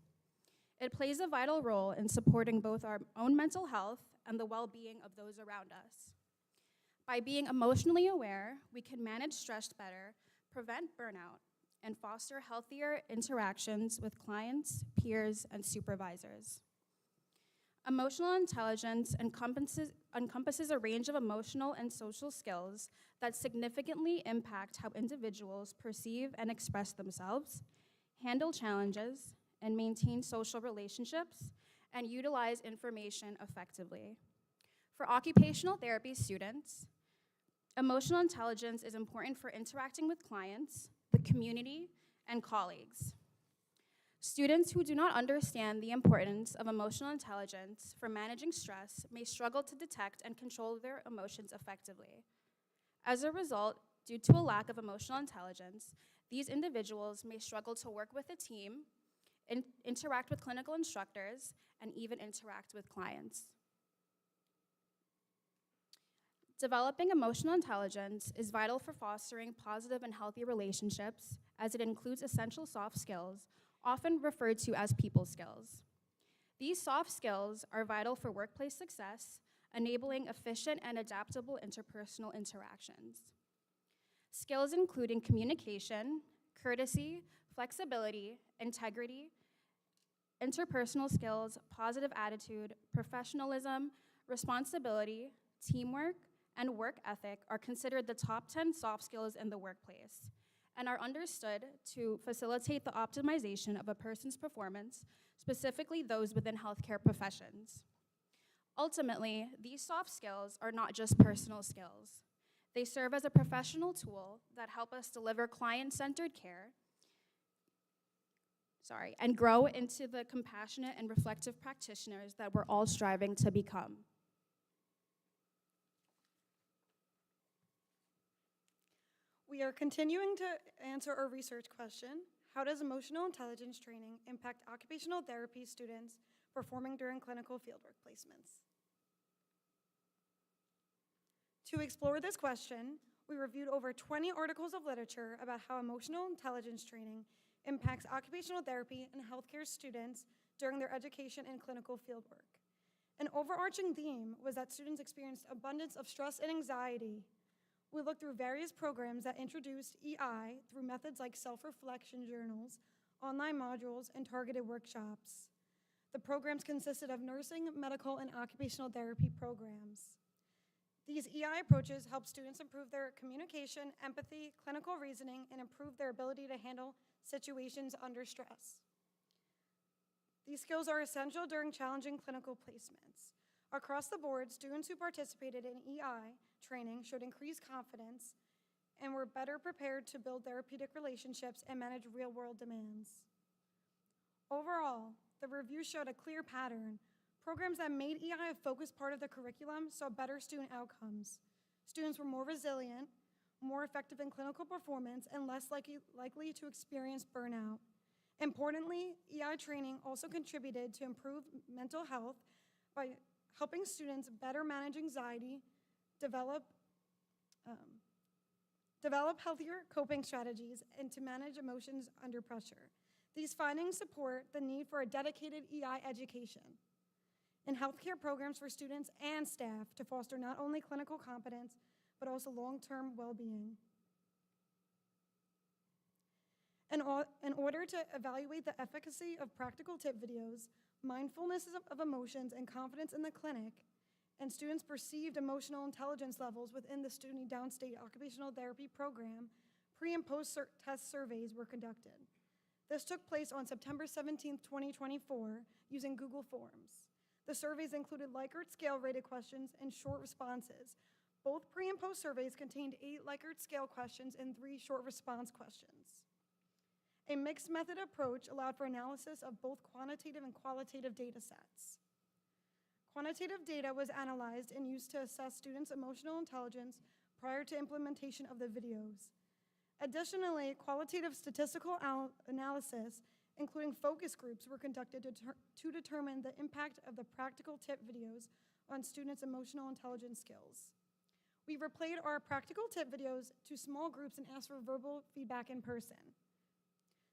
It plays a vital role in supporting both our own mental health and the well-being of those around us. By being emotionally aware, we can manage stress better, prevent burnout, and foster healthier interactions with clients, peers, and supervisors. Emotional intelligence encompasses a range of emotional and social skills that significantly impact how individuals perceive and express themselves, handle challenges, and maintain social relationships, and utilize information effectively. For occupational therapy students, emotional intelligence is important for interacting with clients, the community, and colleagues. Students who do not understand the importance of emotional intelligence for managing stress may struggle to detect and control their emotions effectively. As a result, due to a lack of emotional intelligence, these individuals may struggle to work with a team, interact with clinical instructors, and even interact with clients. Developing emotional intelligence is vital for fostering positive and healthy relationships, as it includes essential soft skills, often referred to as people skills. These soft skills are vital for workplace success, enabling efficient and adaptable interpersonal interactions. Skills including communication, courtesy, flexibility, integrity, interpersonal skills, positive attitude, professionalism, responsibility, teamwork, and work ethic are considered the top 10 soft skills in the workplace and are understood to facilitate the optimization of a person's performance, specifically those within healthcare professions. Ultimately, these soft skills are not just personal skills. They serve as a professional tool that help us deliver client-centered care, and grow into the compassionate and reflective practitioners that we're all striving to become. We are continuing to answer our research question: how does emotional intelligence training impact occupational therapy students performing during clinical fieldwork placements? To explore this question, we reviewed over 20 articles of literature about how emotional intelligence training impacts occupational therapy and healthcare students during their education in clinical fieldwork. An overarching theme was that students experienced abundance of stress and anxiety. We looked through various programs that introduced EI through methods like self-reflection journals, online modules, and targeted workshops. The programs consisted of nursing, medical, and occupational therapy programs. These EI approaches help students improve their communication, empathy, clinical reasoning, and improve their ability to handle situations under stress. These skills are essential during challenging clinical placements. Across the board, students who participated in EI training showed increased confidence and were better prepared to build therapeutic relationships and manage real-world demands. Overall, the review showed a clear pattern. Programs that made EI a focused part of the curriculum saw better student outcomes. Students were more resilient, more effective in clinical performance, and less likely to experience burnout. Importantly, EI training also contributed to improved mental health by helping students better manage anxiety, develop healthier coping strategies, and to manage emotions under pressure. These findings support the need for a dedicated EI education and healthcare programs for students and staff to foster not only clinical competence, but also long-term well-being. In order to evaluate the efficacy of practical tip videos, mindfulness of emotions, and confidence in the clinic, and students' perceived emotional intelligence levels within the STUNY Downstate Occupational Therapy Program, pre- and post-test surveys were conducted. This took place on September 17, 2024, using Google Forms. The surveys included Likert scale rated questions and short responses. Both pre- and post surveys contained 8 Likert scale questions and 3 short response questions. A mixed method approach allowed for analysis of both quantitative and qualitative data sets. Quantitative data was analyzed and used to assess students' emotional intelligence prior to implementation of the videos. Additionally, qualitative statistical analysis, including focus groups, were conducted to determine the impact of the practical tip videos on students' emotional intelligence skills. We replayed our practical tip videos to small groups and asked for verbal feedback in person.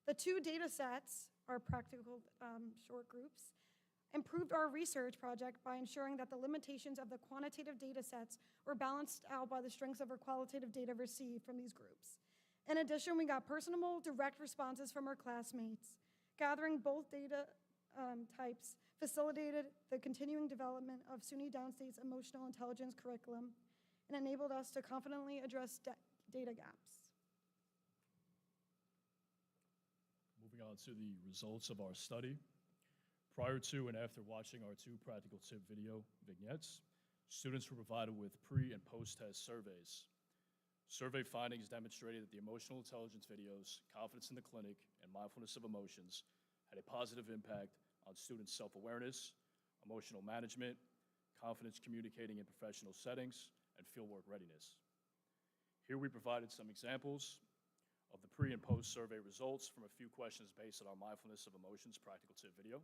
The two data sets, our practical short groups, improved our research project by ensuring that the limitations of the quantitative data sets were balanced out by the strengths of our qualitative data received from these groups. In addition, we got personable, direct responses from our classmates. Gathering both data types facilitated the continuing development of SUNY Downstate's emotional intelligence curriculum and enabled us to confidently address data gaps. Moving on to the results of our study. Prior to and after watching our two practical tip video vignettes, students were provided with pre- and post-test surveys. Survey findings demonstrated that the emotional intelligence videos, Confidence in the Clinic, and Mindfulness of Emotions had a positive impact on students' self-awareness, emotional management, confidence communicating in professional settings, and fieldwork readiness. Here we provided some examples of the pre- and post-survey results from a few questions based on our Mindfulness of Emotions practical tip video.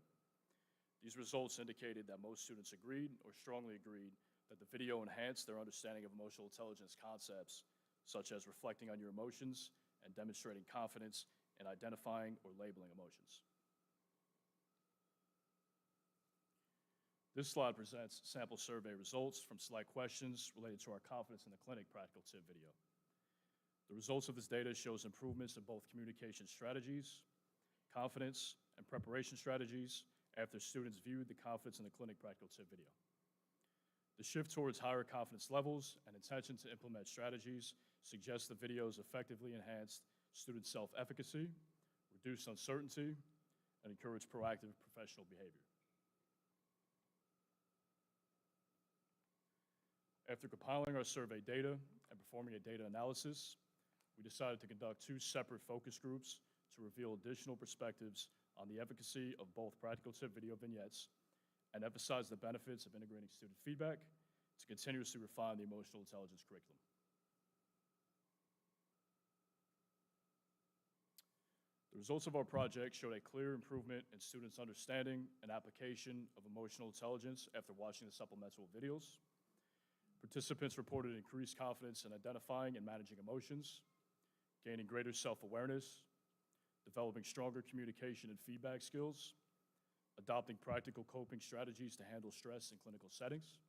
These results indicated that most students agreed or strongly agreed that the video enhanced their understanding of emotional intelligence concepts, such as reflecting on your emotions and demonstrating confidence in identifying or labeling emotions. This slide presents sample survey results from select questions related to our Confidence in the Clinic practical tip video. The results of this data shows improvements in both communication strategies, confidence, and preparation strategies after students viewed the Confidence in the Clinic practical tip video. The shift towards higher confidence levels and intention to implement strategies suggests the videos effectively enhanced student self-efficacy, reduced uncertainty, and encouraged proactive professional behavior. After compiling our survey data and performing a data analysis, we decided to conduct two separate focus groups to reveal additional perspectives on the efficacy of both practical tip video vignettes and emphasize the benefits of integrating student feedback to continuously refine the emotional intelligence curriculum. The results of our project showed a clear improvement in students' understanding and application of emotional intelligence after watching the supplemental videos. Participants reported increased confidence in identifying and managing emotions, gaining greater self-awareness, developing stronger communication and feedback skills, adopting practical coping strategies to handle stress in clinical settings,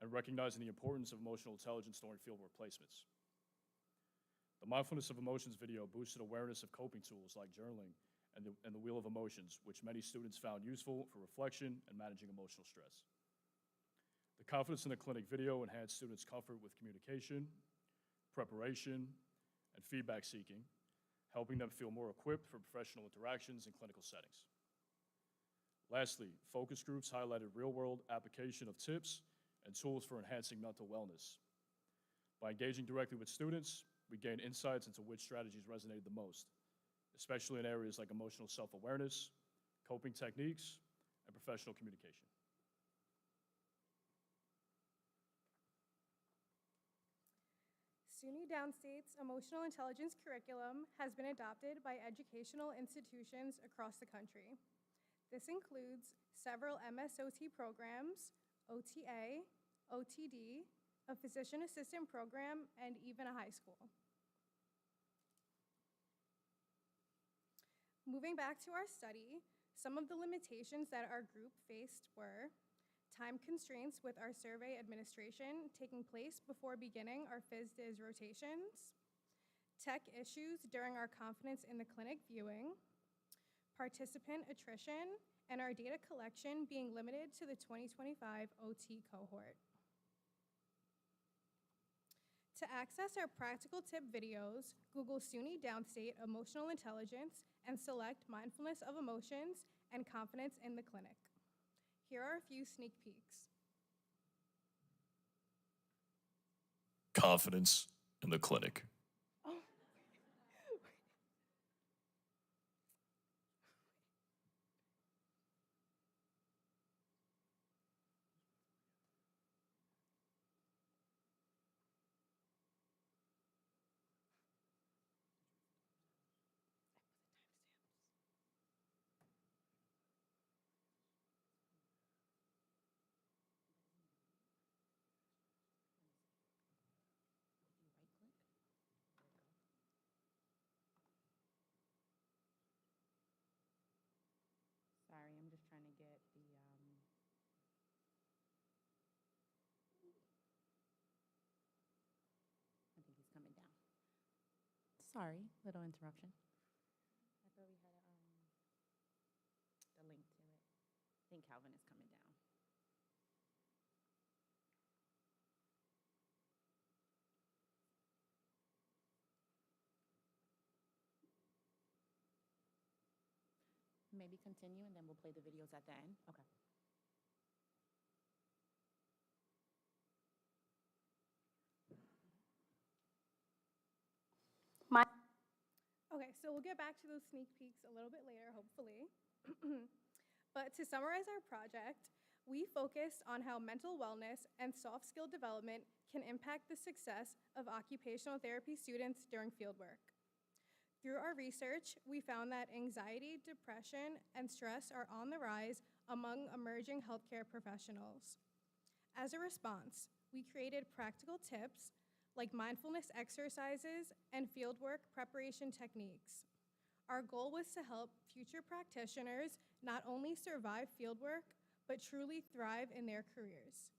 and recognizing the importance of emotional intelligence during fieldwork placements. The Mindfulness of Emotions video boosted awareness of coping tools like journaling and the Wheel of Emotions, which many students found useful for reflection and managing emotional stress. The Confidence in the Clinic video enhanced students' comfort with communication, preparation, and feedback seeking, helping them feel more equipped for professional interactions in clinical settings. Lastly, focus groups highlighted real-world application of tips and tools for enhancing mental wellness. By engaging directly with students, we gained insights into which strategies resonated the most, especially in areas like emotional self-awareness, coping techniques, and professional communication. SUNY Downstate's emotional intelligence curriculum has been adopted by educational institutions across the country. This includes several MSOT programs, OTA, OTD, a physician assistant program, and even a high school. Moving back to our study, some of the limitations that our group faced were time constraints with our survey administration taking place before beginning our phys-diz rotations, tech issues during our Confidence in the Clinic viewing, participant attrition, and our data collection being limited to the 2025 OT cohort. To access our practical tip videos, Google SUNY Downstate Emotional Intelligence and select Mindfulness of Emotions and Confidence in the Clinic. Here are a few sneak peeks. Confidence in the Clinic. Oh. sorry, little interruption. I thought we had the link to it. I think Calvin is coming down. Maybe continue and then we'll play the videos at the end. Okay. Okay, so we'll get back to those sneak peeks a little bit later, hopefully. But to summarize our project, we focused on how mental wellness and soft skill development can impact the success of occupational therapy students during fieldwork. Through our research, we found that anxiety, depression, and stress are on the rise among emerging healthcare professionals. As a response, we created practical tips like mindfulness exercises and fieldwork preparation techniques. Our goal was to help future practitioners not only survive fieldwork, but truly thrive in their careers.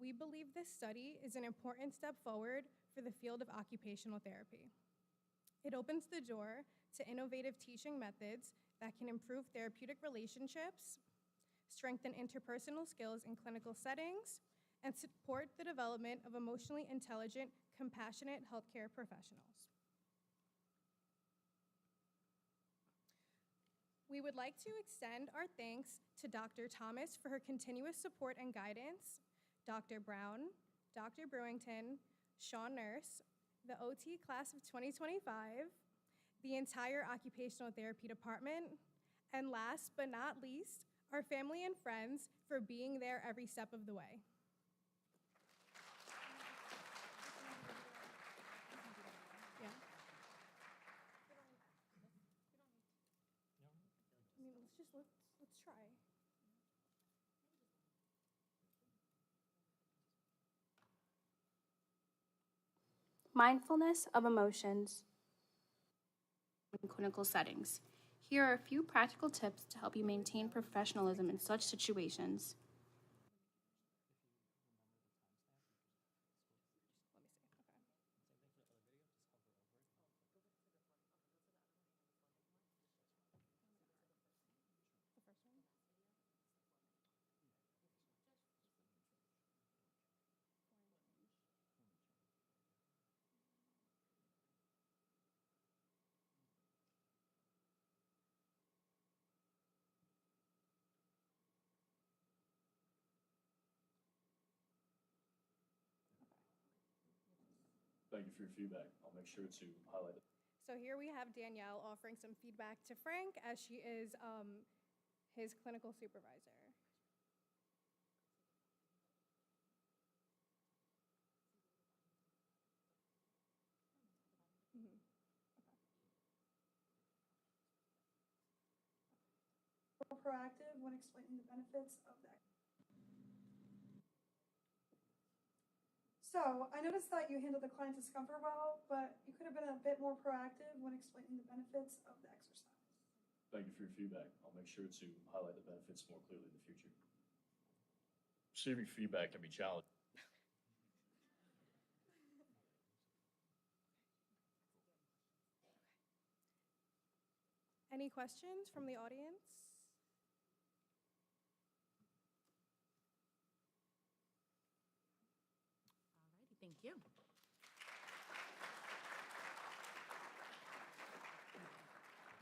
We believe this study is an important step forward for the field of occupational therapy. It opens the door to innovative teaching methods that can improve therapeutic relationships, strengthen interpersonal skills in clinical settings, and support the development of emotionally intelligent, compassionate healthcare professionals. We would like to extend our thanks to Dr. Thomas for her continuous support and guidance, Dr. Brown, Dr. Brewington, Sean Nurse, the OT class of 2025, the entire occupational therapy department, and last but not least, our family and friends for being there every step of the way. Yeah. I mean, let's try. Mindfulness of emotions in clinical settings. Here are a few practical tips to help you maintain professionalism in such situations. Thank you for your feedback. I'll make sure to highlight it. So here we have Danielle offering some feedback to Frank as she is his clinical supervisor. Mhm. Proactive when explaining the benefits of the. So I noticed that you handled the client discomfort well, but you could have been a bit more proactive when explaining the benefits of the exercise. Thank you for your feedback. I'll make sure to highlight the benefits more clearly in the future. Receiving feedback can be challenging. Any questions from the audience? Alrighty, thank you.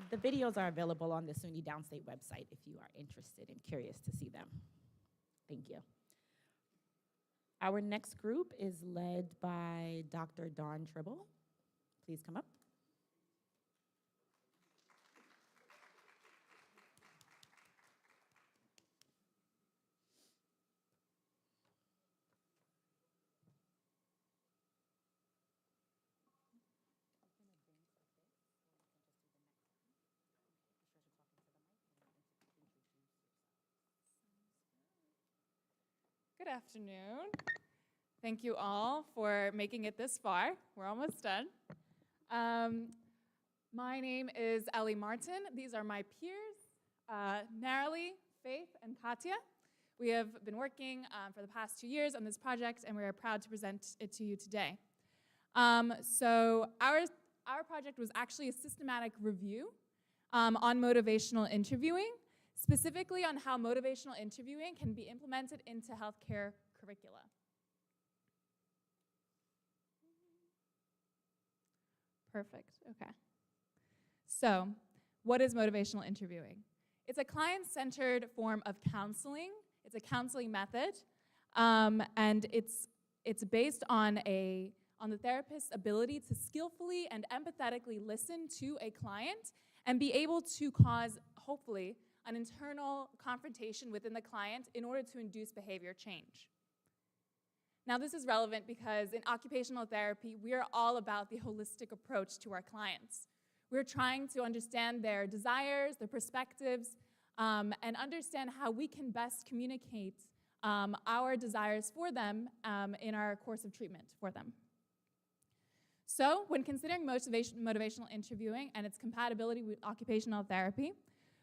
The videos are available on the SUNY Downstate website if you are interested and curious to see them. Thank you. Our next group is led by Dr. Dawn Tribble. Please come up. Good afternoon. Thank you all for making it this far. We're almost done. My name is Ellie Martin. These are my peers, Naralee, Faith, and Katya. We have been working for the past 2 years on this project, and we are proud to present it to you today. So our our project was actually a systematic review on motivational interviewing, specifically on how motivational interviewing can be implemented into healthcare curricula. Perfect, okay. So, what is motivational interviewing? It's a client-centered form of counseling. It's a counseling method, and it's based on the therapist's ability to skillfully and empathetically listen to a client and be able to cause, hopefully, an internal confrontation within the client in order to induce behavior change. Now, this is relevant because in occupational therapy, we are all about the holistic approach to our clients. We're trying to understand their desires, their perspectives, and understand how we can best communicate our desires for them in our course of treatment for them. So, when considering motivational interviewing and its compatibility with occupational therapy,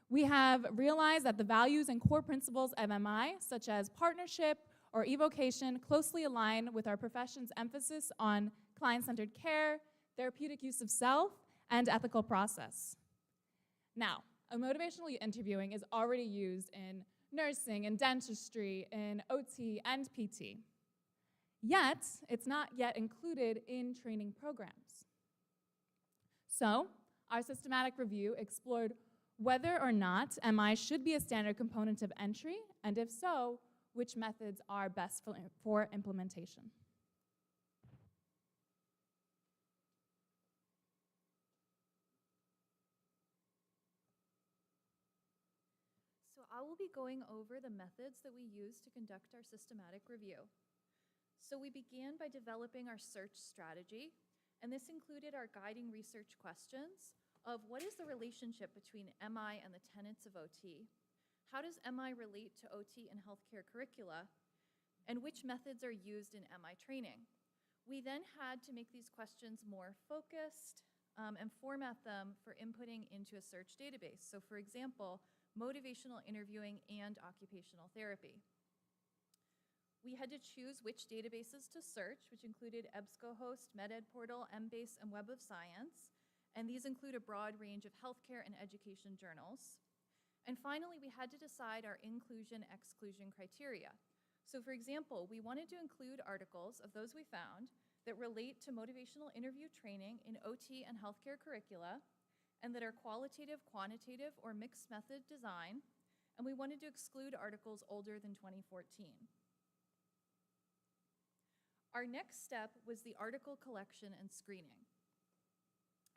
we have realized that the values and core principles of MI, such as partnership or evocation, closely align with our profession's emphasis on client-centered care, therapeutic use of self, and ethical process. Now, motivational interviewing is already used in nursing and dentistry, in OT and PT. Yet, it's not yet included in training programs. So, our systematic review explored whether or not MI should be a standard component of entry, and if so, which methods are best for implementation. So I will be going over the methods that we use to conduct our systematic review. So we began by developing our search strategy, and this included our guiding research questions of what is the relationship between MI and the tenets of OT? How does MI relate to OT and healthcare curricula? And which methods are used in MI training? We then had to make these questions more focused and format them for inputting into a search database. So for example, motivational interviewing and occupational therapy. We had to choose which databases to search, which included EBSCOhost, MedEdPortal, Embase, and Web of Science. And these include a broad range of healthcare and education journals. And finally, we had to decide our inclusion-exclusion criteria. So for example, we wanted to include articles of those we found that relate to motivational interview training in OT and healthcare curricula, and that are qualitative, quantitative, or mixed method design, and we wanted to exclude articles older than 2014. Our next step was the article collection and screening.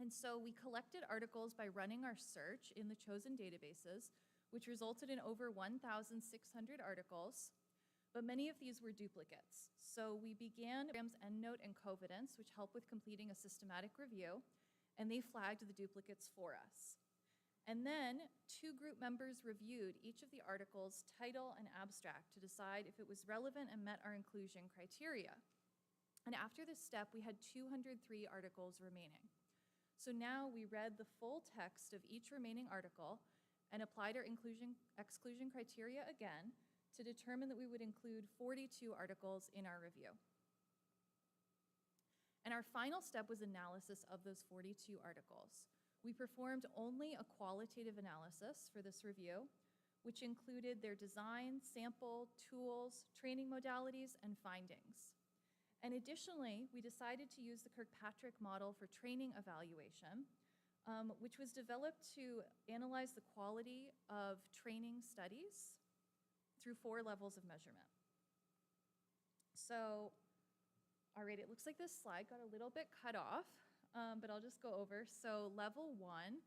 And so we collected articles by running our search in the chosen databases, which resulted in over 1,600 articles, but many of these were duplicates. So we began programs EndNote and Covidence, which help with completing a systematic review, and they flagged the duplicates for us. And then 2 group members reviewed each of the articles' title and abstract to decide if it was relevant and met our inclusion criteria. And after this step, we had 203 articles remaining. So now we read the full text of each remaining article and applied our inclusion-exclusion criteria again to determine that we would include 42 articles in our review. And our final step was analysis of those 42 articles. We performed only a qualitative analysis for this review, which included their design, sample, tools, training modalities, and findings. And additionally, we decided to use the Kirkpatrick model for training evaluation, which was developed to analyze the quality of training studies through 4 levels of measurement. So, all right, it looks like this slide got a little bit cut off, but I'll just go over. So level 1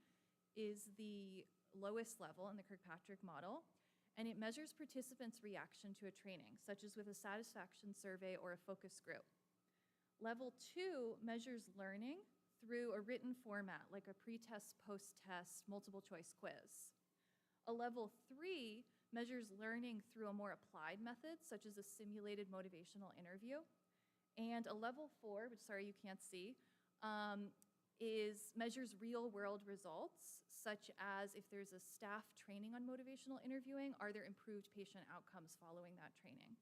is the lowest level in the Kirkpatrick model, and it measures participants' reaction to a training, such as with a satisfaction survey or a focus group. Level 2 measures learning through a written format, like a pre-test, post-test, multiple choice quiz. A level 3 measures learning through a more applied method, such as a simulated motivational interview. And a level 4, which sorry you can't see, measures real-world results, such as if there's a staff training on motivational interviewing, are there improved patient outcomes following that training?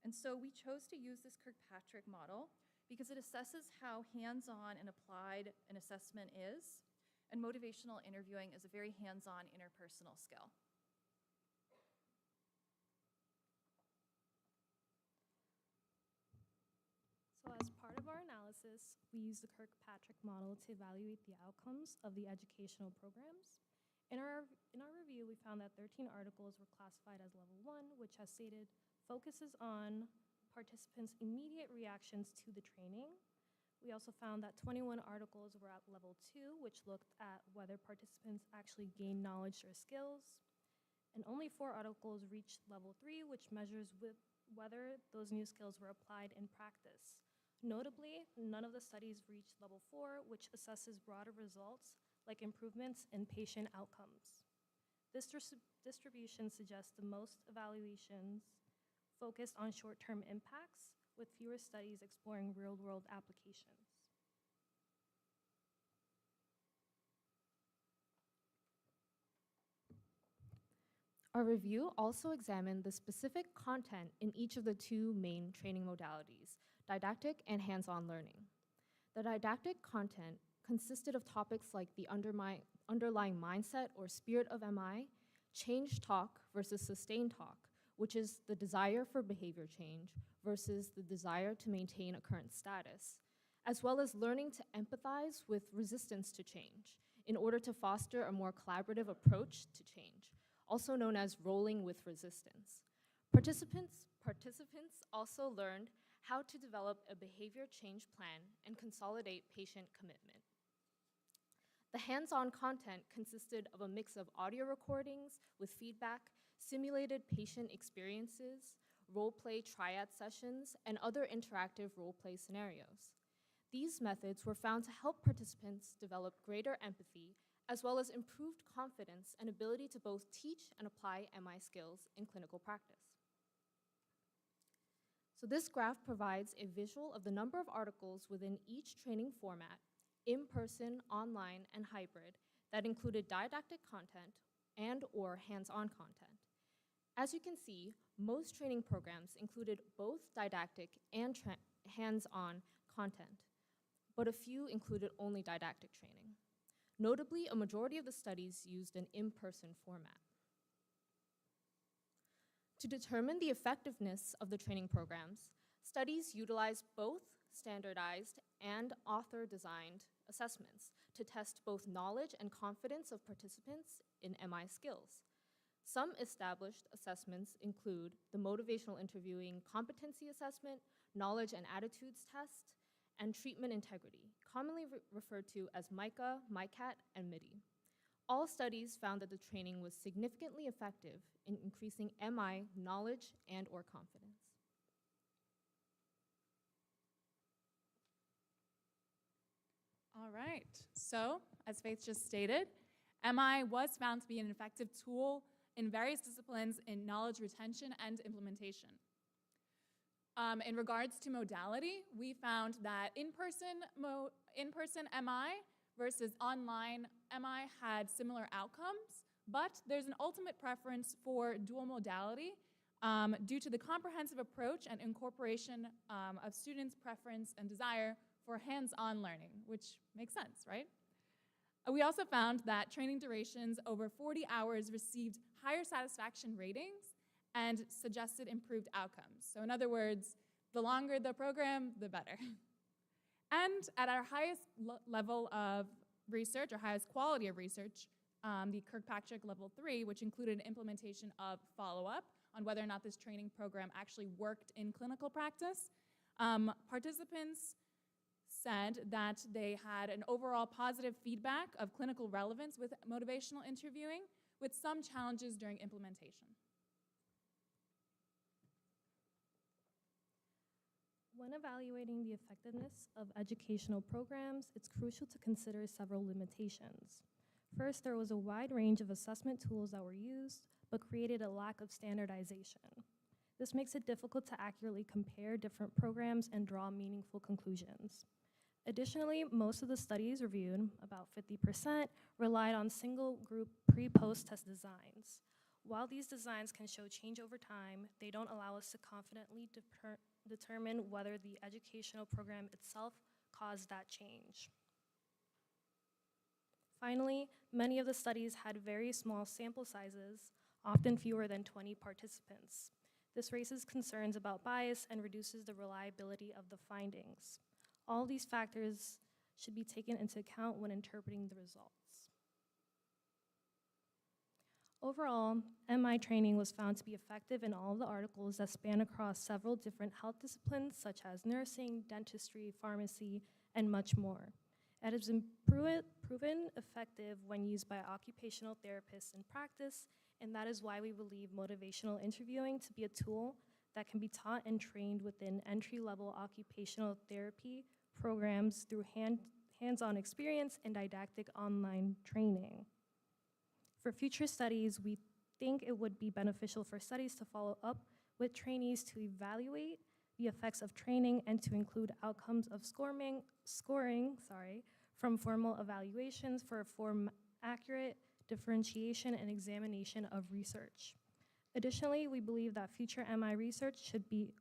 And so we chose to use this Kirkpatrick model because it assesses how hands-on and applied an assessment is, and motivational interviewing is a very hands-on interpersonal skill. So as part of our analysis, we used the Kirkpatrick model to evaluate the outcomes of the educational programs. In our review, we found that 13 articles were classified as level 1, which as stated, focuses on participants' immediate reactions to the training. We also found that 21 articles were at level 2, which looked at whether participants actually gained knowledge or skills. And only 4 articles reached level 3, which measures whether those new skills were applied in practice. Notably, none of the studies reached level 4, which assesses broader results like improvements in patient outcomes. This distribution suggests the most evaluations focused on short-term impacts, with fewer studies exploring real-world applications. Our review also examined the specific content in each of the 2 main training modalities, didactic and hands-on learning. The didactic content consisted of topics like the underlying mindset or spirit of MI, change talk versus sustained talk, which is the desire for behavior change versus the desire to maintain a current status, as well as learning to empathize with resistance to change in order to foster a more collaborative approach to change, also known as rolling with resistance. Participants also learned how to develop a behavior change plan and consolidate patient commitment. The hands-on content consisted of a mix of audio recordings with feedback, simulated patient experiences, role-play triad sessions, and other interactive role-play scenarios. These methods were found to help participants develop greater empathy, as well as improved confidence and ability to both teach and apply MI skills in clinical practice. So this graph provides a visual of the number of articles within each training format, in-person, online, and hybrid, that included didactic content and/or hands-on content. As you can see, most training programs included both didactic and hands-on content, but a few included only didactic training. Notably, a majority of the studies used an in-person format. To determine the effectiveness of the training programs, studies utilized both standardized and author-designed assessments to test both knowledge and confidence of participants in MI skills. Some established assessments include the motivational interviewing competency assessment, knowledge and attitudes test, and treatment integrity, commonly referred to as MICA, MICAT, and MIDI. All studies found that the training was significantly effective in increasing MI knowledge and/or confidence. All right, so as Faith just stated, MI was found to be an effective tool in various disciplines in knowledge retention and implementation. In regards to modality, we found that in-person MI versus online MI had similar outcomes, but there's an ultimate preference for dual modality due to the comprehensive approach and incorporation of students' preference and desire for hands-on learning, which makes sense, right? We also found that training durations over 40 hours received higher satisfaction ratings and suggested improved outcomes. So in other words, the longer the program, the better. And at our highest level of research, or highest quality of research, the Kirkpatrick Level 3, which included implementation of follow-up on whether or not this training program actually worked in clinical practice, participants said that they had an overall positive feedback of clinical relevance with motivational interviewing, with some challenges during implementation. When evaluating the effectiveness of educational programs, it's crucial to consider several limitations. First, there was a wide range of assessment tools that were used, but created a lack of standardization. This makes it difficult to accurately compare different programs and draw meaningful conclusions. Additionally, most of the studies reviewed, about 50%, relied on single group pre-post test designs. While these designs can show change over time, they don't allow us to confidently determine whether the educational program itself caused that change. Finally, many of the studies had very small sample sizes, often fewer than 20 participants. This raises concerns about bias and reduces the reliability of the findings. All these factors should be taken into account when interpreting the results. Overall, MI training was found to be effective in all of the articles that span across several different health disciplines such as nursing, dentistry, pharmacy, and much more. It has been proven effective when used by occupational therapists in practice, and that is why we believe motivational interviewing to be a tool that can be taught and trained within entry-level occupational therapy programs through hands-on experience and didactic online training. For future studies, we think it would be beneficial for studies to follow up with trainees to evaluate the effects of training and to include outcomes of scoring from formal evaluations for accurate differentiation and examination of research. Additionally, we believe that future MI research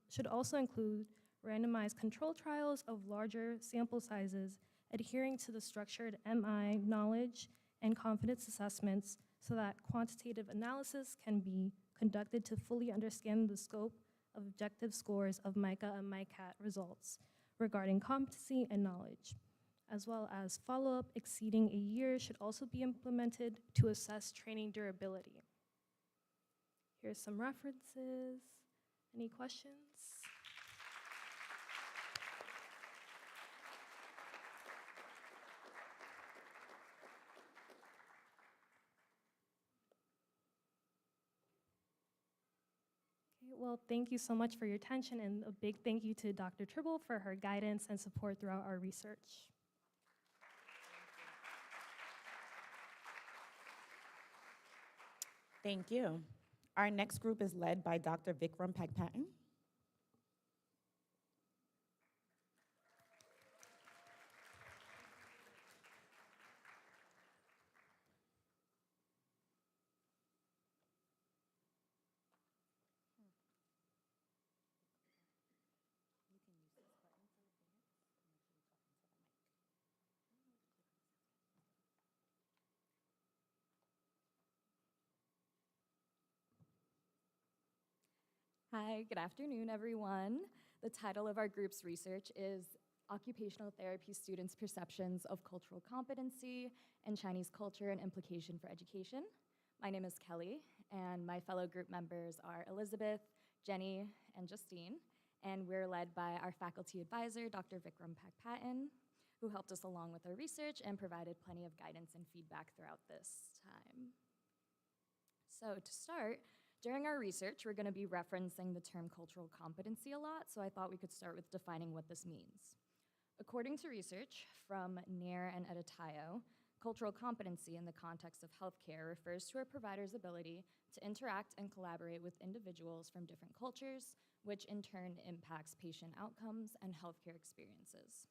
should also include randomized control trials of larger sample sizes, adhering to the structured MI knowledge and confidence assessments so that quantitative analysis can be conducted to fully understand the scope of objective scores of MICA and MICAT results regarding competency and knowledge, as well as follow-up exceeding a year should also be implemented to assess training durability. Here's some references. Any questions? Well, thank you so much for your attention, and a big thank you to Dr. Tribble for her guidance and support throughout our research. Thank you. Our next group is led by Dr. Vikram Pagpatan. Hi, good afternoon, everyone. The title of our group's research is Occupational Therapy Students' Perceptions of Cultural Competency and Chinese Culture and Implication for Education. My name is Kelly, and my fellow group members are Elizabeth, Jenny, and Justine, and we're led by our faculty advisor, Dr. Vikram Pagpatan, who helped us along with our research and provided plenty of guidance and feedback throughout this time. So to start, during our research, we're going to be referencing the term cultural competency a lot, so I thought we could start with defining what this means. According to research from Nair and Editayo, cultural competency in the context of healthcare refers to a provider's ability to interact and collaborate with individuals from different cultures, which in turn impacts patient outcomes and healthcare experiences.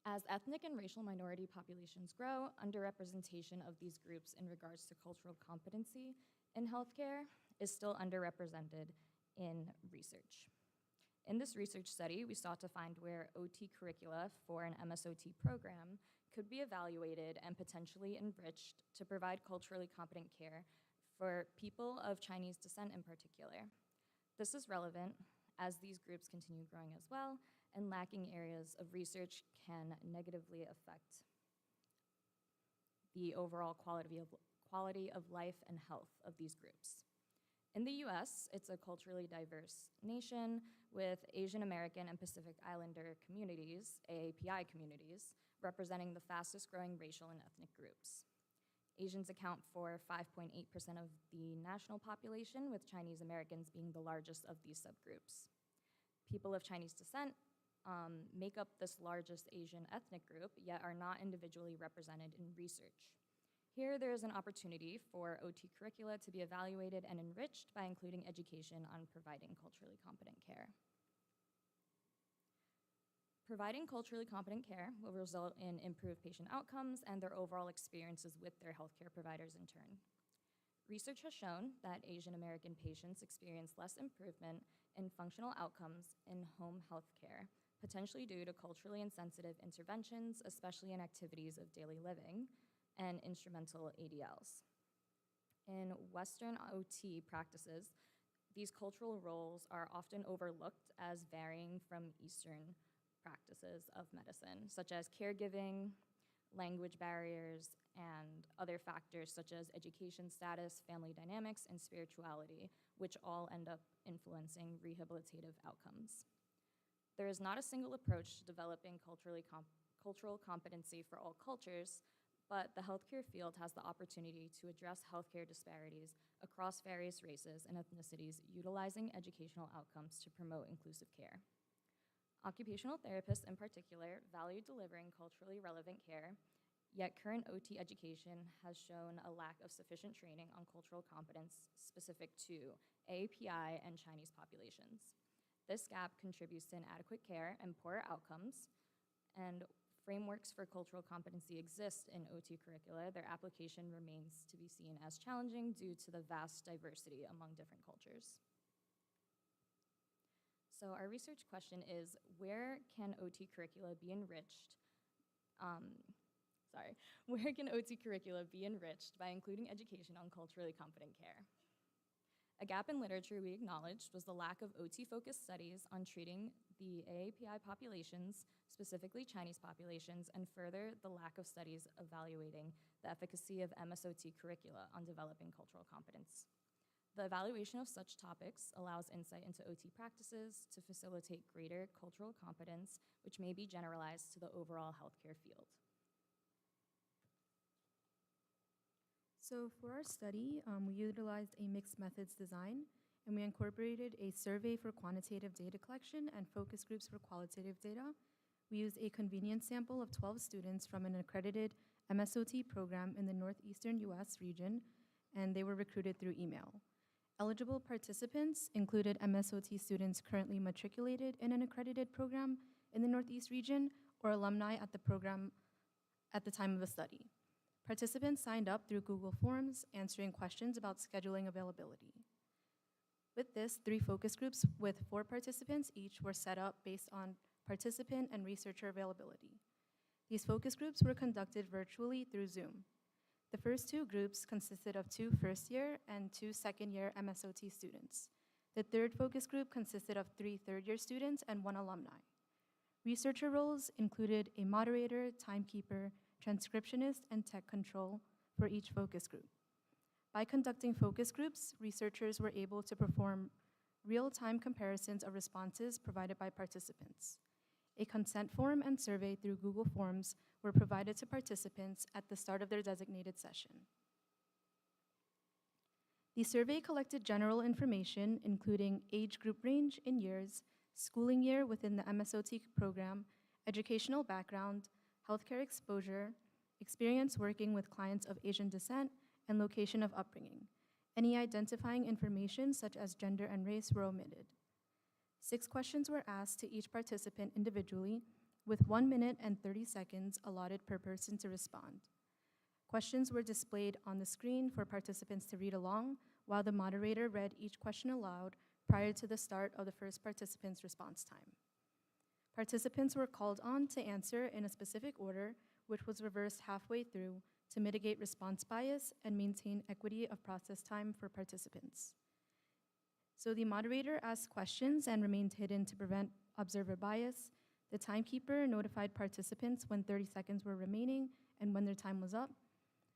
As ethnic and racial minority populations grow, underrepresentation of these groups in regards to cultural competency in healthcare is still underrepresented in research. In this research study, we sought to find where OT curricula for an MSOT program could be evaluated and potentially enriched to provide culturally competent care for people of Chinese descent in particular. This is relevant as these groups continue growing as well, and lacking areas of research can negatively affect the overall quality of life and health of these groups. In the US, it's a culturally diverse nation with Asian American and Pacific Islander communities, AAPI communities, representing the fastest growing racial and ethnic groups. Asians account for 5.8% of the national population, with Chinese Americans being the largest of these subgroups. People of Chinese descent make up this largest Asian ethnic group, yet are not individually represented in research. Here, there is an opportunity for OT curricula to be evaluated and enriched by including education on providing culturally competent care. Providing culturally competent care will result in improved patient outcomes and their overall experiences with their healthcare providers in turn. Research has shown that Asian American patients experience less improvement in functional outcomes in home health care, potentially due to culturally insensitive interventions, especially in activities of daily living and instrumental ADLs. In Western OT practices, these cultural roles are often overlooked as varying from Eastern practices of medicine, such as caregiving, language barriers, and other factors such as education status, family dynamics, and spirituality, which all end up influencing rehabilitative outcomes. There is not a single approach to developing cultural competency for all cultures, but the healthcare field has the opportunity to address healthcare disparities across various races and ethnicities, utilizing educational outcomes to promote inclusive care. Occupational therapists in particular value delivering culturally relevant care, yet current OT education has shown a lack of sufficient training on cultural competence specific to AAPI and Chinese populations. This gap contributes to inadequate care and poorer outcomes, and frameworks for cultural competency exist in OT curricula. Their application remains to be seen as challenging due to the vast diversity among different cultures. So our research question is, where can OT curricula be enriched? Where can OT curricula be enriched by including education on culturally competent care? A gap in literature we acknowledged was the lack of OT-focused studies on treating the AAPI populations, specifically Chinese populations, and further, the lack of studies evaluating the efficacy of MSOT curricula on developing cultural competence. The evaluation of such topics allows insight into OT practices to facilitate greater cultural competence, which may be generalized to the overall healthcare field. So for our study, we utilized a mixed methods design, and we incorporated a survey for quantitative data collection and focus groups for qualitative data. We used a convenience sample of 12 students from an accredited MSOT program in the northeastern US region, and they were recruited through email. Eligible participants included MSOT students currently matriculated in an accredited program in the Northeast region or alumni at the program at the time of the study. Participants signed up through Google Forms, answering questions about scheduling availability. With this, 3 focus groups with 4 participants each were set up based on participant and researcher availability. These focus groups were conducted virtually through Zoom. The first 2 groups consisted of 2 first-year and 2 second-year MSOT students. The third focus group consisted of 3 third-year students and 1 alumni. Researcher roles included a moderator, timekeeper, transcriptionist, and tech control for each focus group. By conducting focus groups, researchers were able to perform real-time comparisons of responses provided by participants. A consent form and survey through Google Forms were provided to participants at the start of their designated session. The survey collected general information, including age group range in years, schooling year within the MSOT program, educational background, healthcare exposure, experience working with clients of Asian descent, and location of upbringing. Any identifying information, such as gender and race, were omitted. 6 questions were asked to each participant individually, with 1 minute and 30 seconds allotted per person to respond. Questions were displayed on the screen for participants to read along, while the moderator read each question aloud prior to the start of the first participant's response time. Participants were called on to answer in a specific order, which was reversed halfway through to mitigate response bias and maintain equity of process time for participants. So the moderator asked questions and remained hidden to prevent observer bias. The timekeeper notified participants when 30 seconds were remaining and when their time was up.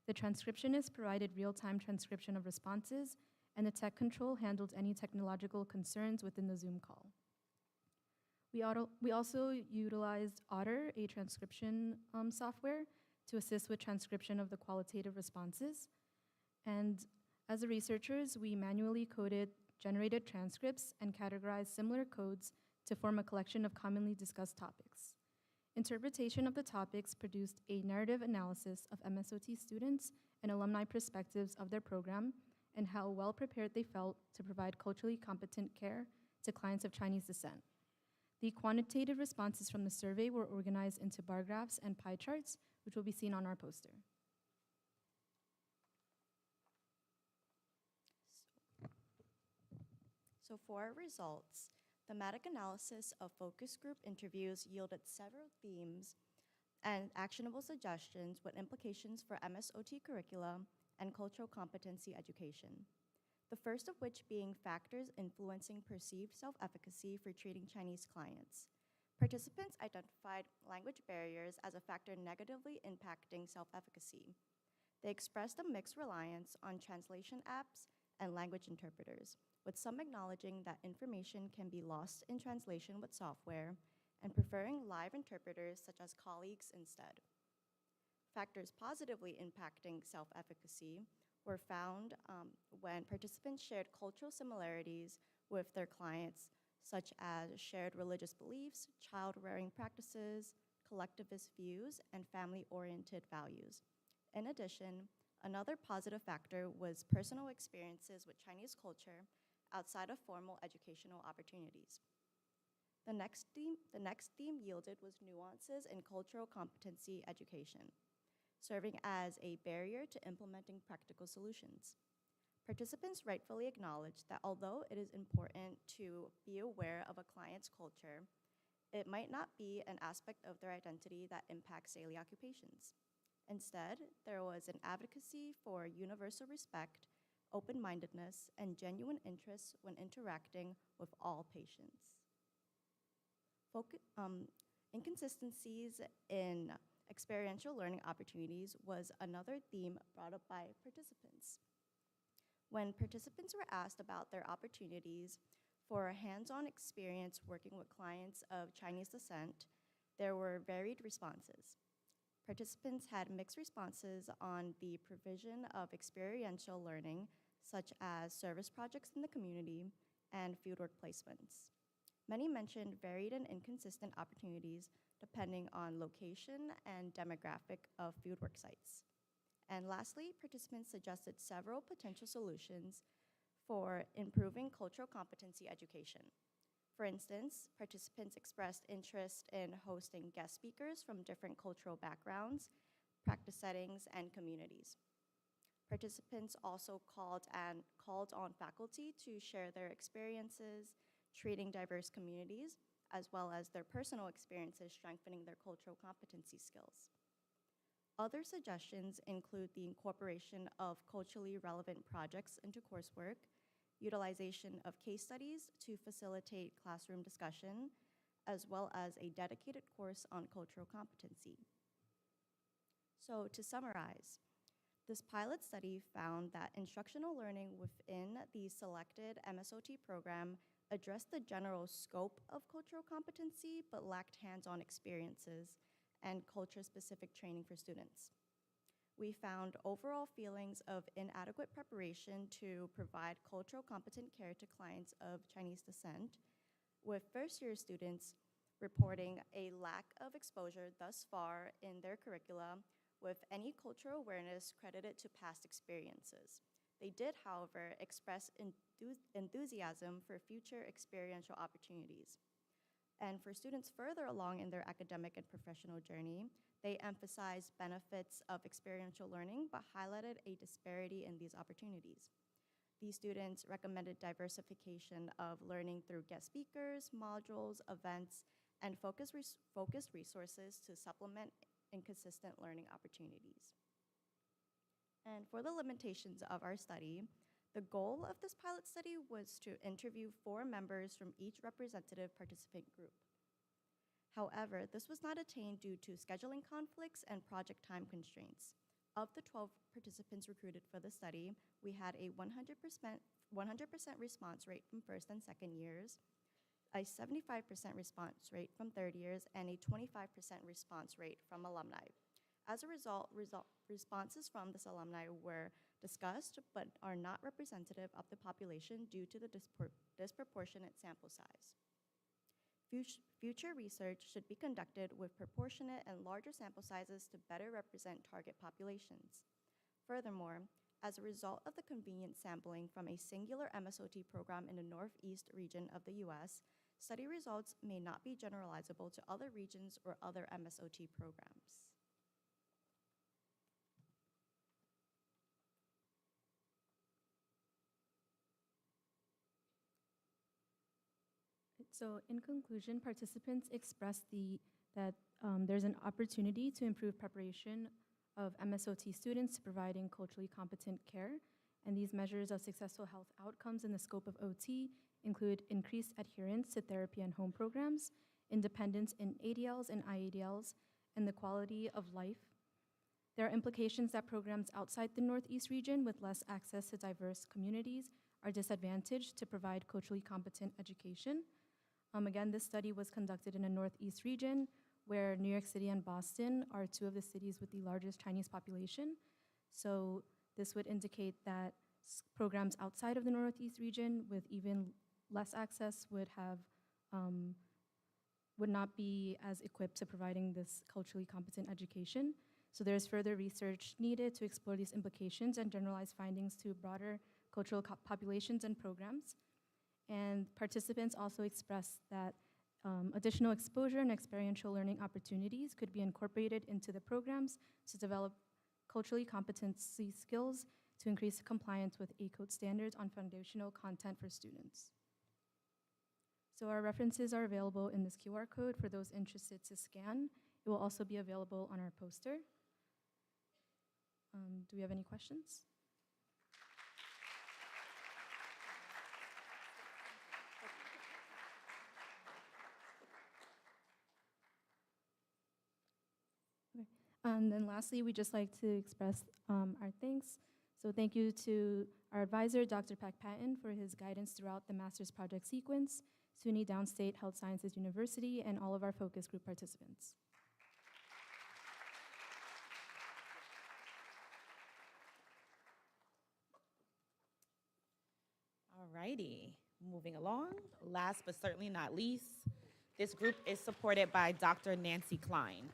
The transcriptionist provided real-time transcription of responses, and the tech control handled any technological concerns within the Zoom call. We also utilized Otter, a transcription software, to assist with transcription of the qualitative responses. And as the researchers, we manually generated transcripts and categorized similar codes to form a collection of commonly discussed topics. Interpretation of the topics produced a narrative analysis of MSOT students and alumni perspectives of their program and how well prepared they felt to provide culturally competent care to clients of Chinese descent. The quantitative responses from the survey were organized into bar graphs and pie charts, which will be seen on our poster. So for our results, thematic analysis of focus group interviews yielded several themes and actionable suggestions with implications for MSOT curricula and cultural competency education. The first of which being factors influencing perceived self-efficacy for treating Chinese clients. Participants identified language barriers as a factor negatively impacting self-efficacy. They expressed a mixed reliance on translation apps and language interpreters, with some acknowledging that information can be lost in translation with software and preferring live interpreters such as colleagues instead. Factors positively impacting self-efficacy were found when participants shared cultural similarities with their clients, such as shared religious beliefs, child-rearing practices, collectivist views, and family-oriented values. In addition, another positive factor was personal experiences with Chinese culture outside of formal educational opportunities. The next theme yielded was nuances in cultural competency education, serving as a barrier to implementing practical solutions. Participants rightfully acknowledged that although it is important to be aware of a client's culture, it might not be an aspect of their identity that impacts daily occupations. Instead, there was an advocacy for universal respect, open-mindedness, and genuine interest when interacting with all patients. Inconsistencies in experiential learning opportunities was another theme brought up by participants. When participants were asked about their opportunities for a hands-on experience working with clients of Chinese descent, there were varied responses. Participants had mixed responses on the provision of experiential learning, such as service projects in the community and fieldwork placements. Many mentioned varied and inconsistent opportunities depending on location and demographic of fieldwork sites. And lastly, participants suggested several potential solutions for improving cultural competency education. For instance, participants expressed interest in hosting guest speakers from different cultural backgrounds, practice settings, and communities. Participants also called on faculty to share their experiences treating diverse communities, as well as their personal experiences strengthening their cultural competency skills. Other suggestions include the incorporation of culturally relevant projects into coursework, utilization of case studies to facilitate classroom discussion, as well as a dedicated course on cultural competency. So to summarize, this pilot study found that instructional learning within the selected MSOT program addressed the general scope of cultural competency but lacked hands-on experiences and culture-specific training for students. We found overall feelings of inadequate preparation to provide cultural competent care to clients of Chinese descent, with first-year students reporting a lack of exposure thus far in their curricula, with any cultural awareness credited to past experiences. They did, however, express enthusiasm for future experiential opportunities. And for students further along in their academic and professional journey, they emphasized benefits of experiential learning but highlighted a disparity in these opportunities. These students recommended diversification of learning through guest speakers, modules, events, and focused resources to supplement inconsistent learning opportunities. And for the limitations of our study, the goal of this pilot study was to interview 4 members from each representative participant group. However, this was not attained due to scheduling conflicts and project time constraints. Of the 12 participants recruited for the study, we had a 100% response rate from first and second years, a 75% response rate from third years, and a 25% response rate from alumni. As a result, responses from this alumni were discussed but are not representative of the population due to the disproportionate sample size. Future research should be conducted with proportionate and larger sample sizes to better represent target populations. Furthermore, as a result of the convenient sampling from a singular MSOT program in the Northeast region of the US, study results may not be generalizable to other regions or other MSOT programs. So in conclusion, participants expressed that there's an opportunity to improve preparation of MSOT students to providing culturally competent care. And these measures of successful health outcomes in the scope of OT include increased adherence to therapy and home programs, independence in ADLs and IADLs, and the quality of life. There are implications that programs outside the Northeast region with less access to diverse communities are disadvantaged to provide culturally competent education. Again, this study was conducted in a Northeast region where New York City and Boston are two of the cities with the largest Chinese population. So this would indicate that programs outside of the Northeast region with even less access would not be as equipped to providing this culturally competent education. So there's further research needed to explore these implications and generalize findings to broader cultural populations and programs. And participants also expressed that additional exposure and experiential learning opportunities could be incorporated into the programs to develop culturally competency skills to increase compliance with ACODE standards on foundational content for students. So our references are available in this QR code for those interested to scan. It will also be available on our poster. Do we have any questions? Okay. And then lastly, we'd just like to express our thanks. So thank you to our advisor, Dr. Pack Patton, for his guidance throughout the master's project sequence, SUNY Downstate Health Sciences University, and all of our focus group participants. Alrighty, moving along. Last but certainly not least, this group is supported by Dr. Nancy Klein.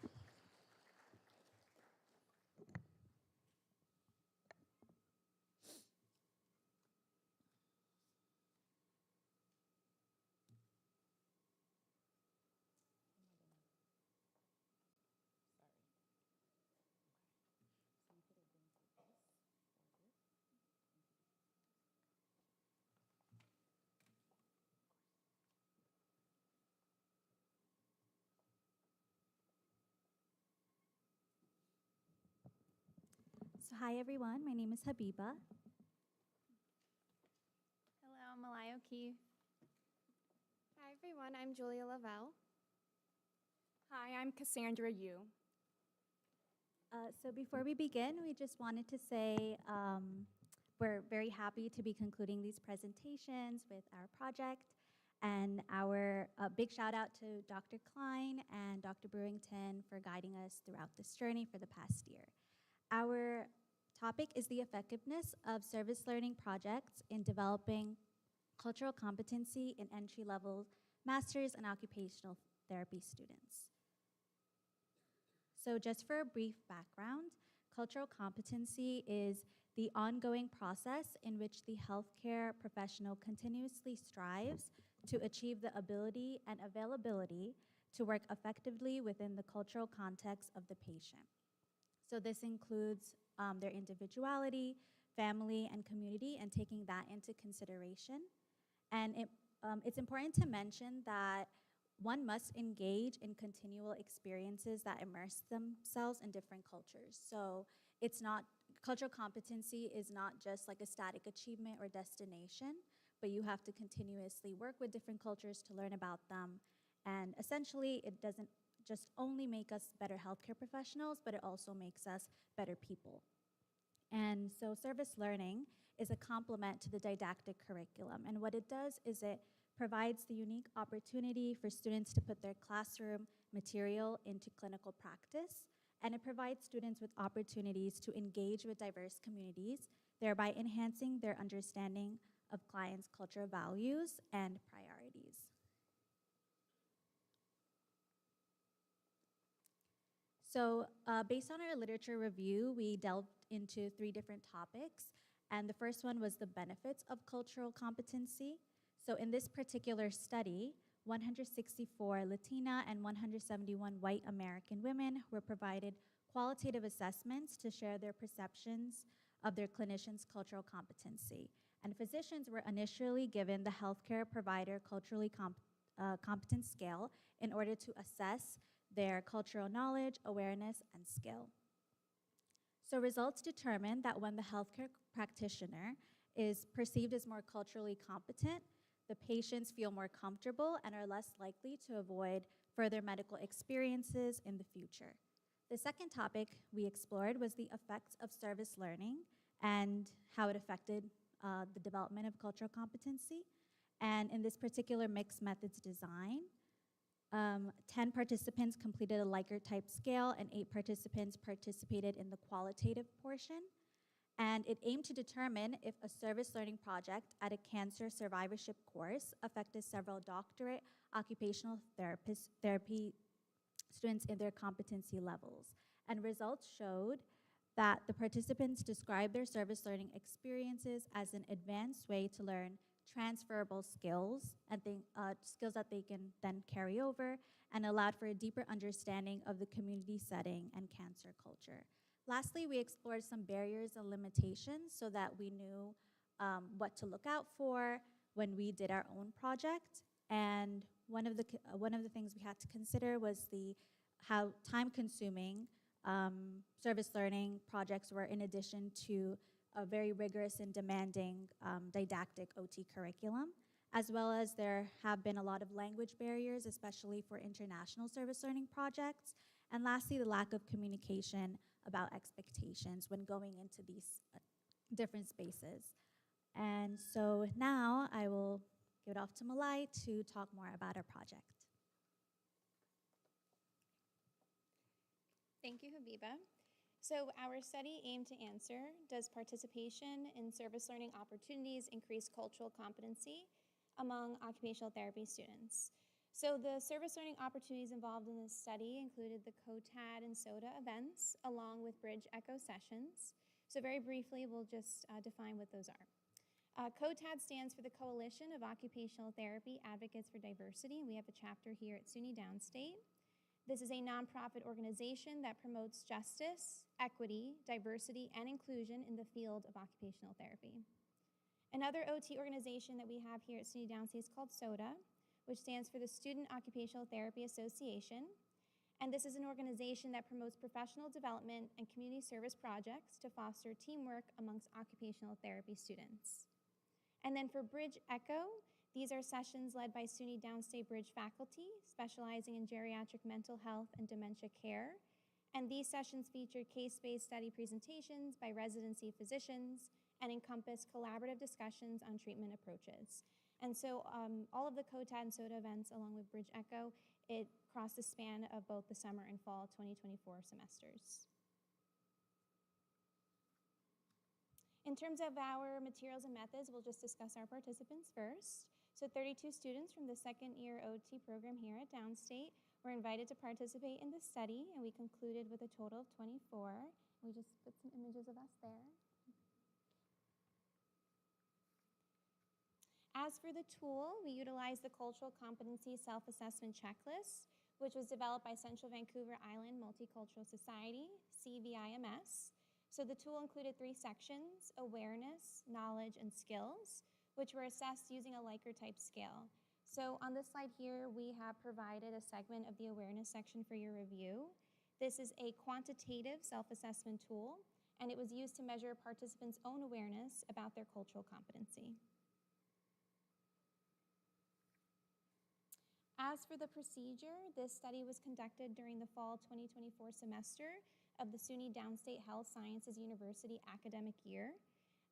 So hi everyone, my name is Habiba. Hello, I'm Malaya O'Keefe. Hi everyone, I'm Julia Lavelle. Hi, I'm Cassandra Yu. So before we begin, we just wanted to say we're very happy to be concluding these presentations with our project, and our big shout out to Dr. Klein and Dr. Brewington for guiding us throughout this journey for the past year. Our topic is the effectiveness of service learning projects in developing cultural competency in entry-level master's and occupational therapy students. So just for a brief background, cultural competency is the ongoing process in which the healthcare professional continuously strives to achieve the ability and availability to work effectively within the cultural context of the patient. So this includes their individuality, family, and community, and taking that into consideration. And it's important to mention that one must engage in continual experiences that immerse themselves in different cultures. So it's not, cultural competency is not just like a static achievement or destination, but you have to continuously work with different cultures to learn about them. And essentially, it doesn't just only make us better healthcare professionals, but it also makes us better people. And so service learning is a complement to the didactic curriculum. And what it does is it provides the unique opportunity for students to put their classroom material into clinical practice. And it provides students with opportunities to engage with diverse communities, thereby enhancing their understanding of clients' cultural values and priorities. So based on our literature review, we delved into 3 different topics. And the first one was the benefits of cultural competency. So in this particular study, 164 Latina and 171 white American women were provided qualitative assessments to share their perceptions of their clinicians' cultural competency. And physicians were initially given the healthcare provider culturally competence scale in order to assess their cultural knowledge, awareness, and skill. So results determine that when the healthcare practitioner is perceived as more culturally competent, the patients feel more comfortable and are less likely to avoid further medical experiences in the future. The second topic we explored was the effects of service learning and how it affected the development of cultural competency. And in this particular mixed methods design, 10 participants completed a Likert type scale and 8 participants participated in the qualitative portion. And it aimed to determine if a service learning project at a cancer survivorship course affected several doctorate occupational therapy students in their competency levels. And results showed that the participants described their service learning experiences as an advanced way to learn transferable skills and skills that they can then carry over, and allowed for a deeper understanding of the community setting and cancer culture. Lastly, we explored some barriers and limitations so that we knew what to look out for when we did our own project. And one of the things we had to consider was how time-consuming service learning projects were, in addition to a very rigorous and demanding didactic OT curriculum, as well as there have been a lot of language barriers, especially for international service learning projects. And lastly, the lack of communication about expectations when going into these different spaces. And so now I will give it off to Malai to talk more about our project. Thank you, Habiba. So our study aimed to answer, does participation in service learning opportunities increase cultural competency among occupational therapy students? So the service learning opportunities involved in this study included the COTAD and SOTA events, along with Bridge Echo sessions. So very briefly, we'll just define what those are. COTAD stands for the Coalition of Occupational Therapy Advocates for Diversity. We have a chapter here at SUNY Downstate. This is a nonprofit organization that promotes justice, equity, diversity, and inclusion in the field of occupational therapy. Another OT organization that we have here at SUNY Downstate is called SOTA, which stands for the Student Occupational Therapy Association. And this is an organization that promotes professional development and community service projects to foster teamwork amongst occupational therapy students. And then for Bridge Echo, these are sessions led by SUNY Downstate Bridge faculty, specializing in geriatric mental health and dementia care. And these sessions featured case-based study presentations by residency physicians and encompass collaborative discussions on treatment approaches. And so all of the COTAD and SOTA events, along with Bridge Echo, it crossed the span of both the summer and fall 2024 semesters. In terms of our materials and methods, we'll just discuss our participants first. So 32 students from the second year OT program here at Downstate were invited to participate in the study, and we concluded with a total of 24. We just put some images of us there. As for the tool, we utilized the Cultural Competency Self-Assessment Checklist, which was developed by Central Vancouver Island Multicultural Society, CVIMS. So the tool included 3 sections: awareness, knowledge, and skills, which were assessed using a Likert type scale. So on this slide here, we have provided a segment of the awareness section for your review. This is a quantitative self-assessment tool, and it was used to measure participants' own awareness about their cultural competency. As for the procedure, this study was conducted during the fall 2024 semester of the SUNY Downstate Health Sciences University academic year.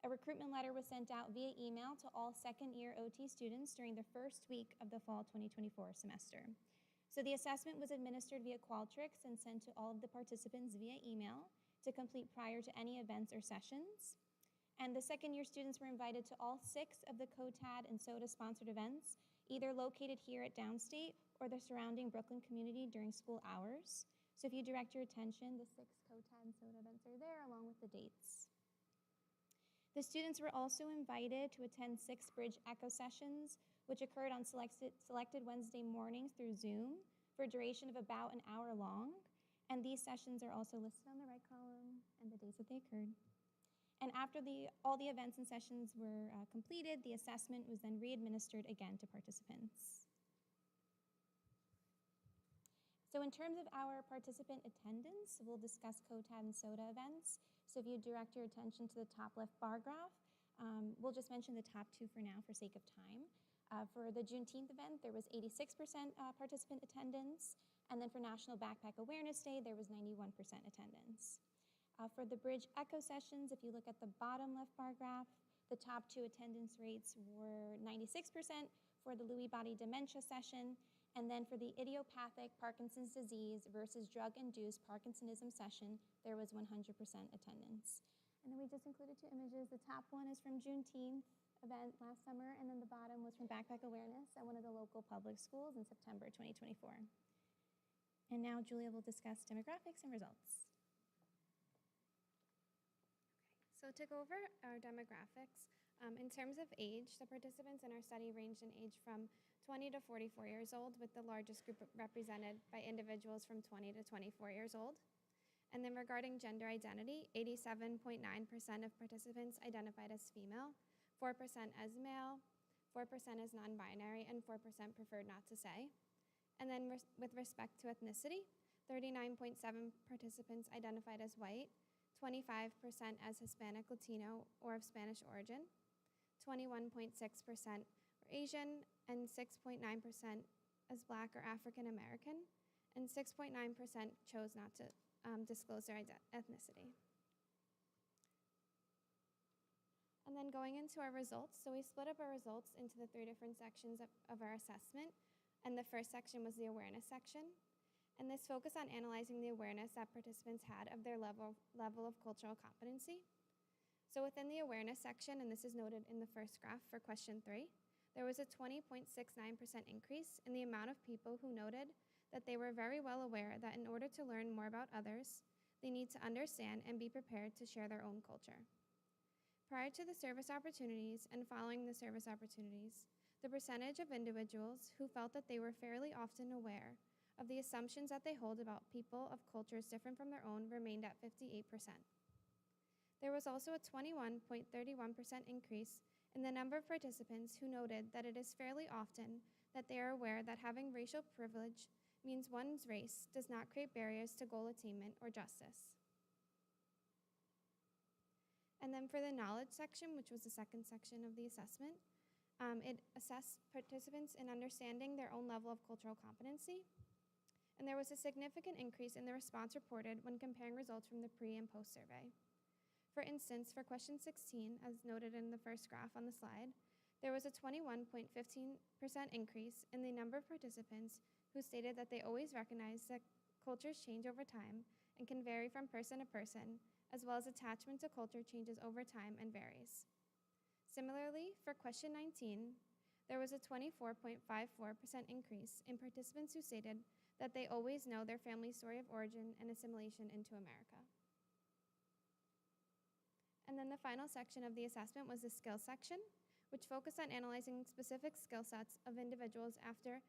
A recruitment letter was sent out via email to all second-year OT students during the first week of the fall 2024 semester. So the assessment was administered via Qualtrics and sent to all of the participants via email to complete prior to any events or sessions. And the second-year students were invited to all 6 of the COTAD and SOTA-sponsored events, either located here at Downstate or the surrounding Brooklyn community during school hours. So if you direct your attention, the 6 COTAD and SOTA events are there along with the dates. The students were also invited to attend 6 Bridge Echo sessions, which occurred on selected Wednesday mornings through Zoom for a duration of about an hour long. And these sessions are also listed on the right column and the dates that they occurred. And after all the events and sessions were completed, the assessment was then re-administered again to participants. So in terms of our participant attendance, we'll discuss COTAD and SOTA events. So if you direct your attention to the top left bar graph, we'll just mention the top two for now for sake of time. For the Juneteenth event, there was 86% participant attendance. And then for National Backpack Awareness Day, there was 91% attendance. For the Bridge Echo sessions, if you look at the bottom left bar graph, the top two attendance rates were 96% for the Lewy body dementia session, and then for the idiopathic Parkinson's disease versus drug-induced Parkinsonism session, there was 100% attendance. And then we just included two images. The top one is from Juneteenth event last summer, and then the bottom was from Backpack Awareness at one of the local public schools in September 2024. And now Julia will discuss demographics and results. So to go over our demographics, in terms of age, the participants in our study ranged in age from 20 to 44 years old, with the largest group represented by individuals from 20 to 24 years old. And then regarding gender identity, 87.9% of participants identified as female, 4% as male, 4% as non-binary, and 4% preferred not to say. And then with respect to ethnicity, 39.7 participants identified as white, 25% as Hispanic, Latino, or of Spanish origin, 21.6% were Asian, and 6.9% as Black or African American, and 6.9% chose not to disclose their ethnicity. And then going into our results, so we split up our results into the three different sections of our assessment, and the first section was the awareness section. And this focused on analyzing the awareness that participants had of their level of cultural competency. So within the awareness section, and this is noted in the first graph for question 3, there was a 20.69% increase in the amount of people who noted that they were very well aware that in order to learn more about others, they need to understand and be prepared to share their own culture. Prior to the service opportunities and following the service opportunities, the percentage of individuals who felt that they were fairly often aware of the assumptions that they hold about people of cultures different from their own remained at 58%. There was also a 21.31% increase in the number of participants who noted that it is fairly often that they are aware that having racial privilege means one's race does not create barriers to goal attainment or justice. And then for the knowledge section, which was the second section of the assessment, it assessed participants in understanding their own level of cultural competency. And there was a significant increase in the response reported when comparing results from the pre and post survey. For instance, for question 16, as noted in the first graph on the slide, there was a 21.15% increase in the number of participants who stated that they always recognize that cultures change over time and can vary from person to person, as well as attachment to culture changes over time and varies. Similarly, for question 19, there was a 24.54% increase in participants who stated that they always know their family's story of origin and assimilation into America. And then the final section of the assessment was the skills section, which focused on analyzing specific skill sets of individuals after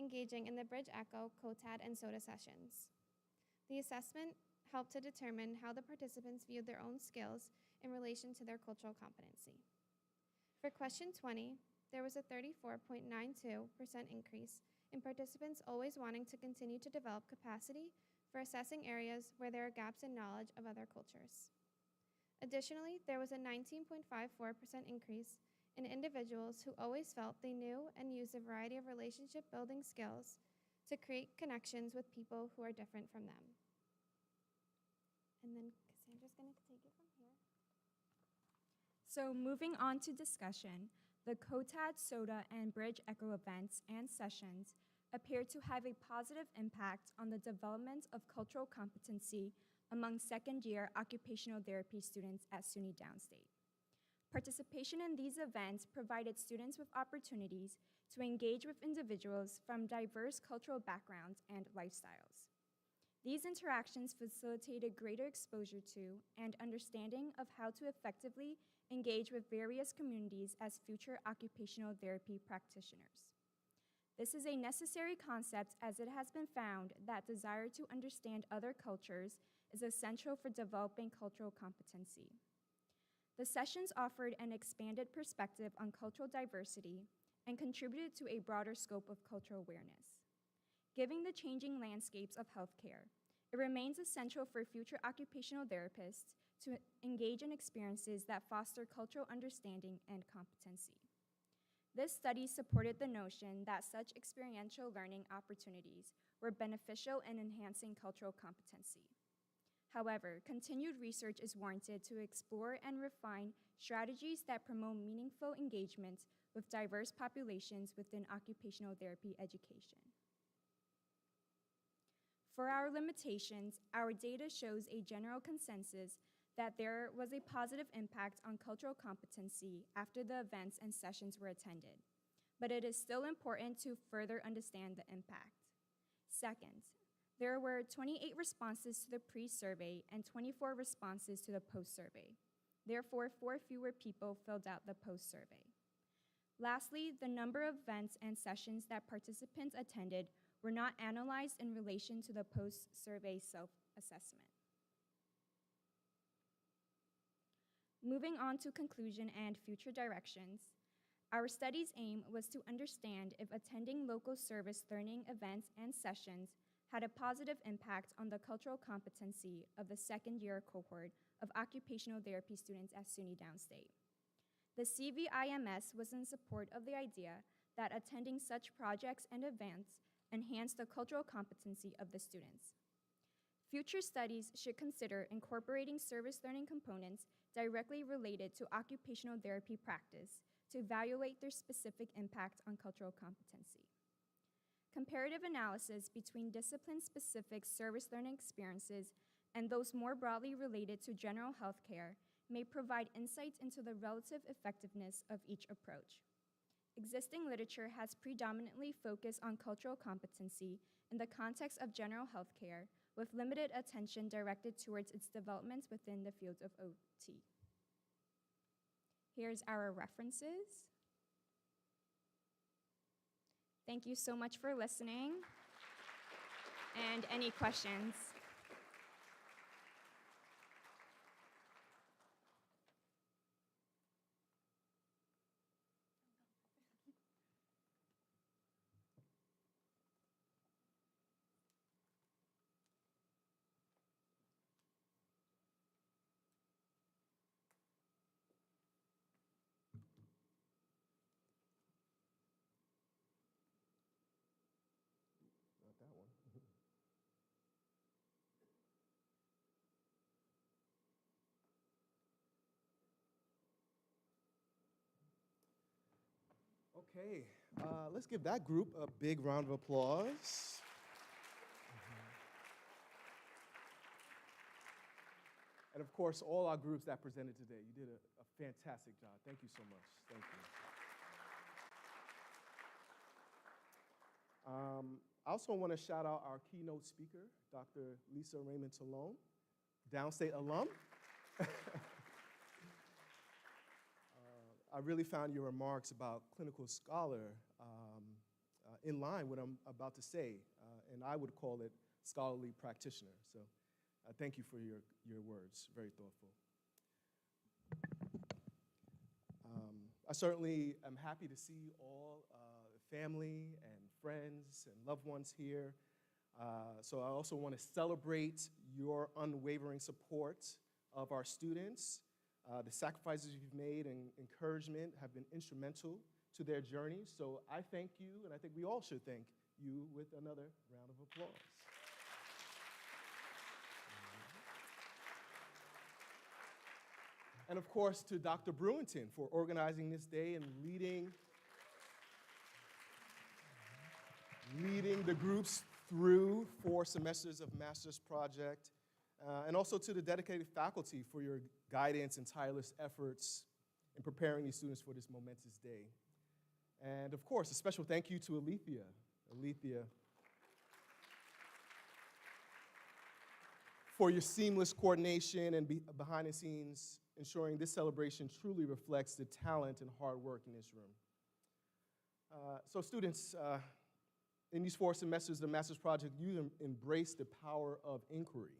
engaging in the Bridge Echo, COTAD, and SOTA sessions. The assessment helped to determine how the participants viewed their own skills in relation to their cultural competency. For question 20, there was a 34.92% increase in participants always wanting to continue to develop capacity for assessing areas where there are gaps in knowledge of other cultures. Additionally, there was a 19.54% increase in individuals who always felt they knew and used a variety of relationship-building skills to create connections with people who are different from them. And then Cassandra's going to take it from here. So moving on to discussion, the COTAD, SOTA, and Bridge Echo events and sessions appear to have a positive impact on the development of cultural competency among second-year occupational therapy students at SUNY Downstate. Participation in these events provided students with opportunities to engage with individuals from diverse cultural backgrounds and lifestyles. These interactions facilitated greater exposure to and understanding of how to effectively engage with various communities as future occupational therapy practitioners. This is a necessary concept as it has been found that desire to understand other cultures is essential for developing cultural competency. The sessions offered an expanded perspective on cultural diversity and contributed to a broader scope of cultural awareness. Given the changing landscapes of healthcare, it remains essential for future occupational therapists to engage in experiences that foster cultural understanding and competency. This study supported the notion that such experiential learning opportunities were beneficial in enhancing cultural competency. However, continued research is warranted to explore and refine strategies that promote meaningful engagement with diverse populations within occupational therapy education. For our limitations, our data shows a general consensus that there was a positive impact on cultural competency after the events and sessions were attended, but it is still important to further understand the impact. Second, there were 28 responses to the pre-survey and 24 responses to the post-survey. Therefore, 4 fewer people filled out the post-survey. Lastly, the number of events and sessions that participants attended were not analyzed in relation to the post-survey self-assessment. Moving on to conclusion and future directions, our study's aim was to understand if attending local service learning events and sessions had a positive impact on the cultural competency of the second-year cohort of occupational therapy students at SUNY Downstate. The CVIMS was in support of the idea that attending such projects and events enhance the cultural competency of the students. Future studies should consider incorporating service learning components directly related to occupational therapy practice to evaluate their specific impact on cultural competency. Comparative analysis between discipline-specific service learning experiences and those more broadly related to general healthcare may provide insights into the relative effectiveness of each approach. Existing literature has predominantly focused on cultural competency in the context of general healthcare, with limited attention directed towards its developments within the field of OT. Here's our references. Thank you so much for listening. And any questions? Not that one. Okay, let's give that group a big round of applause. And of course, all our groups that presented today, you did a fantastic job. Thank you so much. Thank you. I also want to shout out our keynote speaker, Dr. Lisa Raymond-Talone, Downstate alum. I really found your remarks about clinical scholar in line with what I'm about to say, and I would call it scholarly practitioner. So thank you for your words, very thoughtful. I certainly am happy to see all family and friends and loved ones here. So I also want to celebrate your unwavering support of our students. The sacrifices you've made and encouragement have been instrumental to their journey. So I thank you, and I think we all should thank you with another round of applause. And of course, to Dr. Brewington for organizing this day and leading the groups through 4 semesters of master's project, and also to the dedicated faculty for your guidance and tireless efforts in preparing these students for this momentous day. And of course, a special thank you to Alethea, for your seamless coordination and behind the scenes, ensuring this celebration truly reflects the talent and hard work in this room. So students, in these 4 semesters of the Master's Project, you embrace the power of inquiry.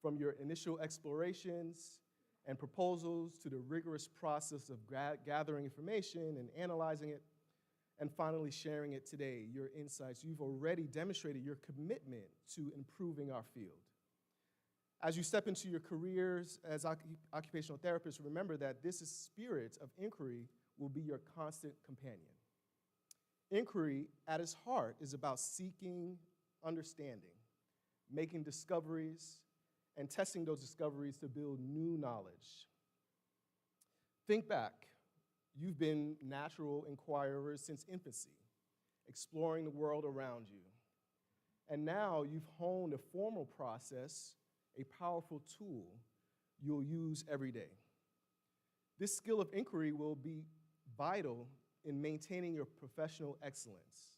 From your initial explorations and proposals to the rigorous process of gathering information and analyzing it, and finally sharing it today, your insights. You've already demonstrated your commitment to improving our field. As you step into your careers as occupational therapists, remember that this spirit of inquiry will be your constant companion. Inquiry, at its heart, is about seeking understanding, making discoveries, and testing those discoveries to build new knowledge. Think back. You've been natural inquirers since infancy, exploring the world around you. And now you've honed a formal process, a powerful tool you'll use every day. This skill of inquiry will be vital in maintaining your professional excellence.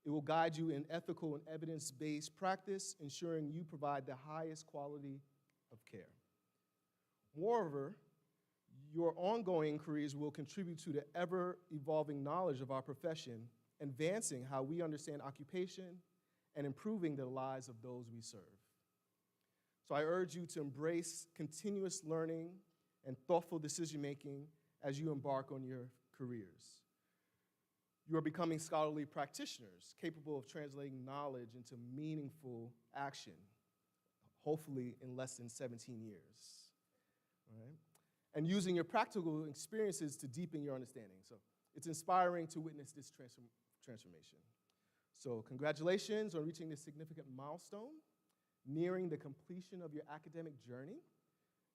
It will guide you in ethical and evidence-based practice, ensuring you provide the highest quality of care. Moreover, your ongoing inquiries will contribute to the ever-evolving knowledge of our profession, advancing how we understand occupation and improving the lives of those we serve. So I urge you to embrace continuous learning and thoughtful decision-making as you embark on your careers. You are becoming scholarly practitioners, capable of translating knowledge into meaningful action, hopefully in less than 17 years, right? And using your practical experiences to deepen your understanding. So it's inspiring to witness this transformation. So congratulations on reaching this significant milestone, nearing the completion of your academic journey.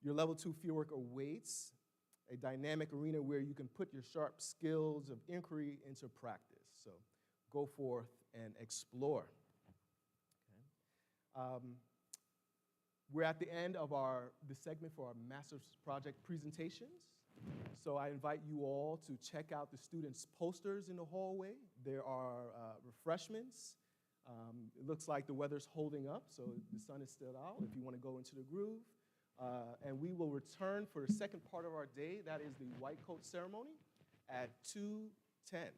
Your level 2 fieldwork awaits, a dynamic arena where you can put your sharp skills of inquiry into practice. So go forth and explore. Okay. We're at the end of the segment for our master's project presentations. So I invite you all to check out the students' posters in the hallway. There are refreshments. It looks like the weather's holding up, so the sun is still out if you want to go into the groove. And we will return for the second part of our day. That is the white coat ceremony at 2:10.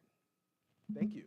Thank you.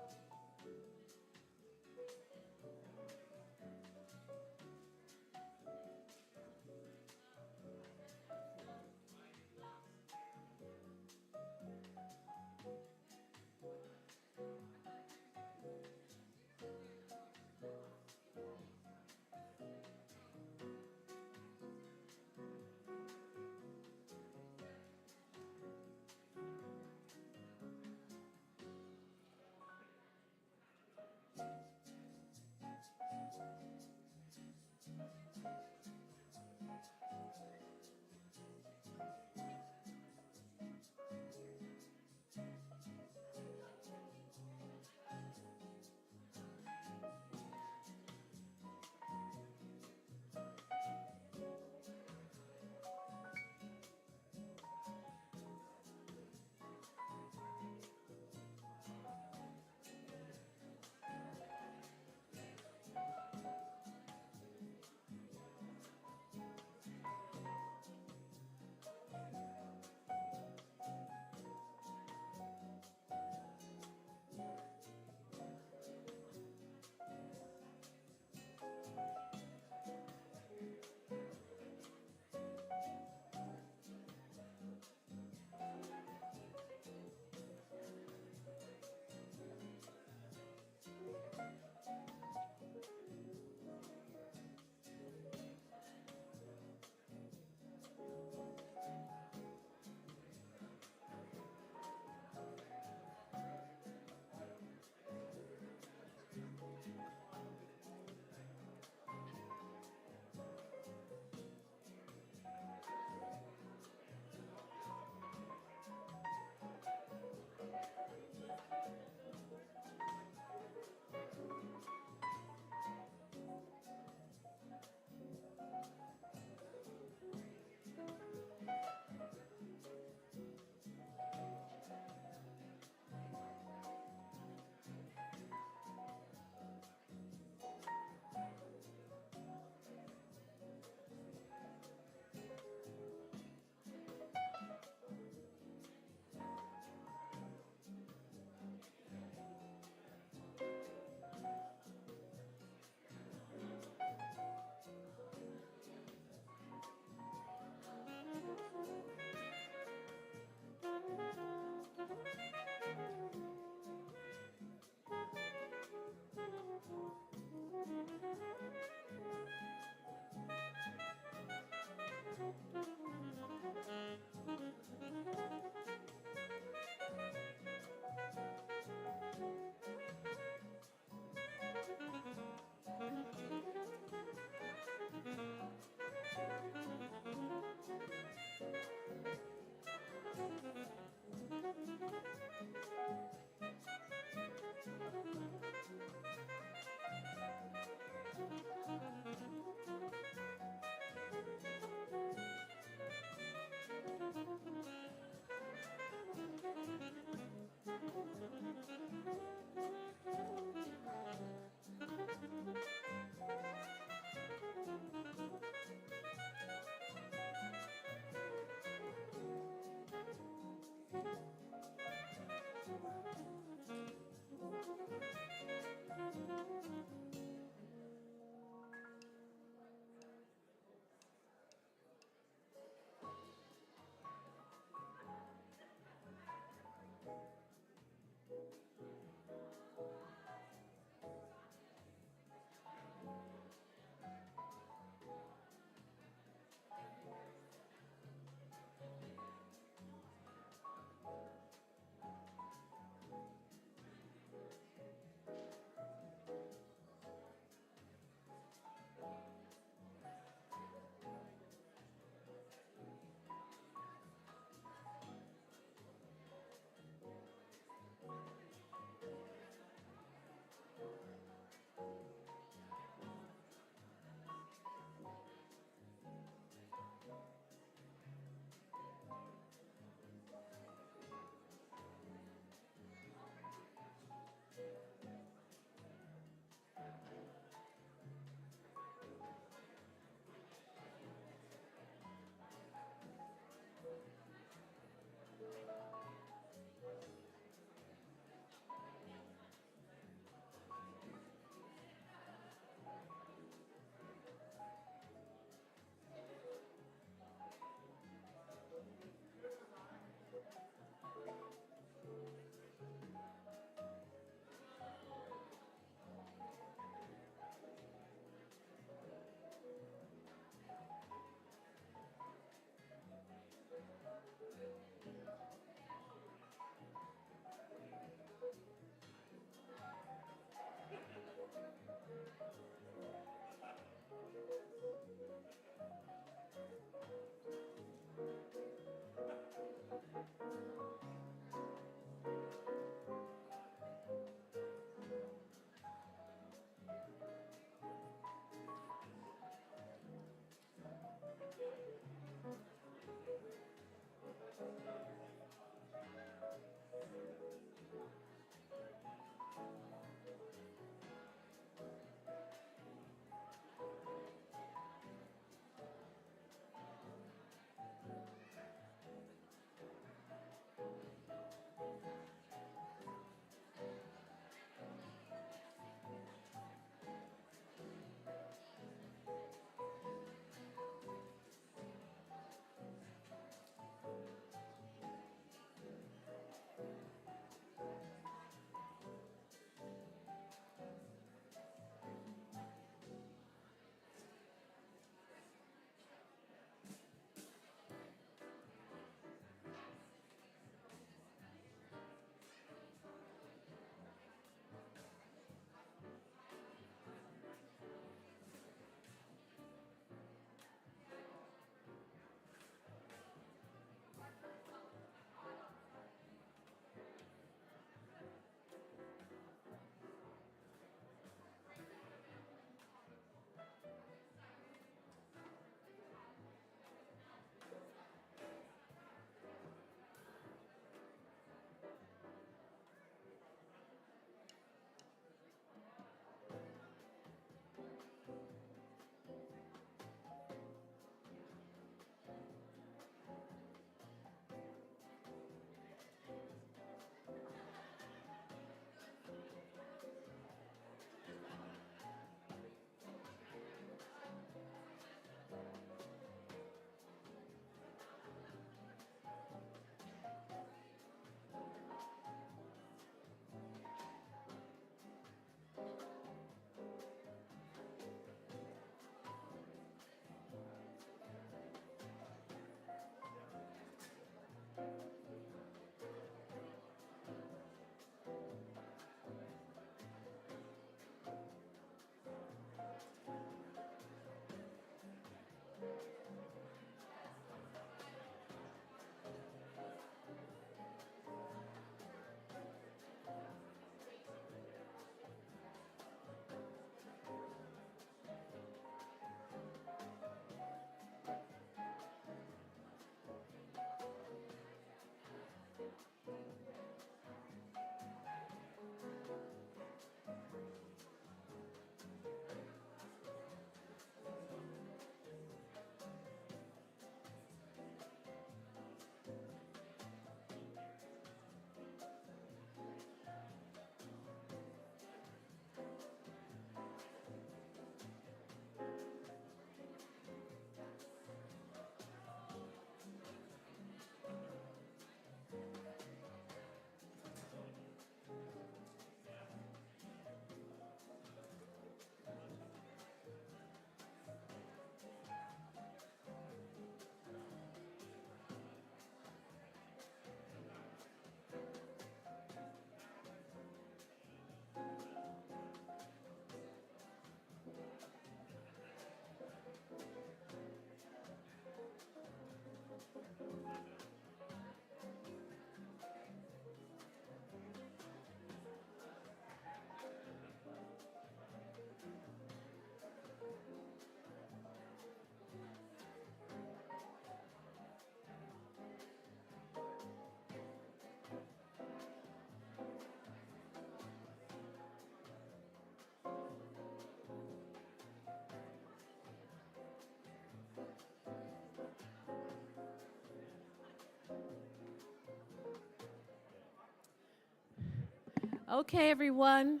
Okay, everyone,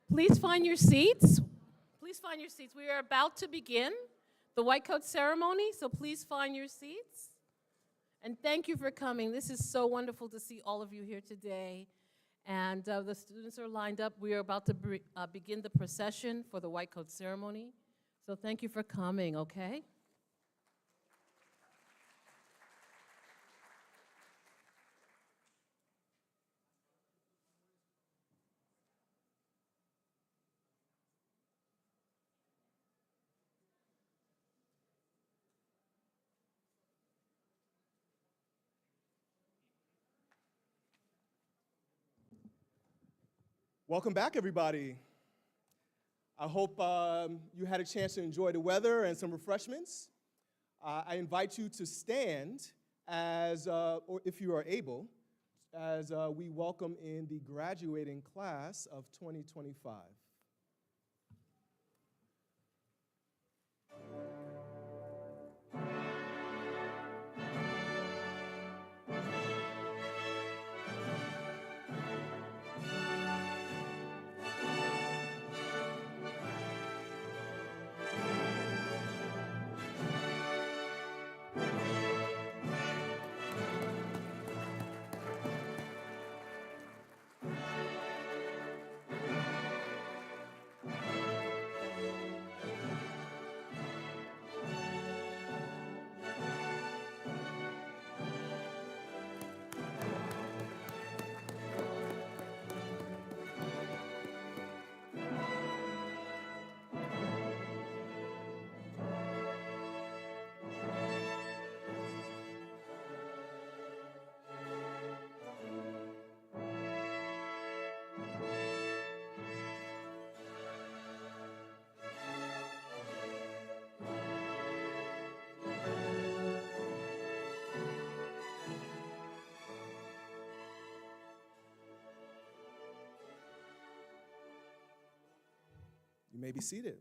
please find your seats. Please find your seats. We are about to begin the white coat ceremony, so please find your seats. And thank you for coming. This is so wonderful to see all of you here today. And the students are lined up. We are about to begin the procession for the white coat ceremony. So thank you for coming, okay? Welcome back, everybody. I hope you had a chance to enjoy the weather and some refreshments. I invite you to stand or if you are able, as we welcome in the graduating class of 2025. You may be seated.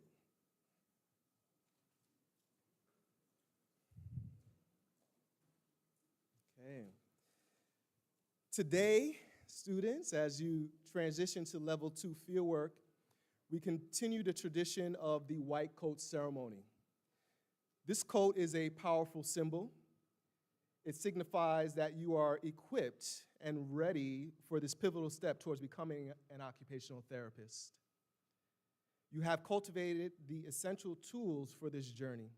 Okay. Today, students, as you transition to level 2 fieldwork, we continue the tradition of the white coat ceremony. This coat is a powerful symbol. It signifies that you are equipped and ready for this pivotal step towards becoming an occupational therapist. You have cultivated the essential tools for this journey.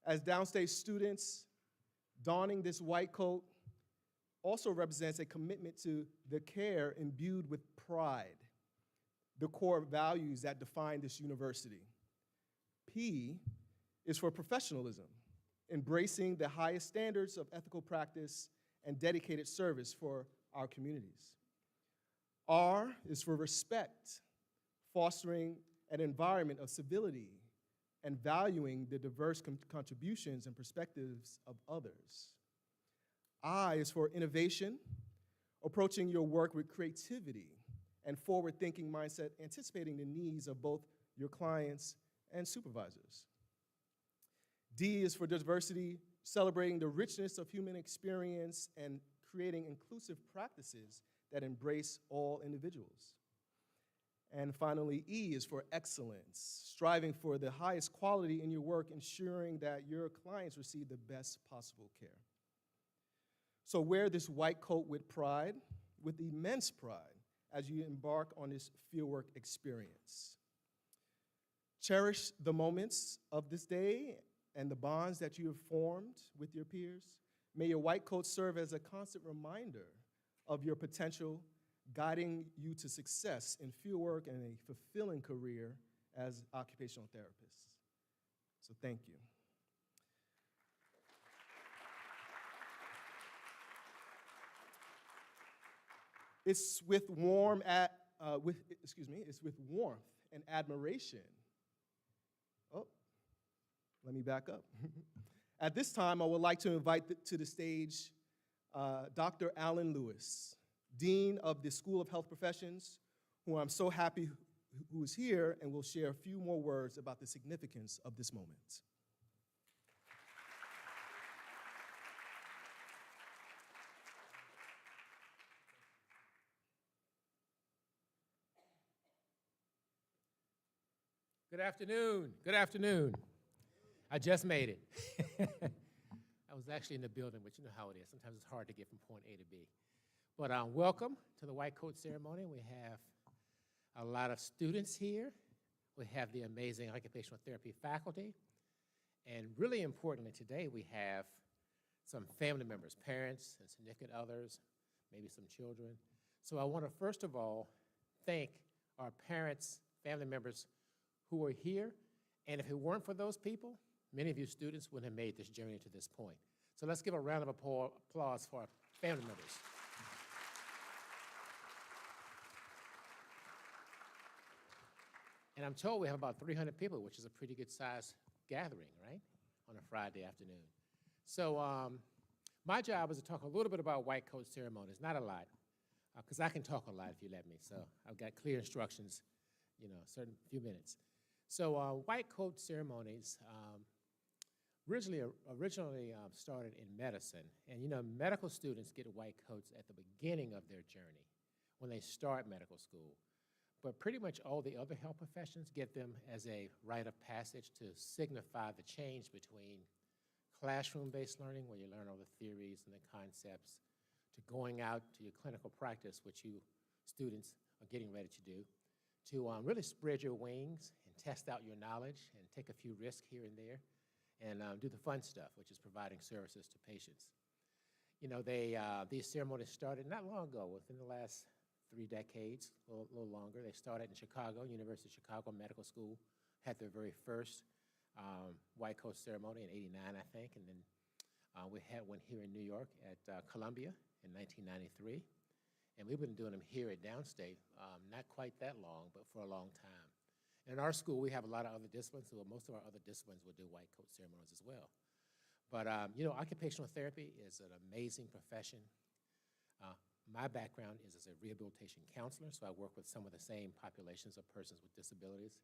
As Downstate students, donning this white coat also represents a commitment to the care imbued with pride, the core values that define this university. P is for professionalism, embracing the highest standards of ethical practice and dedicated service for our communities. R is for respect, fostering an environment of civility and valuing the diverse contributions and perspectives of others. I is for innovation, approaching your work with creativity and forward-thinking mindset, anticipating the needs of both your clients and supervisors. D is for diversity, celebrating the richness of human experience and creating inclusive practices that embrace all individuals. And finally, E is for excellence, striving for the highest quality in your work, ensuring that your clients receive the best possible care. So wear this white coat with pride, with immense pride, as you embark on this fieldwork experience. Cherish the moments of this day and the bonds that you have formed with your peers. May your white coat serve as a constant reminder of your potential, guiding you to success in fieldwork and a fulfilling career as occupational therapists. So thank you. It's with warmth and admiration. Oh, let me back up. At this time, I would like to invite to the stage Dr. Alan Lewis, Dean of the School of Health Professions, who I'm so happy who is here and will share a few more words about the significance of this moment. Good afternoon. Good afternoon. I just made it. I was actually in the building, but you know how it is. Sometimes it's hard to get from point A to B. But welcome to the white coat ceremony. We have a lot of students here. We have the amazing occupational therapy faculty. And really importantly today, we have some family members, parents and significant others, maybe some children. So I want to first of all thank our parents, family members who are here. And if it weren't for those people, many of you students wouldn't have made this journey to this point. So let's give a round of applause for our family members. And I'm told we have about 300 people, which is a pretty good size gathering, right, on a Friday afternoon. So my job is to talk a little bit about white coat ceremonies, not a lot, because I can talk a lot if you let me. So I've got clear instructions, you know, a certain few minutes. So white coat ceremonies originally started in medicine. And, you know, medical students get white coats at the beginning of their journey when they start medical school. But pretty much all the other health professions get them as a rite of passage to signify the change between classroom-based learning, where you learn all the theories and the concepts, to going out to your clinical practice, which you students are getting ready to do, to really spread your wings and test out your knowledge and take a few risks here and there, and do the fun stuff, which is providing services to patients. You know, these ceremonies started not long ago, within the last 3 decades, a little longer. They started in Chicago, University of Chicago Medical School, had their very first white coat ceremony in '89, I think, and then we had one here in New York at Columbia in 1993, and we've been doing them here at Downstate, not quite that long, but for a long time. In our school, we have a lot of other disciplines, so most of our other disciplines will do white coat ceremonies as well. But, you know, occupational therapy is an amazing profession. My background is as a rehabilitation counselor, so I work with some of the same populations of persons with disabilities.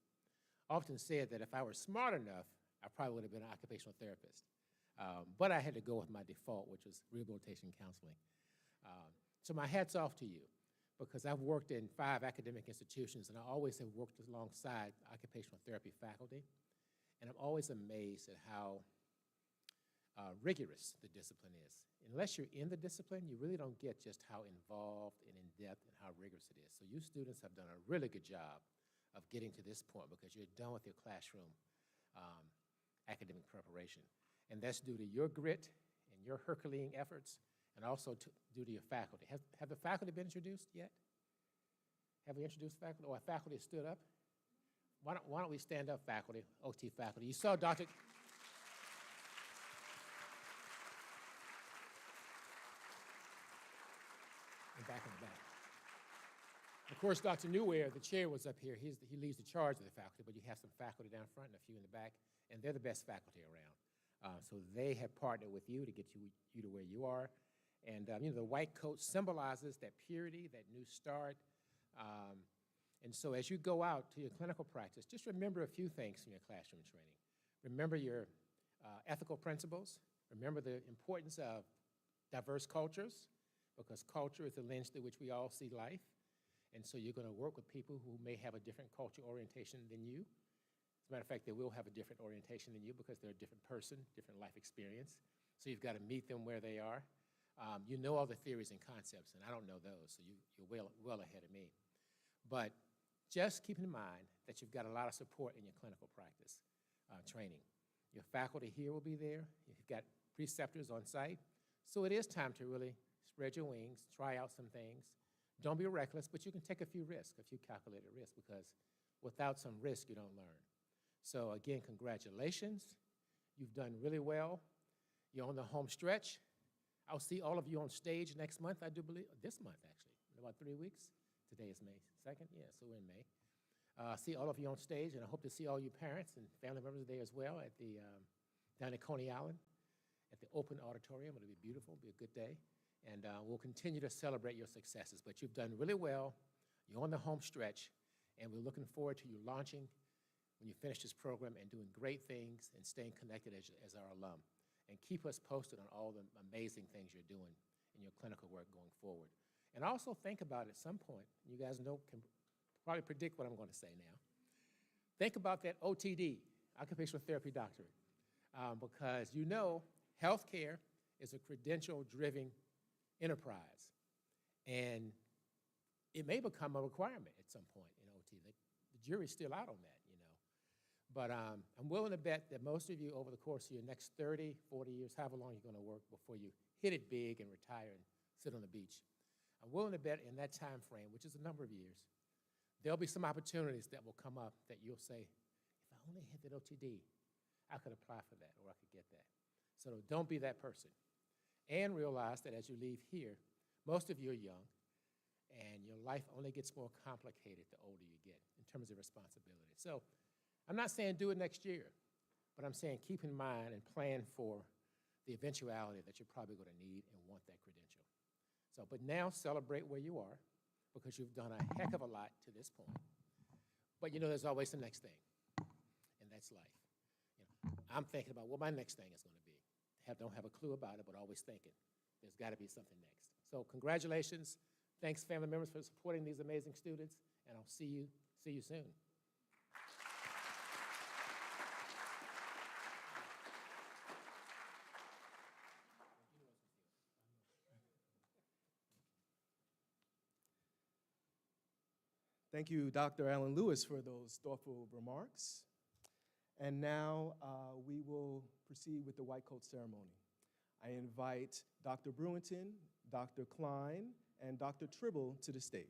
I often said that if I were smart enough, I probably would have been an occupational therapist. But I had to go with my default, which was rehabilitation counseling. So my hat's off to you, because I've worked in 5 academic institutions, and I always have worked alongside occupational therapy faculty. And I'm always amazed at how rigorous the discipline is. Unless you're in the discipline, you really don't get just how involved and in-depth and how rigorous it is. So you students have done a really good job of getting to this point, because you're done with your classroom academic preparation. And that's due to your grit and your Herculean efforts, and also due to your faculty. Have the faculty been introduced yet? Have we introduced faculty? Or faculty stood up? Why don't we stand up, faculty, OT faculty? You saw Dr. Back in the back. Of course, Dr. Newware, the chair, was up here. He leads the charge of the faculty, but you have some faculty down front and a few in the back, and they're the best faculty around. So they have partnered with you to get you to where you are. And you know, the white coat symbolizes that purity, that new start. And so as you go out to your clinical practice, just remember a few things from your classroom training. Remember your ethical principles. Remember the importance of diverse cultures, because culture is the lens through which we all see life. And so you're going to work with people who may have a different cultural orientation than you. As a matter of fact, they will have a different orientation than you because they're a different person, different life experience. So you've got to meet them where they are. You know all the theories and concepts, and I don't know those, so you're well ahead of me. But just keep in mind that you've got a lot of support in your clinical practice training. Your faculty here will be there. You've got preceptors on site. So it is time to really spread your wings, try out some things. Don't be reckless, but you can take a few risks, a few calculated risks, because without some risk, you don't learn. So again, congratulations. You've done really well. You're on the home stretch. I'll see all of you on stage next month, I do believe. This month, actually, in about 3 weeks. Today is May 2nd, yeah, so we're in May. See all of you on stage, and I hope to see all you parents and family members there as well at the, down at Coney Island, at the open auditorium. It'll be beautiful, it'll be a good day. And we'll continue to celebrate your successes. But you've done really well. You're on the home stretch, and we're looking forward to you launching when you finish this program and doing great things and staying connected as our alum. And keep us posted on all the amazing things you're doing in your clinical work going forward. And also think about at some point, you guys know, can probably predict what I'm going to say now. think about that OTD, occupational therapy doctorate, because you know healthcare is a credential-driven enterprise, and it may become a requirement at some point in OT. The jury's still out on that, you know. But I'm willing to bet that most of you over the course of your next 30, 40 years, however long you're going to work before you hit it big and retire and sit on the beach, I'm willing to bet in that time frame, which is a number of years, there'll be some opportunities that will come up that you'll say, if I only had that OTD, I could apply for that or I could get that. So don't be that person. And realize that as you leave here, most of you are young, and your life only gets more complicated the older you get in terms of responsibility. So I'm not saying do it next year, but I'm saying keep in mind and plan for the eventuality that you're probably going to need and want that credential. So, but now celebrate where you are, because you've done a heck of a lot to this point. But you know there's always the next thing, and that's life. You know, I'm thinking about what my next thing is going to be. Don't have a clue about it, but always thinking there's got to be something next. So congratulations. Thanks, family members, for supporting these amazing students, and I'll see you soon. Thank you, Dr. Alan Lewis, for those thoughtful remarks. And now we will proceed with the white coat ceremony. I invite Dr. Brewington, Dr. Klein, and Dr. Tribble to the stage.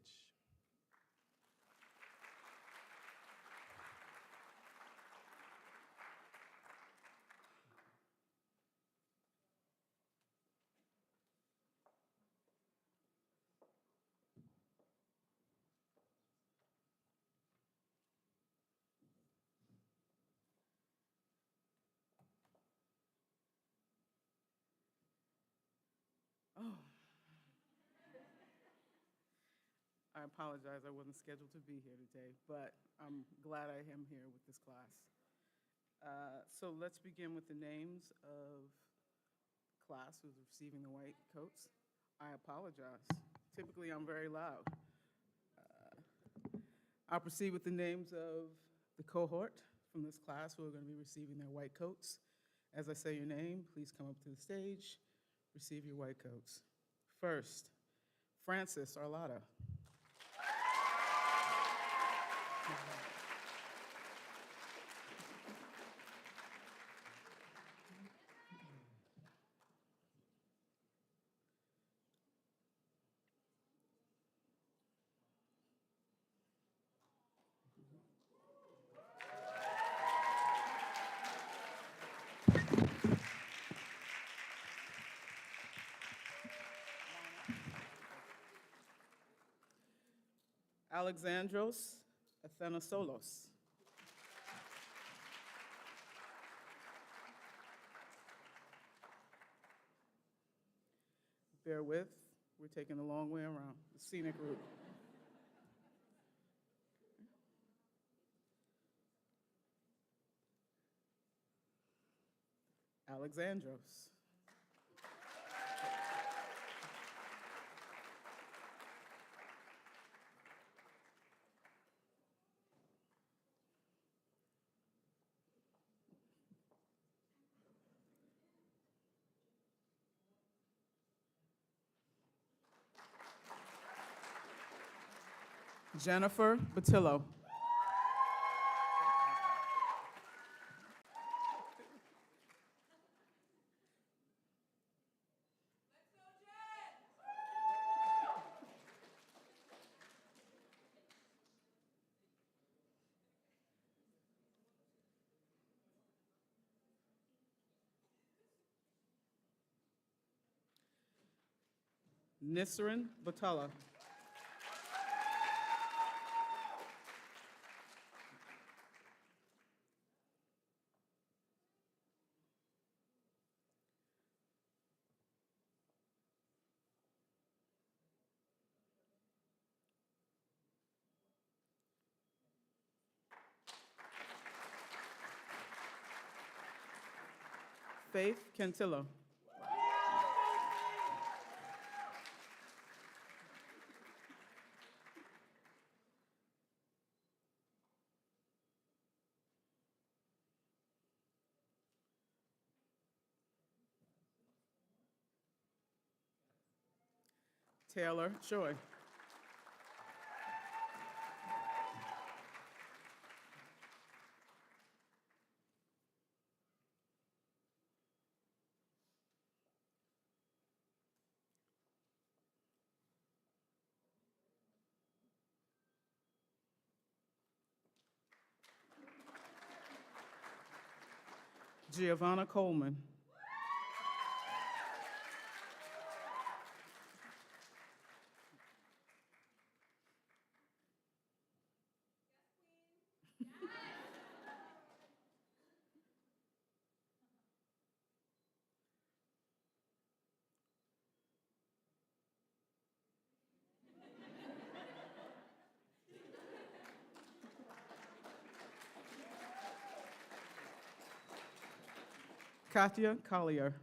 Oh. I apologize, I wasn't scheduled to be here today, but I'm glad I am here with this class. So let's begin with the names of the class who's receiving the white coats. I apologize. Typically, I'm very loud. I'll proceed with the names of the cohort from this class who are going to be receiving their white coats. As I say your name, please come up to the stage. Receive your white coats. First, Francis Arlotta. Alexandros Athanasolos. Bear with, we're taking the long way around, the scenic route. Alexandros. Jennifer Batillo. Nisrin Batala. Faith Cantillo. Taylor Choi. Giovanna Coleman. Katia Collier.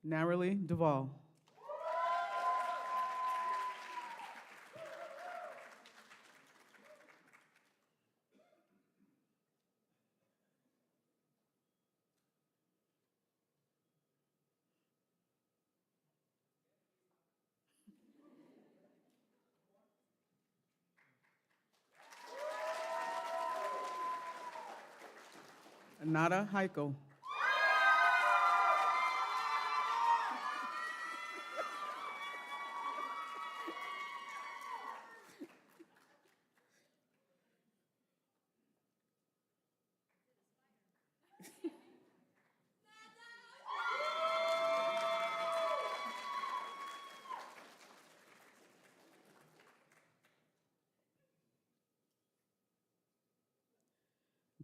Narrowly Duvall. Nada Heiko.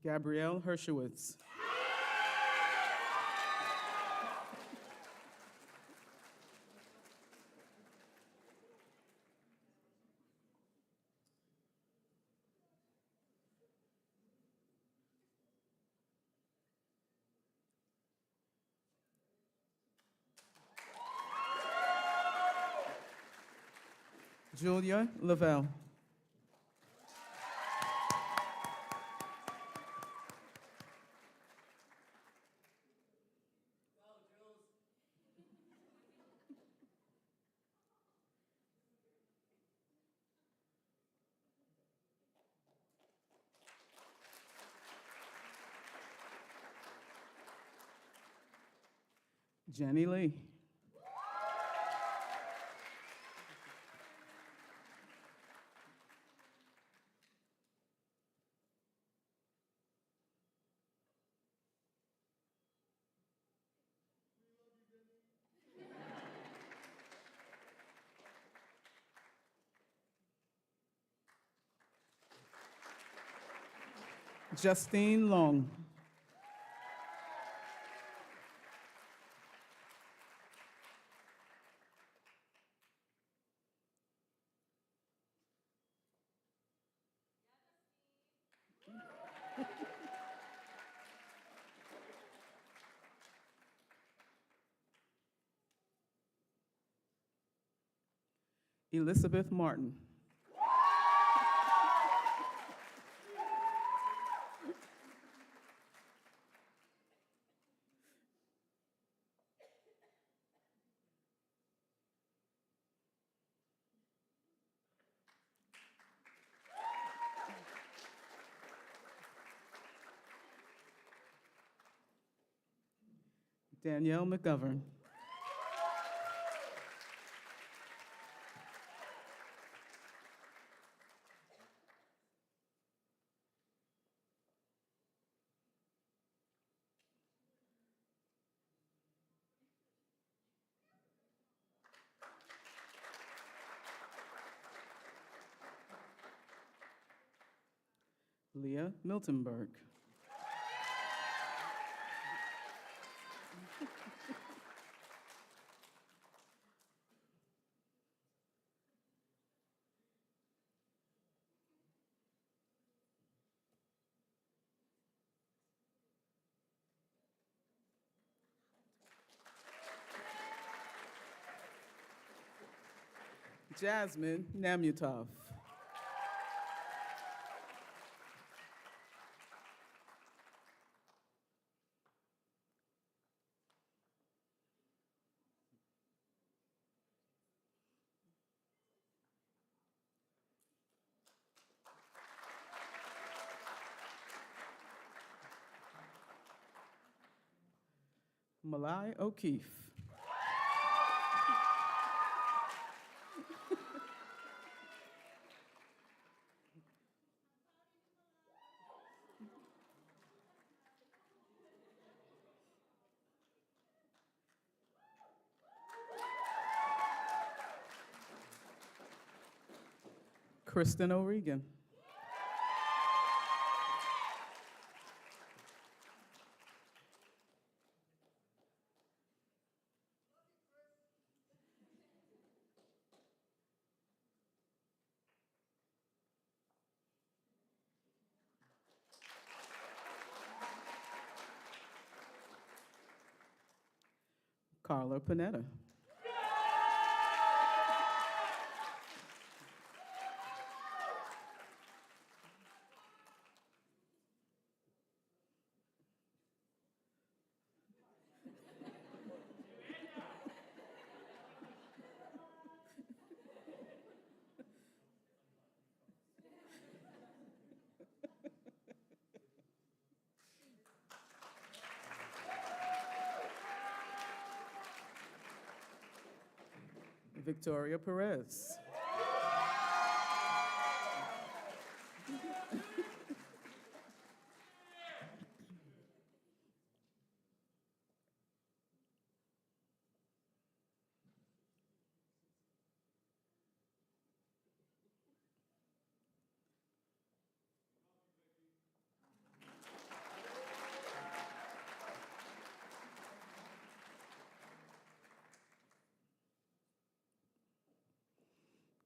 Gabrielle Hershowitz. Julia Lavelle. Jenny Lee. Justine Long. Elizabeth Martin. Danielle McGovern. Leah Miltenberg. Jasmine Namutov. Malai O'Keefe. Kristen O'Regan. Carla Panetta. Victoria Perez.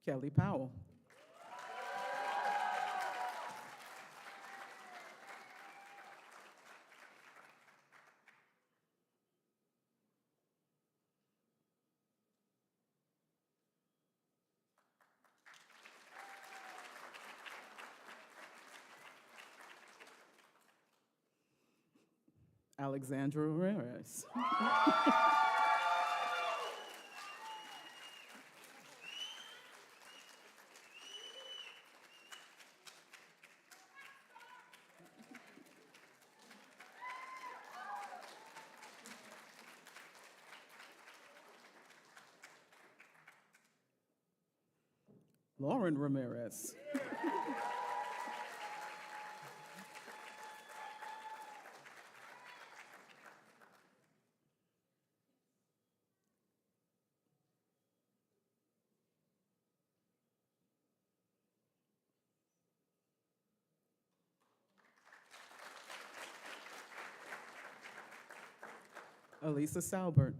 Kelly Powell. Alexandra Ramirez. Lauren Ramirez. Elisa Salbert.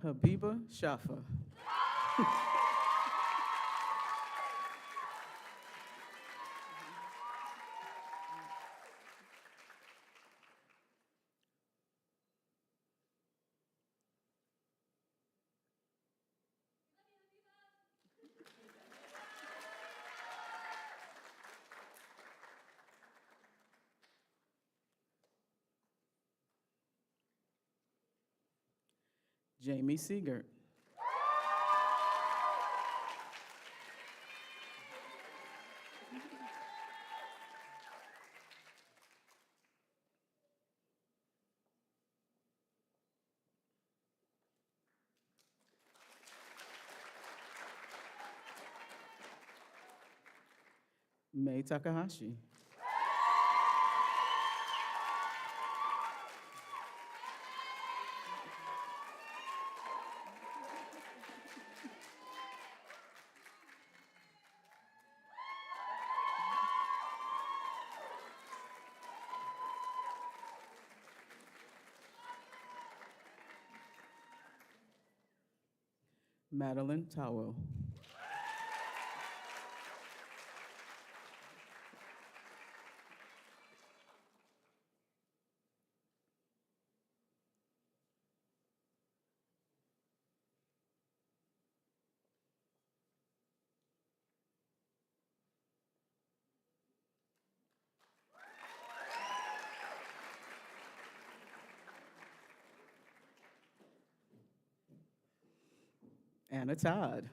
Habiba Shafa. Jamie Siegert. May Takahashi. Madeline Towell. Anna Todd.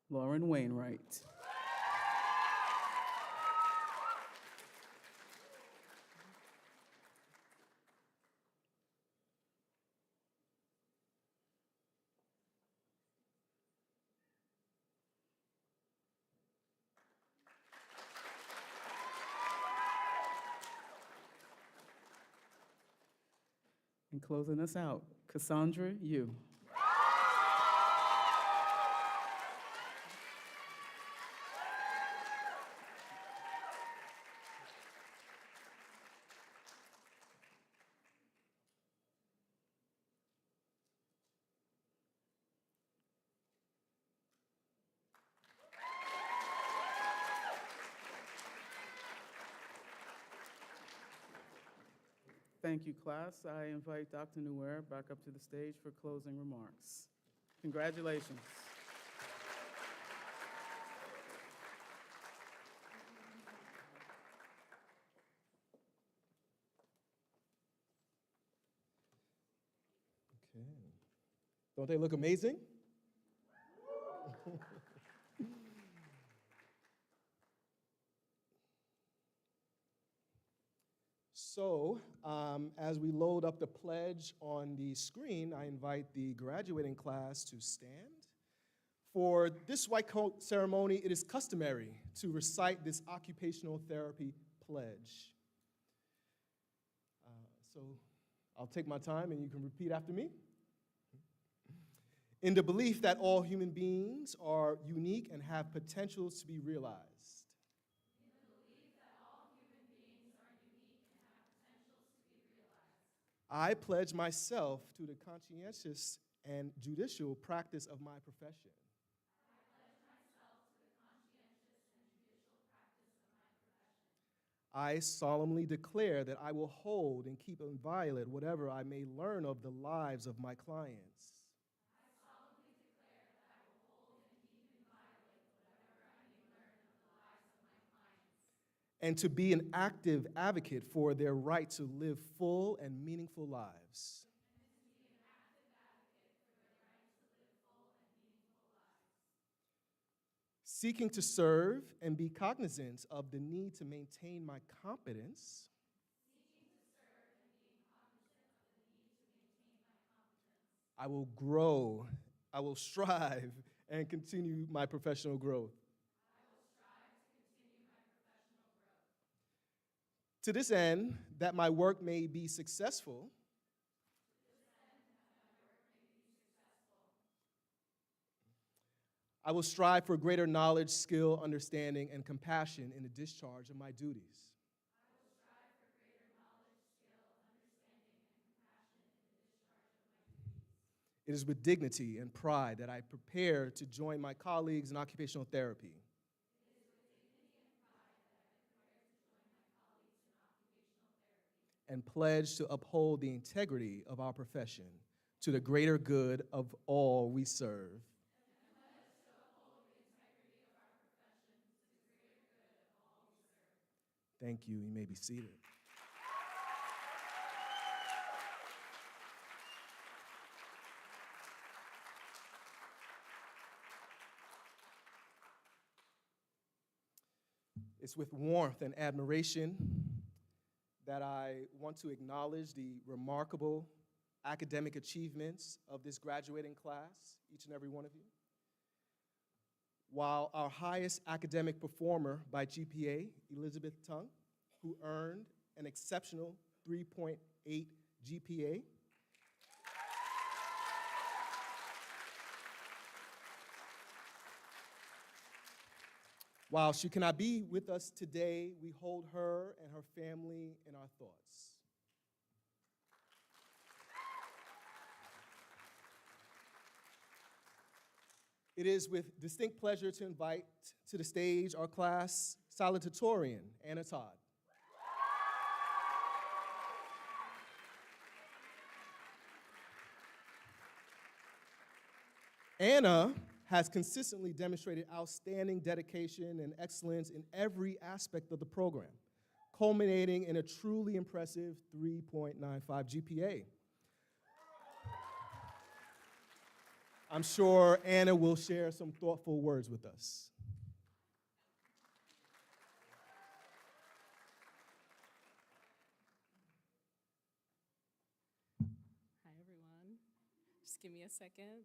Lauren Wainwright. And closing us out, Cassandra Yu. Thank you, class. I invite Dr. Nuer back up to the stage for closing remarks. Congratulations. Okay. Don't they look amazing? So, as we load up the pledge on the screen, I invite the graduating class to stand. For this white coat ceremony, it is customary to recite this occupational therapy pledge. So I'll take my time and you can repeat after me. In the belief that all human beings are unique and have potentials to be realized. I pledge myself to the conscientious and judicial practice of my profession. I solemnly declare that I will hold and keep inviolate whatever I may learn of the lives of my clients. And to be an active advocate for their right to live full and meaningful lives. Seeking to serve and be cognizant of the need to maintain my competence. I will grow, I will strive, and continue my professional growth. To this end, that my work may be successful, I will strive for greater knowledge, skill, understanding, and compassion in the discharge of my duties. It is with dignity and pride that I prepare to join my colleagues in occupational therapy. And pledge to uphold the integrity of our profession to the greater good of all we serve. Thank you. You may be seated. It's with warmth and admiration that I want to acknowledge the remarkable academic achievements of this graduating class, each and every one of you. while our highest academic performer by GPA, Elizabeth Tung, who earned an exceptional 3.8 GPA. While she cannot be with us today, we hold her and her family in our thoughts. It is with distinct pleasure to invite to the stage our class salutatorian, Anna Todd. Anna has consistently demonstrated outstanding dedication and excellence in every aspect of the program, culminating in a truly impressive 3.95 GPA. I'm sure Anna will share some thoughtful words with us. Hi, everyone. Just give me a second.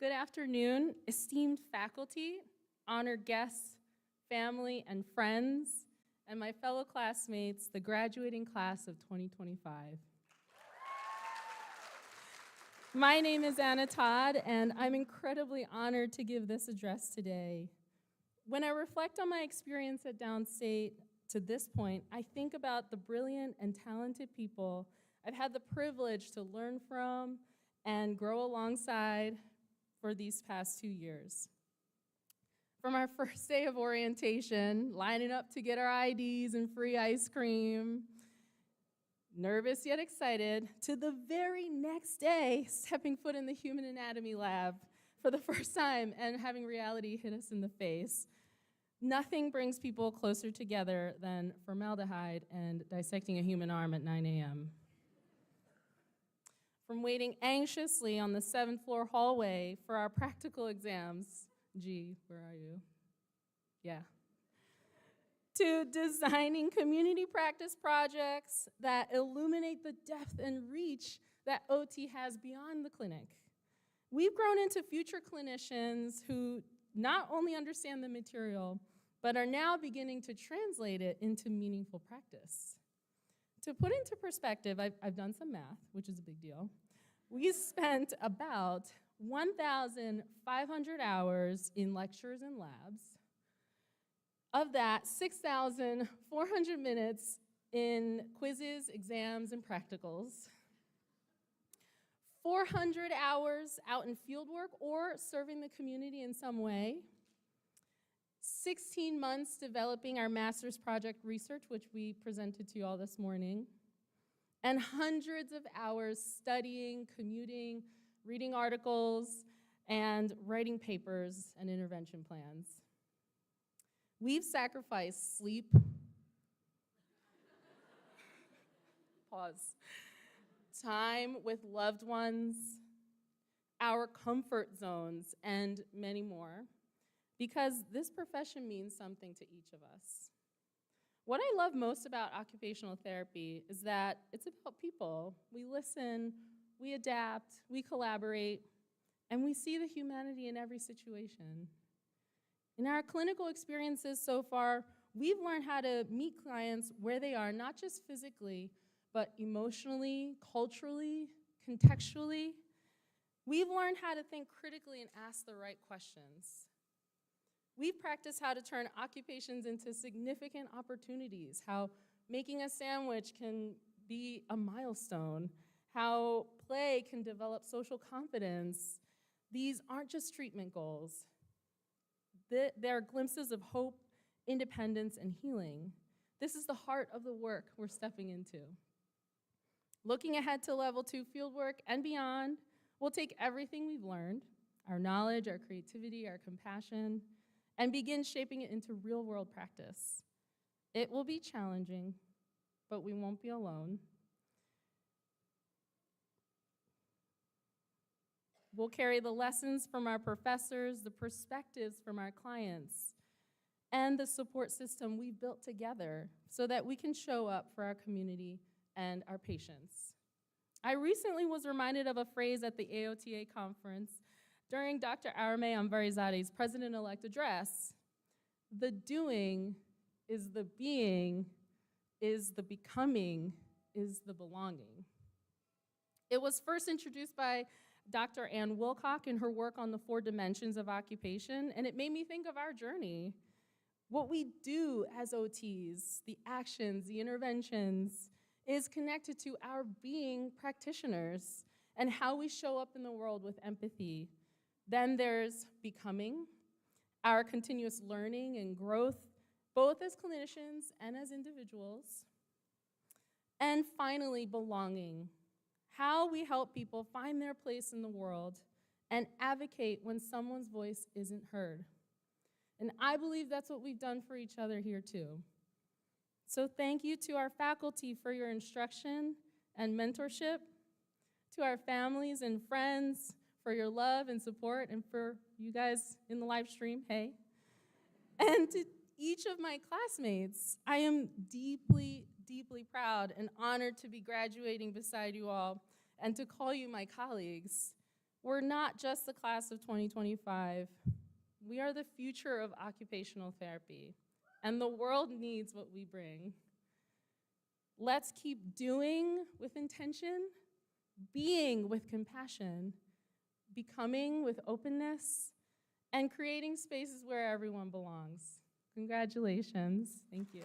Good afternoon, esteemed faculty, honored guests, family and friends, and my fellow classmates, the graduating class of 2025. My name is Anna Todd, and I'm incredibly honored to give this address today. When I reflect on my experience at Downstate to this point, I think about the brilliant and talented people I've had the privilege to learn from and grow alongside for these past 2 years. From our first day of orientation, lining up to get our IDs and free ice cream, nervous yet excited, to the very next day, stepping foot in the human anatomy lab for the first time and having reality hit us in the face. Nothing brings people closer together than formaldehyde and dissecting a human arm at 9 a.m. From waiting anxiously on the 7th floor hallway for our practical exams, G, where are you? Yeah. To designing community practice projects that illuminate the depth and reach that OT has beyond the clinic. We've grown into future clinicians who not only understand the material, but are now beginning to translate it into meaningful practice. To put into perspective, I've done some math, which is a big deal. We spent about 1,500 hours in lectures and labs. Of that, 6,400 minutes in quizzes, exams, and practicals. 400 hours out in fieldwork or serving the community in some way. 16 months developing our master's project research, which we presented to you all this morning. And hundreds of hours studying, commuting, reading articles, and writing papers and intervention plans. We've sacrificed sleep, pause, time with loved ones, our comfort zones, and many more, because this profession means something to each of us. What I love most about occupational therapy is that it's about people. We listen, we adapt, we collaborate, and we see the humanity in every situation. In our clinical experiences so far, we've learned how to meet clients where they are, not just physically, but emotionally, culturally, contextually. We've learned how to think critically and ask the right questions. We've practiced how to turn occupations into significant opportunities, how making a sandwich can be a milestone, how play can develop social confidence. These aren't just treatment goals. They're glimpses of hope, independence, and healing. This is the heart of the work we're stepping into. Looking ahead to level 2 fieldwork and beyond, we'll take everything we've learned, our knowledge, our creativity, our compassion, and begin shaping it into real-world practice. It will be challenging, but we won't be alone. We'll carry the lessons from our professors, the perspectives from our clients, and the support system we've built together so that we can show up for our community and our patients. I recently was reminded of a phrase at the AOTA conference During Dr. Arame Ambarizade's president-elect address, the doing is the being, is the becoming, is the belonging. It was first introduced by Dr. Ann Wilcock in her work on the 4 dimensions of occupation, and it made me think of our journey. What we do as OTs, the actions, the interventions, is connected to our being practitioners and how we show up in the world with empathy. Then there's becoming, our continuous learning and growth, both as clinicians and as individuals. And finally, belonging, how we help people find their place in the world and advocate when someone's voice isn't heard. And I believe that's what we've done for each other here too. So thank you to our faculty for your instruction and mentorship, to our families and friends for your love and support, and for you guys in the live stream, hey. And to each of my classmates, I am deeply, deeply proud and honored to be graduating beside you all and to call you my colleagues. We're not just the class of 2025. We are the future of occupational therapy, and the world needs what we bring. Let's keep doing with intention, being with compassion, becoming with openness, and creating spaces where everyone belongs. Congratulations. Thank you.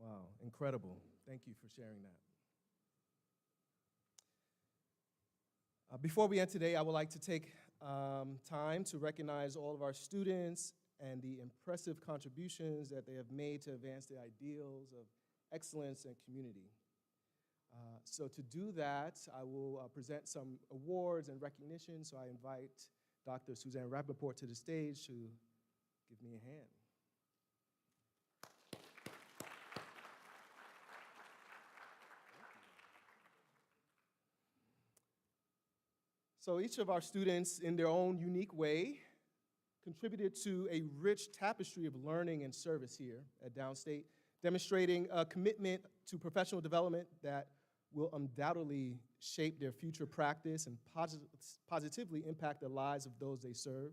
Wow, incredible. Thank you for sharing that. Before we end today, I would like to take time to recognize all of our students and the impressive contributions that they have made to advance the ideals of excellence and community. So to do that, I will present some awards and recognition, so I invite Dr. Suzanne Rappaport to the stage to give me a hand. So each of our students, in their own unique way, contributed to a rich tapestry of learning and service here at Downstate, demonstrating a commitment to professional development that will undoubtedly shape their future practice and positively impact the lives of those they serve.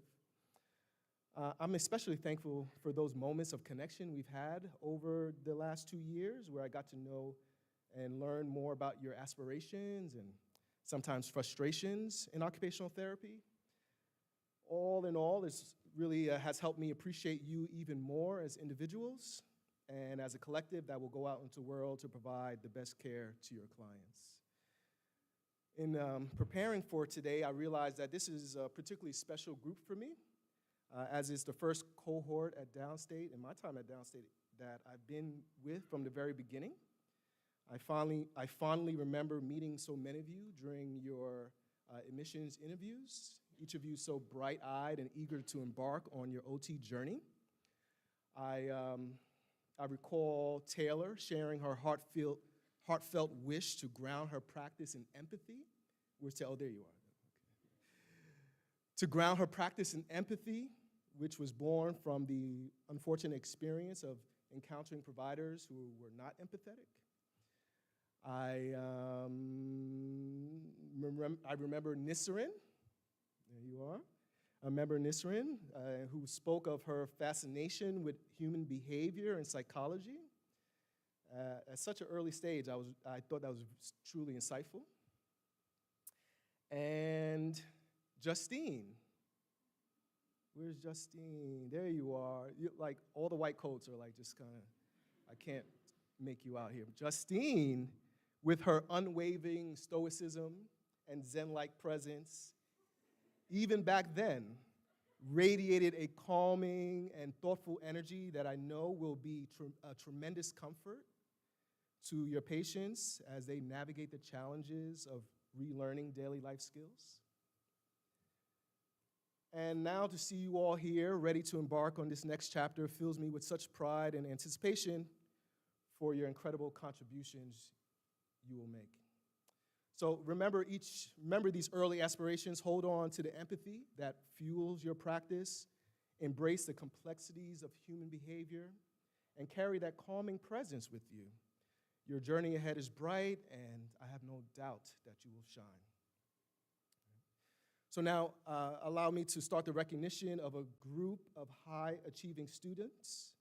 I'm especially thankful for those moments of connection we've had over the last 2 years, where I got to know and learn more about your aspirations and sometimes frustrations in occupational therapy. All in all, this really has helped me appreciate you even more as individuals and as a collective that will go out into the world to provide the best care to your clients. In preparing for today, I realized that this is a particularly special group for me, as it's the first cohort at Downstate, in my time at Downstate, that I've been with from the very beginning. I fondly remember meeting so many of you during your admissions interviews, each of you so bright-eyed and eager to embark on your OT journey. I recall Taylor sharing her heartfelt wish to ground her practice in empathy. Where's Taylor? Oh, there you are. Okay. To ground her practice in empathy, which was born from the unfortunate experience of encountering providers who were not empathetic. I remember Nisrin, there you are. I remember Nisrin, who spoke of her fascination with human behavior and psychology. At such an early stage, I thought that was truly insightful. And Justine, where's Justine? There you are. Like, all the white coats are like just kind of, I can't make you out here. Justine, with her unwavering stoicism and Zen-like presence, even back then, radiated a calming and thoughtful energy that I know will be a tremendous comfort to your patients as they navigate the challenges of relearning daily life skills. And now to see you all here, ready to embark on this next chapter, fills me with such pride and anticipation for your incredible contributions you will make. So remember these early aspirations. Hold on to the empathy that fuels your practice. Embrace the complexities of human behavior and carry that calming presence with you. Your journey ahead is bright, and I have no doubt that you will shine. So now, allow me to start the recognition of a group of high-achieving students.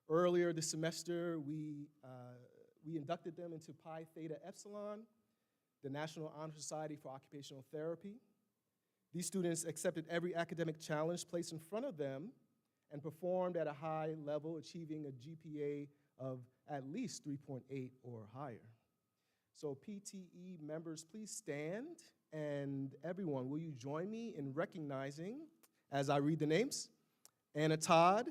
Earlier this semester, we inducted them into Pi Theta Epsilon, the National Honor Society for Occupational Therapy. These students accepted every academic challenge placed in front of them and performed at a high level, achieving a GPA of at least 3.8 or higher. So PTE members, please stand, and everyone, will you join me in recognizing, as I read the names, Anna Todd,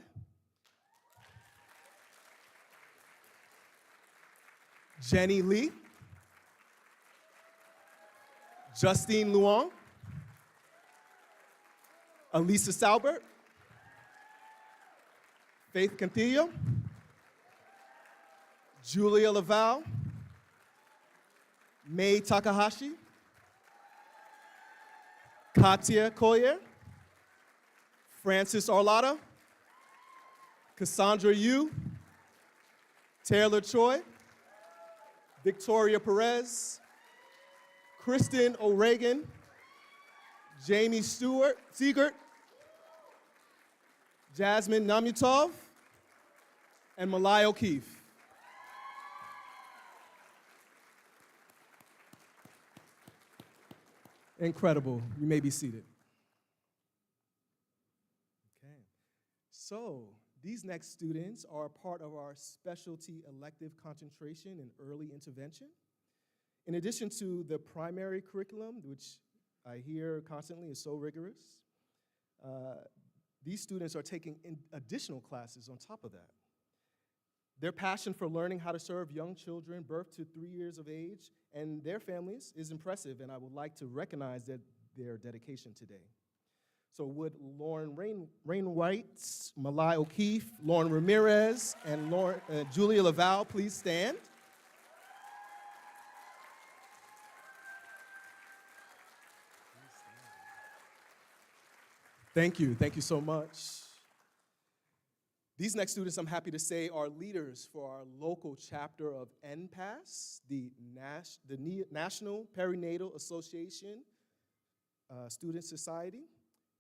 Jenny Lee, Justine Luong, Elisa Salbert, Faith Cantillo, Julia Laval, May Takahashi, Katia Collier, Francis Arlotta, Cassandra Yu, Taylor Choi, Victoria Perez, Kristen O'Regan, Jamie Siegert, Jasmine Namutov, and Malai O'Keefe. Incredible. You may be seated. Okay. So, these next students are part of our specialty elective concentration in early intervention. In addition to the primary curriculum, which I hear constantly is so rigorous, these students are taking additional classes on top of that. Their passion for learning how to serve young children, birth to 3 years of age, and their families is impressive, and I would like to recognize their dedication today. So would Lauren Rainwright, Malai O'Keefe, Lauren Ramirez, and Julia Laval please stand? Thank you so much. These next students, I'm happy to say, are leaders for our local chapter of NPAS, the National Perinatal Association Student Society.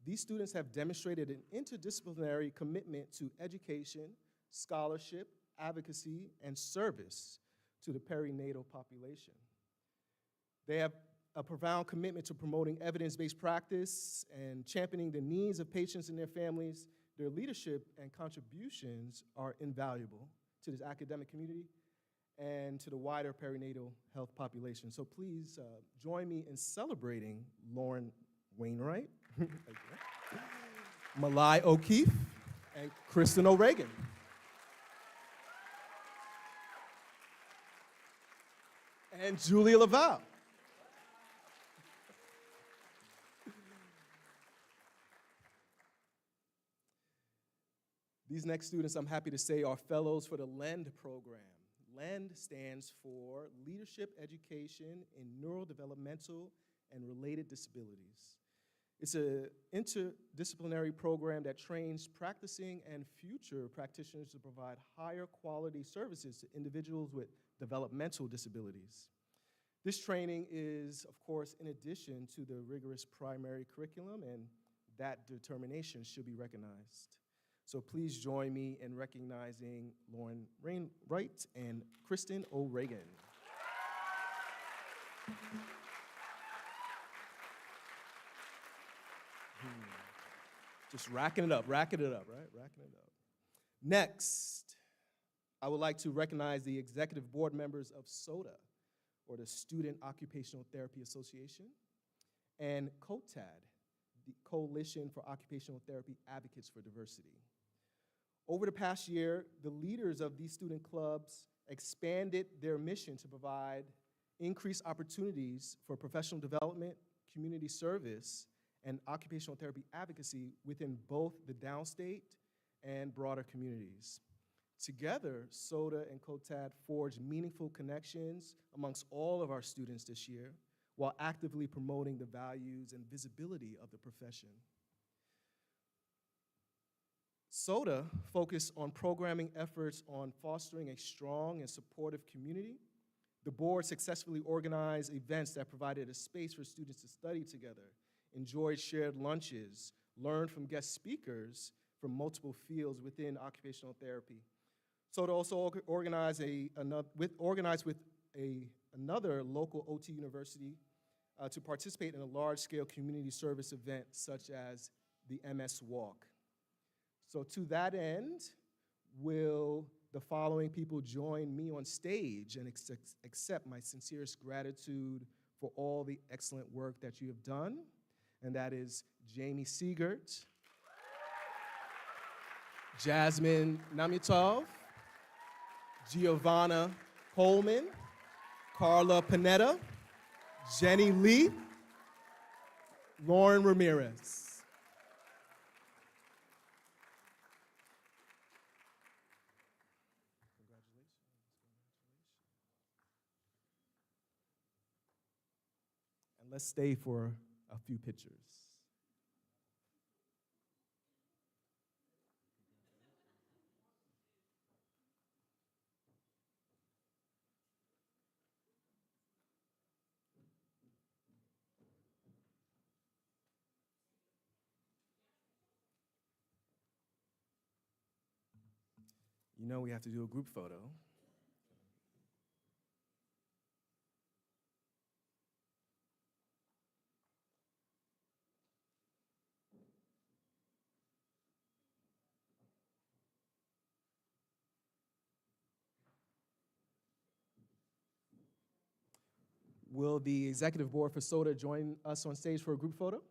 These students have demonstrated an interdisciplinary commitment to education, scholarship, advocacy, and service to the perinatal population. They have a profound commitment to promoting evidence-based practice and championing the needs of patients and their families. Their leadership and contributions are invaluable to this academic community and to the wider perinatal health population. So please join me in celebrating Lauren Wainwright, Malai O'Keefe, and Kristen O'Regan. And Julia Laval. These next students, I'm happy to say, are fellows for the LEND program. LEND stands for Leadership Education in Neurodevelopmental and Related Disabilities. It's an interdisciplinary program that trains practicing and future practitioners to provide higher quality services to individuals with developmental disabilities. This training is, of course, in addition to the rigorous primary curriculum, and that determination should be recognized. So please join me in recognizing Lauren Rainwright and Kristen O'Regan. Just racking it up, right? Racking it up. Next, I would like to recognize the executive board members of SOTA, or the Student Occupational Therapy Association, and COTAD, the Coalition for Occupational Therapy Advocates for Diversity. Over the past year, the leaders of these student clubs expanded their mission to provide increased opportunities for professional development, community service, and occupational therapy advocacy within both the downstate and broader communities. Together, SOTA and COTAD forged meaningful connections amongst all of our students this year, while actively promoting the values and visibility of the profession. SOTA focused on programming efforts on fostering a strong and supportive community. The board successfully organized events that provided a space for students to study together, enjoyed shared lunches, learned from guest speakers from multiple fields within occupational therapy. SOTA also organized with another local OT university to participate in a large-scale community service event such as the MS Walk. So to that end, will the following people join me on stage and accept my sincerest gratitude for all the excellent work that you have done? And that is Jamie Siegert, Jasmine Namitov, Giovanna Coleman, Carla Panetta, Jenny Lee, Lauren Ramirez. And let's stay for a few pictures. You know we have to do a group photo. Will the executive board for SOTA join us on stage for a group photo?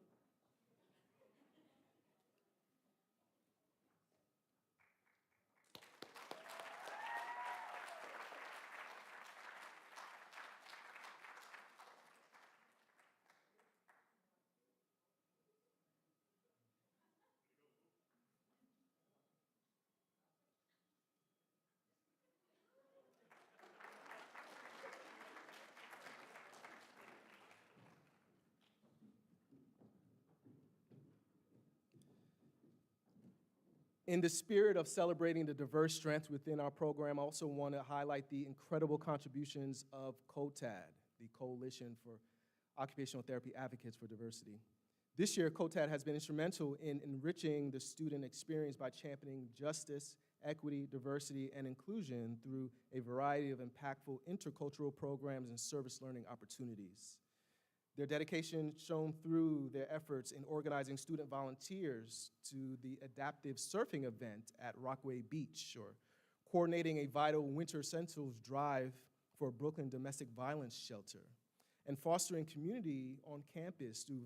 In the spirit of celebrating the diverse strengths within our program, I also want to highlight the incredible contributions of COTAD, the Coalition for Occupational Therapy Advocates for Diversity. This year, COTAD has been instrumental in enriching the student experience by championing justice, equity, diversity, and inclusion through a variety of impactful intercultural programs and service learning opportunities. Their dedication shown through their efforts in organizing student volunteers to the adaptive surfing event at Rockaway Beach, or coordinating a vital Winter Essentials drive for a Brooklyn domestic violence shelter, and fostering community on campus through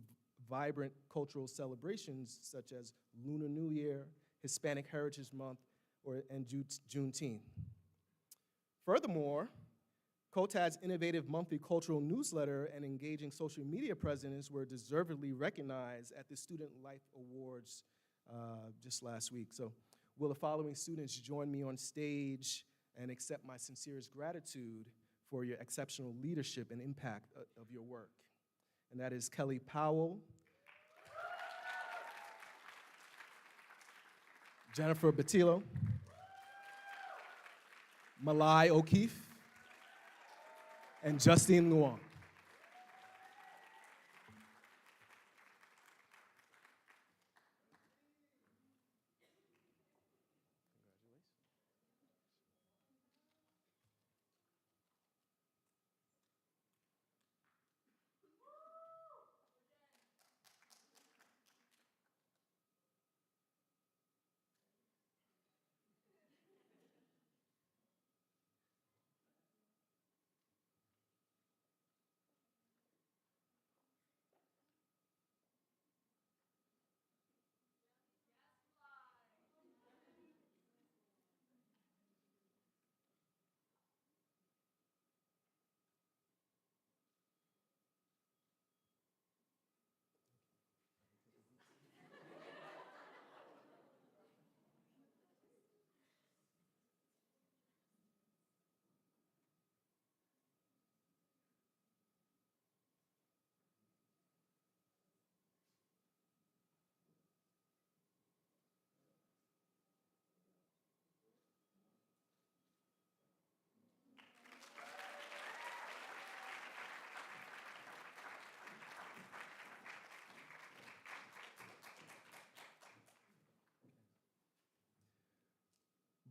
vibrant cultural celebrations such as Lunar New Year, Hispanic Heritage Month, and Juneteenth. Furthermore, COTAD's innovative monthly cultural newsletter and engaging social media presence were deservedly recognized at the Student Life Awards just last week. So will the following students join me on stage and accept my sincerest gratitude for your exceptional leadership and impact of your work? And that is Kelly Powell, Jennifer Batillo, Malai O'Keefe, and Justine Luong.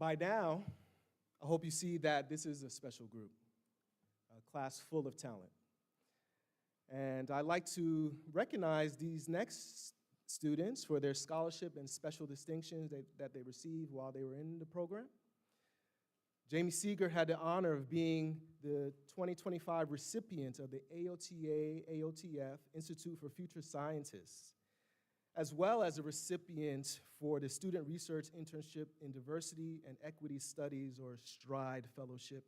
By now, I hope you see that this is a special group, a class full of talent. And I'd like to recognize these next students for their scholarship and special distinctions that they received while they were in the program. Jamie Seeger had the honor of being the 2025 recipient of the AOTA-AOTF Institute for Future Scientists, as well as a recipient for the Student Research Internship in Diversity and Equity Studies, or STRIDE Fellowship.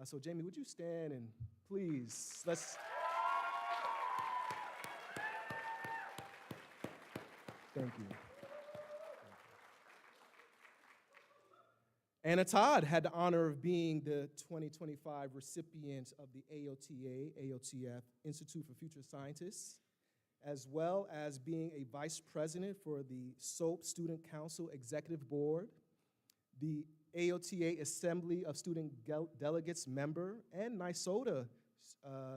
So Jamie, would you stand and please, let's. Thank you. Anna Todd had the honor of being the 2025 recipient of the AOTA-AOTF Institute for Future Scientists, as well as being a vice president for the SOAP Student Council Executive Board, the AOTA Assembly of Student Delegates member, and NYSOTA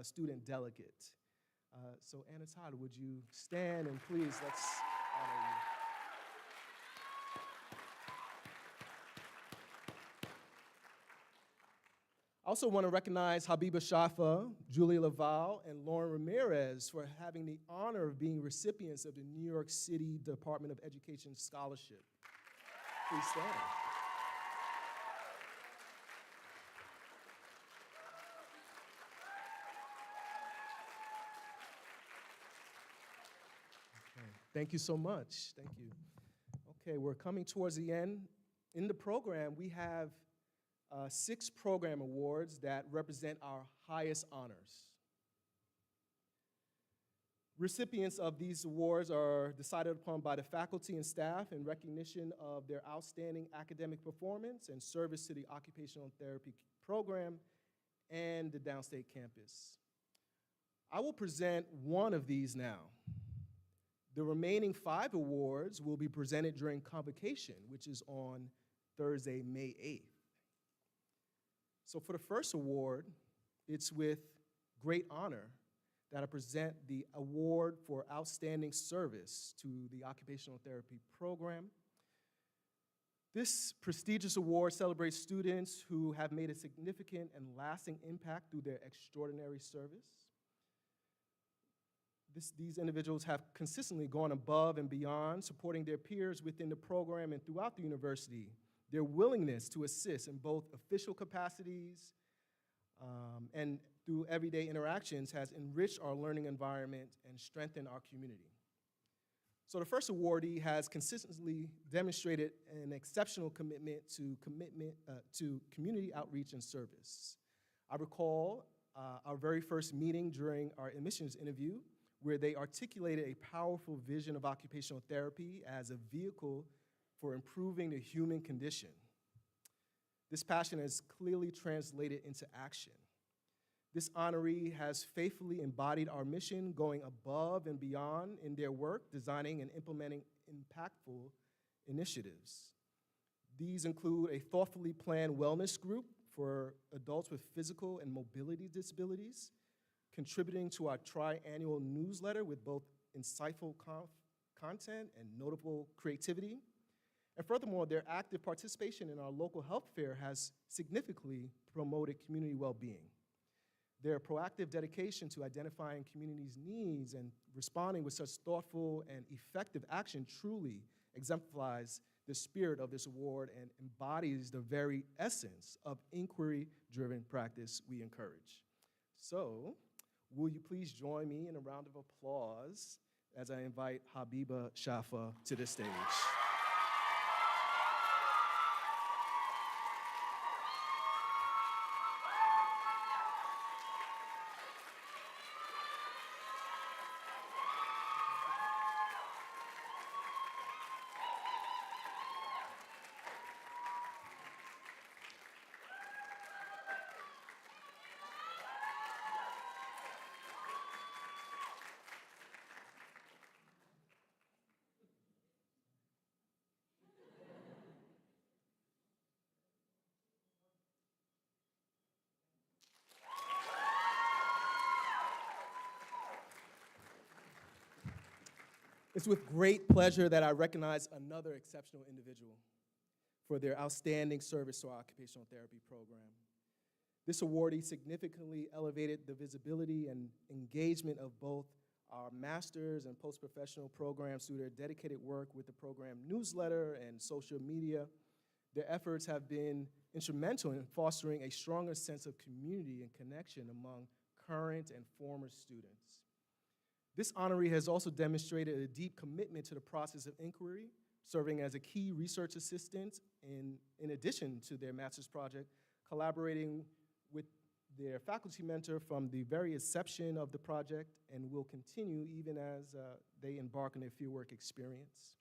student delegate. So Anna Todd, would you stand and please let's honor you. I also want to recognize Habiba Shafa, Julia Laval, and Lauren Ramirez for having the honor of being recipients of the New York City Department of Education Scholarship. Please stand. Okay. Thank you so much. Thank you. Okay, we're coming towards the end. In the program, we have 6 program awards that represent our highest honors. Recipients of these awards are decided upon by the faculty and staff in recognition of their outstanding academic performance and service to the occupational therapy program and the Downstate campus. I will present one of these now. The remaining 5 awards will be presented during convocation, which is on Thursday, May 8th. So for the first award, it's with great honor that I present the Award for Outstanding Service to the Occupational Therapy Program. This prestigious award celebrates students who have made a significant and lasting impact through their extraordinary service. These individuals have consistently gone above and beyond, supporting their peers within the program and throughout the university. Their willingness to assist in both official capacities and through everyday interactions has enriched our learning environment and strengthened our community. So the first awardee has consistently demonstrated an exceptional commitment to community outreach and service. I recall our very first meeting during our admissions interview, where they articulated a powerful vision of occupational therapy as a vehicle for improving the human condition. This passion is clearly translated into action. This honoree has faithfully embodied our mission, going above and beyond in their work, designing and implementing impactful initiatives. These include a thoughtfully planned wellness group for adults with physical and mobility disabilities, contributing to our tri-annual newsletter with both insightful content and notable creativity. And furthermore, their active participation in our local health fair has significantly promoted community well-being. Their proactive dedication to identifying community's needs and responding with such thoughtful and effective action truly exemplifies the spirit of this award and embodies the very essence of inquiry-driven practice we encourage. So, will you please join me in a round of applause as I invite Habiba Shafa to the stage. It's with great pleasure that I recognize another exceptional individual. for their outstanding service to our occupational therapy program. This awardee significantly elevated the visibility and engagement of both our master's and post-professional programs through their dedicated work with the program newsletter and social media. Their efforts have been instrumental in fostering a stronger sense of community and connection among current and former students. This honoree has also demonstrated a deep commitment to the process of inquiry, serving as a key research assistant in addition to their master's project, collaborating with their faculty mentor from the very inception of the project, and will continue even as they embark on their fieldwork experience.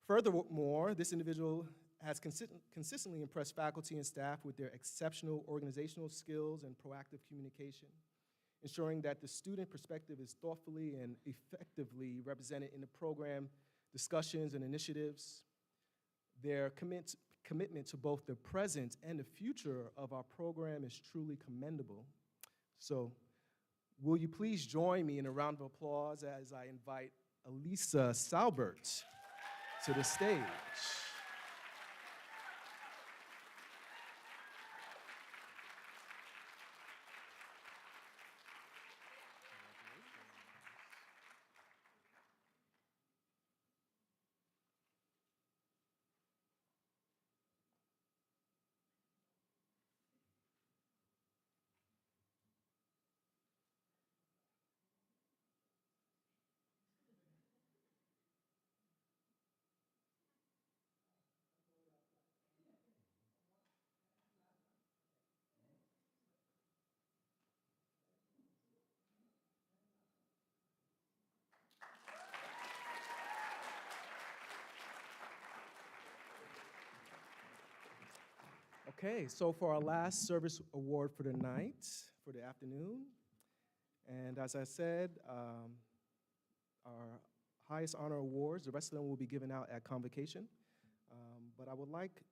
Furthermore, this individual has consistently impressed faculty and staff with their exceptional organizational skills and proactive communication, ensuring that the student perspective is thoughtfully and effectively represented in the program discussions and initiatives. Their commitment to both the present and the future of our program is truly commendable. So, will you please join me in a round of applause as I invite Elisa Salbert to the stage. Okay, so for our last service award for the night, for the afternoon, and as I said, our highest honor awards, the rest of them will be given out at convocation. But I would like,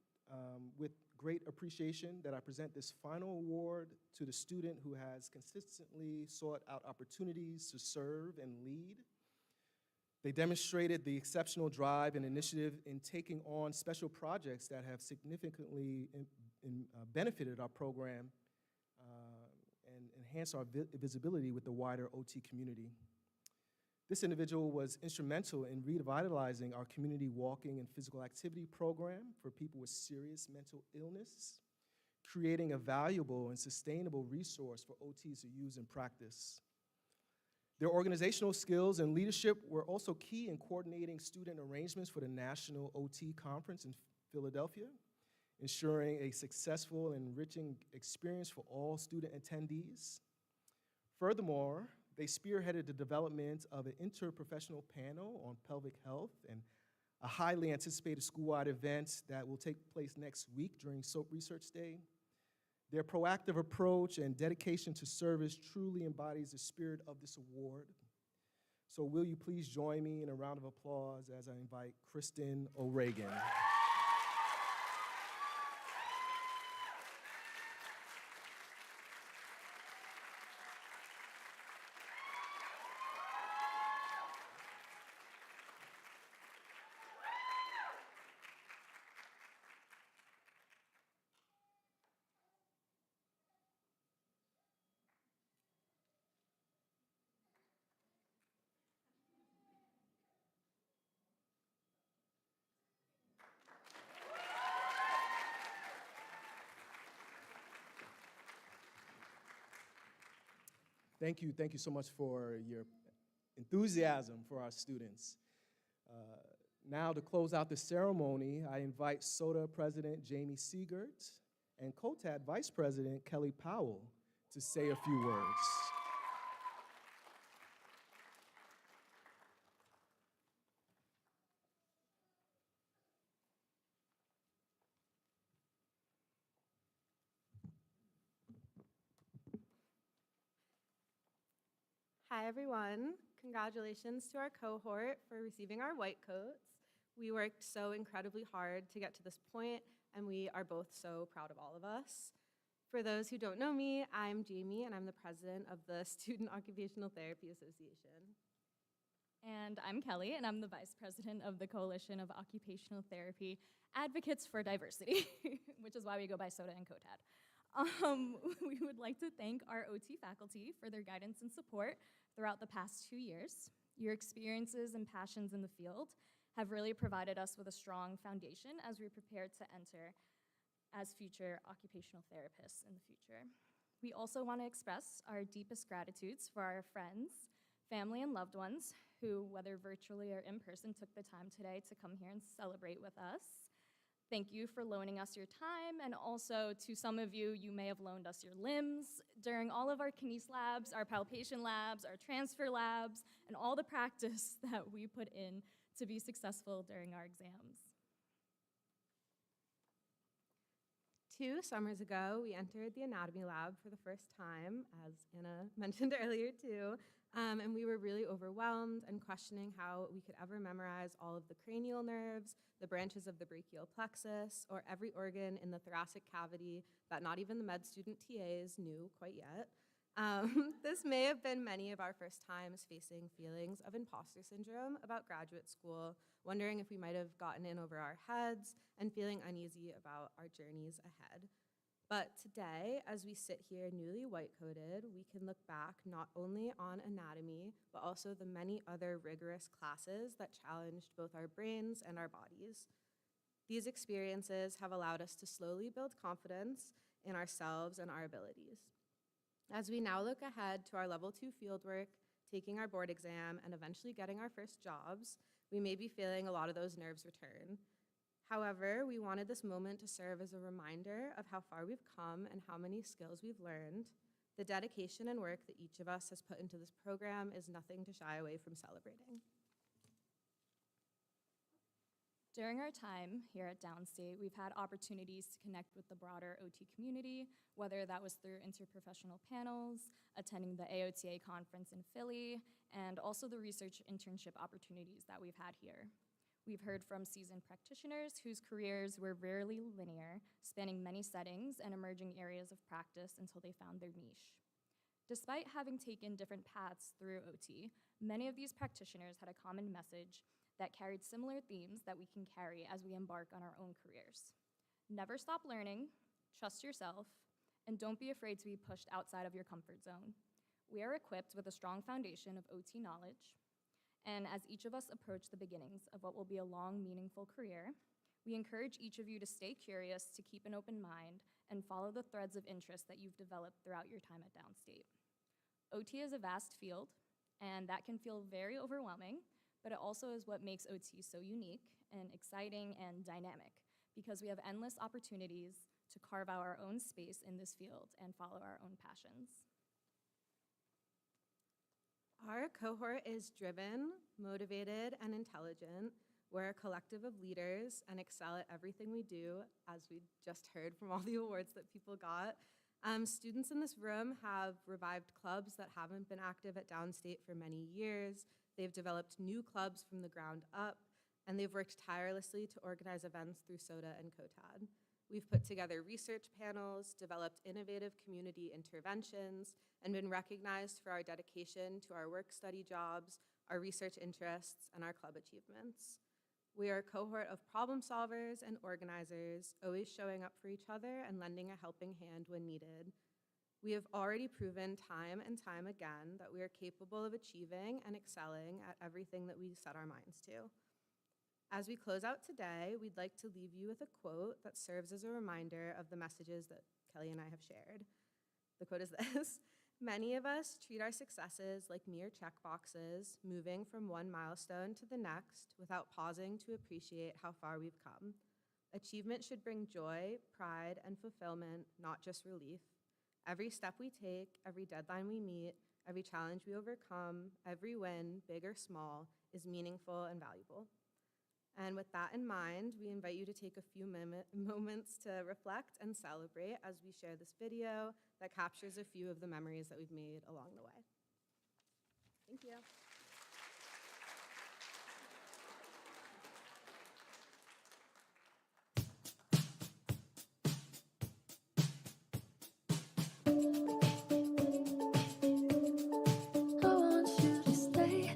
with great appreciation, that I present this final award to the student who has consistently sought out opportunities to serve and lead. They demonstrated the exceptional drive and initiative in taking on special projects that have significantly benefited our program and enhanced our visibility with the wider OT community. This individual was instrumental in revitalizing our community walking and physical activity program for people with serious mental illness, creating a valuable and sustainable resource for OTs to use in practice. Their organizational skills and leadership were also key in coordinating student arrangements for the National OT Conference in Philadelphia, ensuring a successful and enriching experience for all student attendees. Furthermore, they spearheaded the development of an interprofessional panel on pelvic health and a highly anticipated school-wide event that will take place next week during SOAP Research Day. Their proactive approach and dedication to service truly embodies the spirit of this award. So will you please join me in a round of applause as I invite Kristen O'Regan. Thank you so much for your enthusiasm for our students. Now to close out the ceremony, I invite SOTA President Jamie Siegert and COTAD Vice President Kelly Powell to say a few words. Hi, everyone. Congratulations to our cohort for receiving our white coats. We worked so incredibly hard to get to this point, and we are both so proud of all of us. For those who don't know me, I'm Jamie, and I'm the president of the Student Occupational Therapy Association. And I'm Kelly, and I'm the Vice President of the Coalition of Occupational Therapy Advocates for Diversity, which is why we go by SOTA and COTAD. We would like to thank our OT faculty for their guidance and support throughout the past 2 years. Your experiences and passions in the field have really provided us with a strong foundation as we prepare to enter as future occupational therapists in the future. We also want to express our deepest gratitudes for our friends, family, and loved ones who, whether virtually or in person, took the time today to come here and celebrate with us. Thank you for loaning us your time, and also to some of you, you may have loaned us your limbs during all of our kinese labs, our palpation labs, our transfer labs, and all the practice that we put in to be successful during our exams. 2 summers ago, we entered the anatomy lab for the first time, as Anna mentioned earlier too, and we were really overwhelmed and questioning how we could ever memorize all of the cranial nerves, the branches of the brachial plexus, or every organ in the thoracic cavity that not even the med student TAs knew quite yet. This may have been many of our first times facing feelings of imposter syndrome about graduate school, wondering if we might have gotten in over our heads, and feeling uneasy about our journeys ahead. But today, as we sit here newly white-coated, we can look back not only on anatomy, but also the many other rigorous classes that challenged both our brains and our bodies. These experiences have allowed us to slowly build confidence in ourselves and our abilities. As we now look ahead to our level 2 fieldwork, taking our board exam, and eventually getting our first jobs, we may be feeling a lot of those nerves return. However, we wanted this moment to serve as a reminder of how far we've come and how many skills we've learned. The dedication and work that each of us has put into this program is nothing to shy away from celebrating. During our time here at Downstate, we've had opportunities to connect with the broader OT community, whether that was through interprofessional panels, attending the AOTA conference in Philly, and also the research internship opportunities that we've had here. We've heard from seasoned practitioners whose careers were rarely linear, spanning many settings and emerging areas of practice until they found their niche. Despite having taken different paths through OT, many of these practitioners had a common message that carried similar themes that we can carry as we embark on our own careers. Never stop learning, trust yourself, and don't be afraid to be pushed outside of your comfort zone. We are equipped with a strong foundation of OT knowledge, and as each of us approach the beginnings of what will be a long, meaningful career, we encourage each of you to stay curious, to keep an open mind, and follow the threads of interest that you've developed throughout your time at Downstate. OT is a vast field, and that can feel very overwhelming, but it also is what makes OT so unique and exciting and dynamic, because we have endless opportunities to carve out our own space in this field and follow our own passions. Our cohort is driven, motivated, and intelligent. We're a collective of leaders and excel at everything we do, as we just heard from all the awards that people got. Students in this room have revived clubs that haven't been active at Downstate for many years. They've developed new clubs from the ground up, and they've worked tirelessly to organize events through SOTA and COTAD. We've put together research panels, developed innovative community interventions, and been recognized for our dedication to our work-study jobs, our research interests, and our club achievements. We are a cohort of problem solvers and organizers, always showing up for each other and lending a helping hand when needed. We have already proven time and time again that we are capable of achieving and excelling at everything that we set our minds to. As we close out today, we'd like to leave you with a quote that serves as a reminder of the messages that Kelly and I have shared. The quote is this: "Many of us treat our successes like mere checkboxes, moving from one milestone to the next without pausing to appreciate how far we've come. Achievement should bring joy, pride, and fulfillment, not just relief. Every step we take, every deadline we meet, every challenge we overcome, every win, big or small, is meaningful and valuable." And with that in mind, we invite you to take a few moments to reflect and celebrate as we share this video that captures a few of the memories that we've made along the way. Thank you. I want you to stay.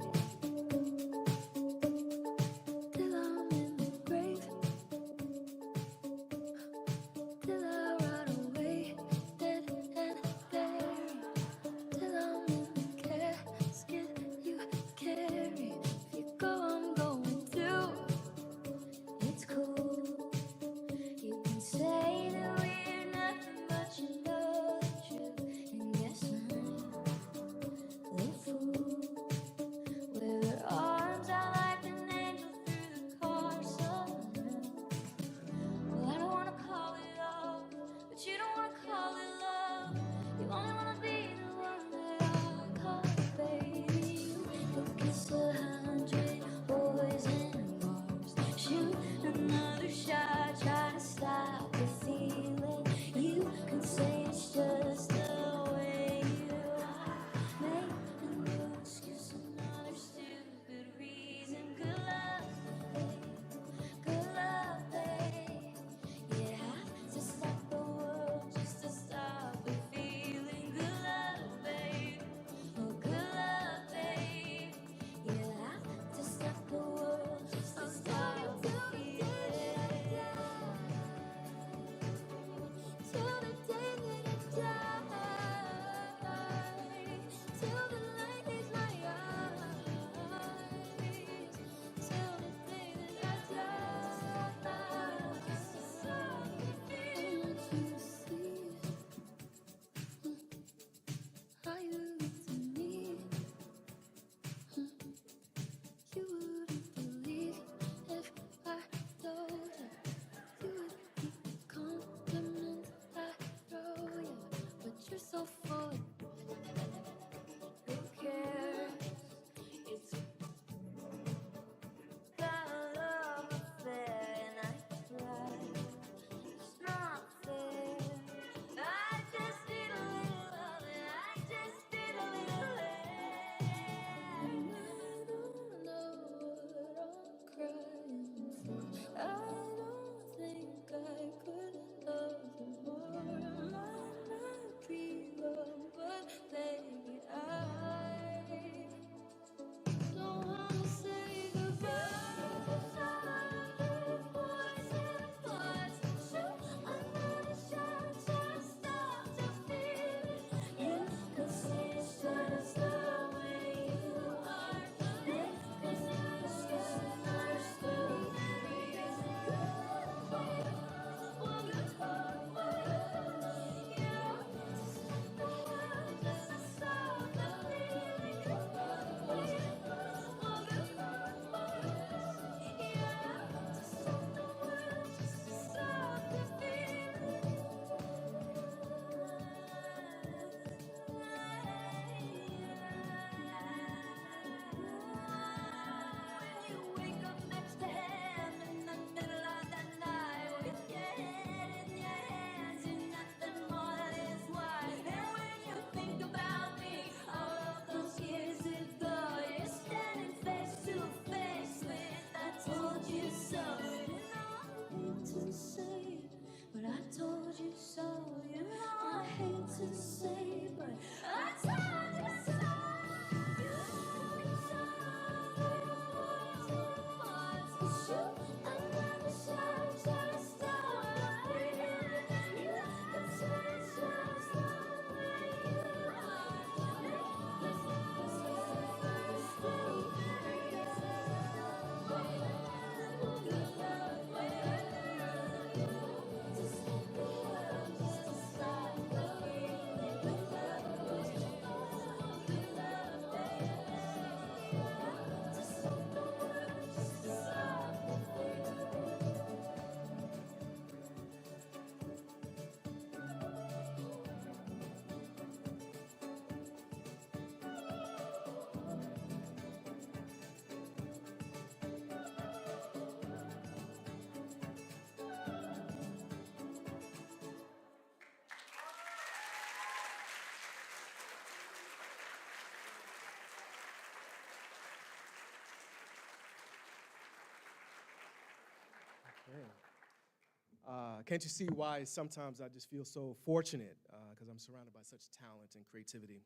Can't you see why sometimes I just feel so fortunate because I'm surrounded by such talent and creativity.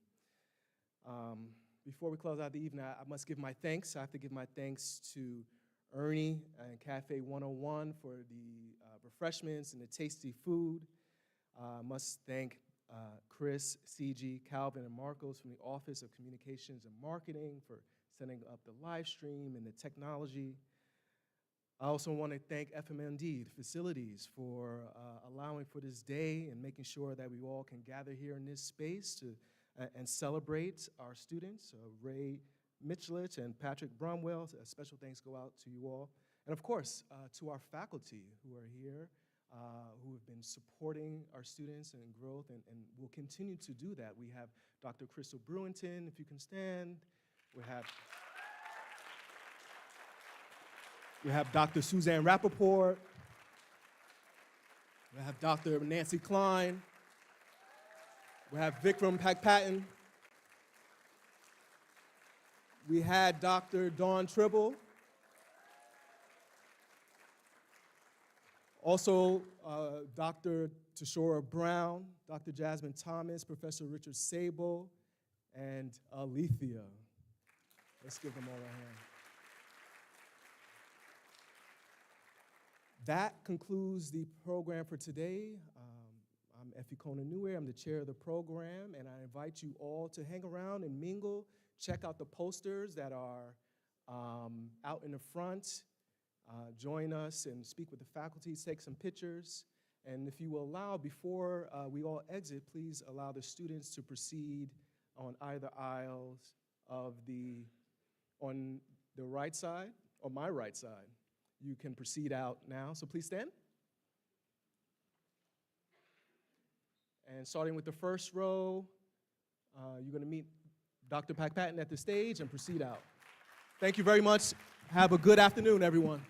Before we close out the evening, I must give my thanks. I have to give my thanks to Ernie and Cafe 101 for the refreshments and the tasty food. I must thank Chris, CG, Calvin, and Marcos from the Office of Communications and Marketing for setting up the live stream and the technology. I also want to thank FMND, the facilities, for allowing for this day and making sure that we all can gather here in this space to and celebrate our students, Ray Michelich and Patrick Bromwell. Special thanks go out to you all. And of course, to our faculty who are here, who have been supporting our students and growth and will continue to do that. We have Dr. Crystal Brewington, if you can stand. We have Dr. Suzanne Rappaport. We have Dr. Nancy Klein. We have Vikram Pakpatan. We had Dr. Dawn Tribble. Also, Dr. Tashora Brown, Dr. Jasmine Thomas, Professor Richard Sable, and Alethea. Let's give them all a hand. That concludes the program for today. I'm Effie Kona-Newey. I'm the chair of the program, and I invite you all to hang around and mingle. Check out the posters that are out in the front. Join us and speak with the faculty, take some pictures. And if you will allow, before we all exit, please allow the students to proceed on either aisles of on the right side or my right side. You can proceed out now, so please stand. And starting with the first row, you're going to meet Dr. Pakpatan at the stage and proceed out. Thank you very much. Have a good afternoon, everyone.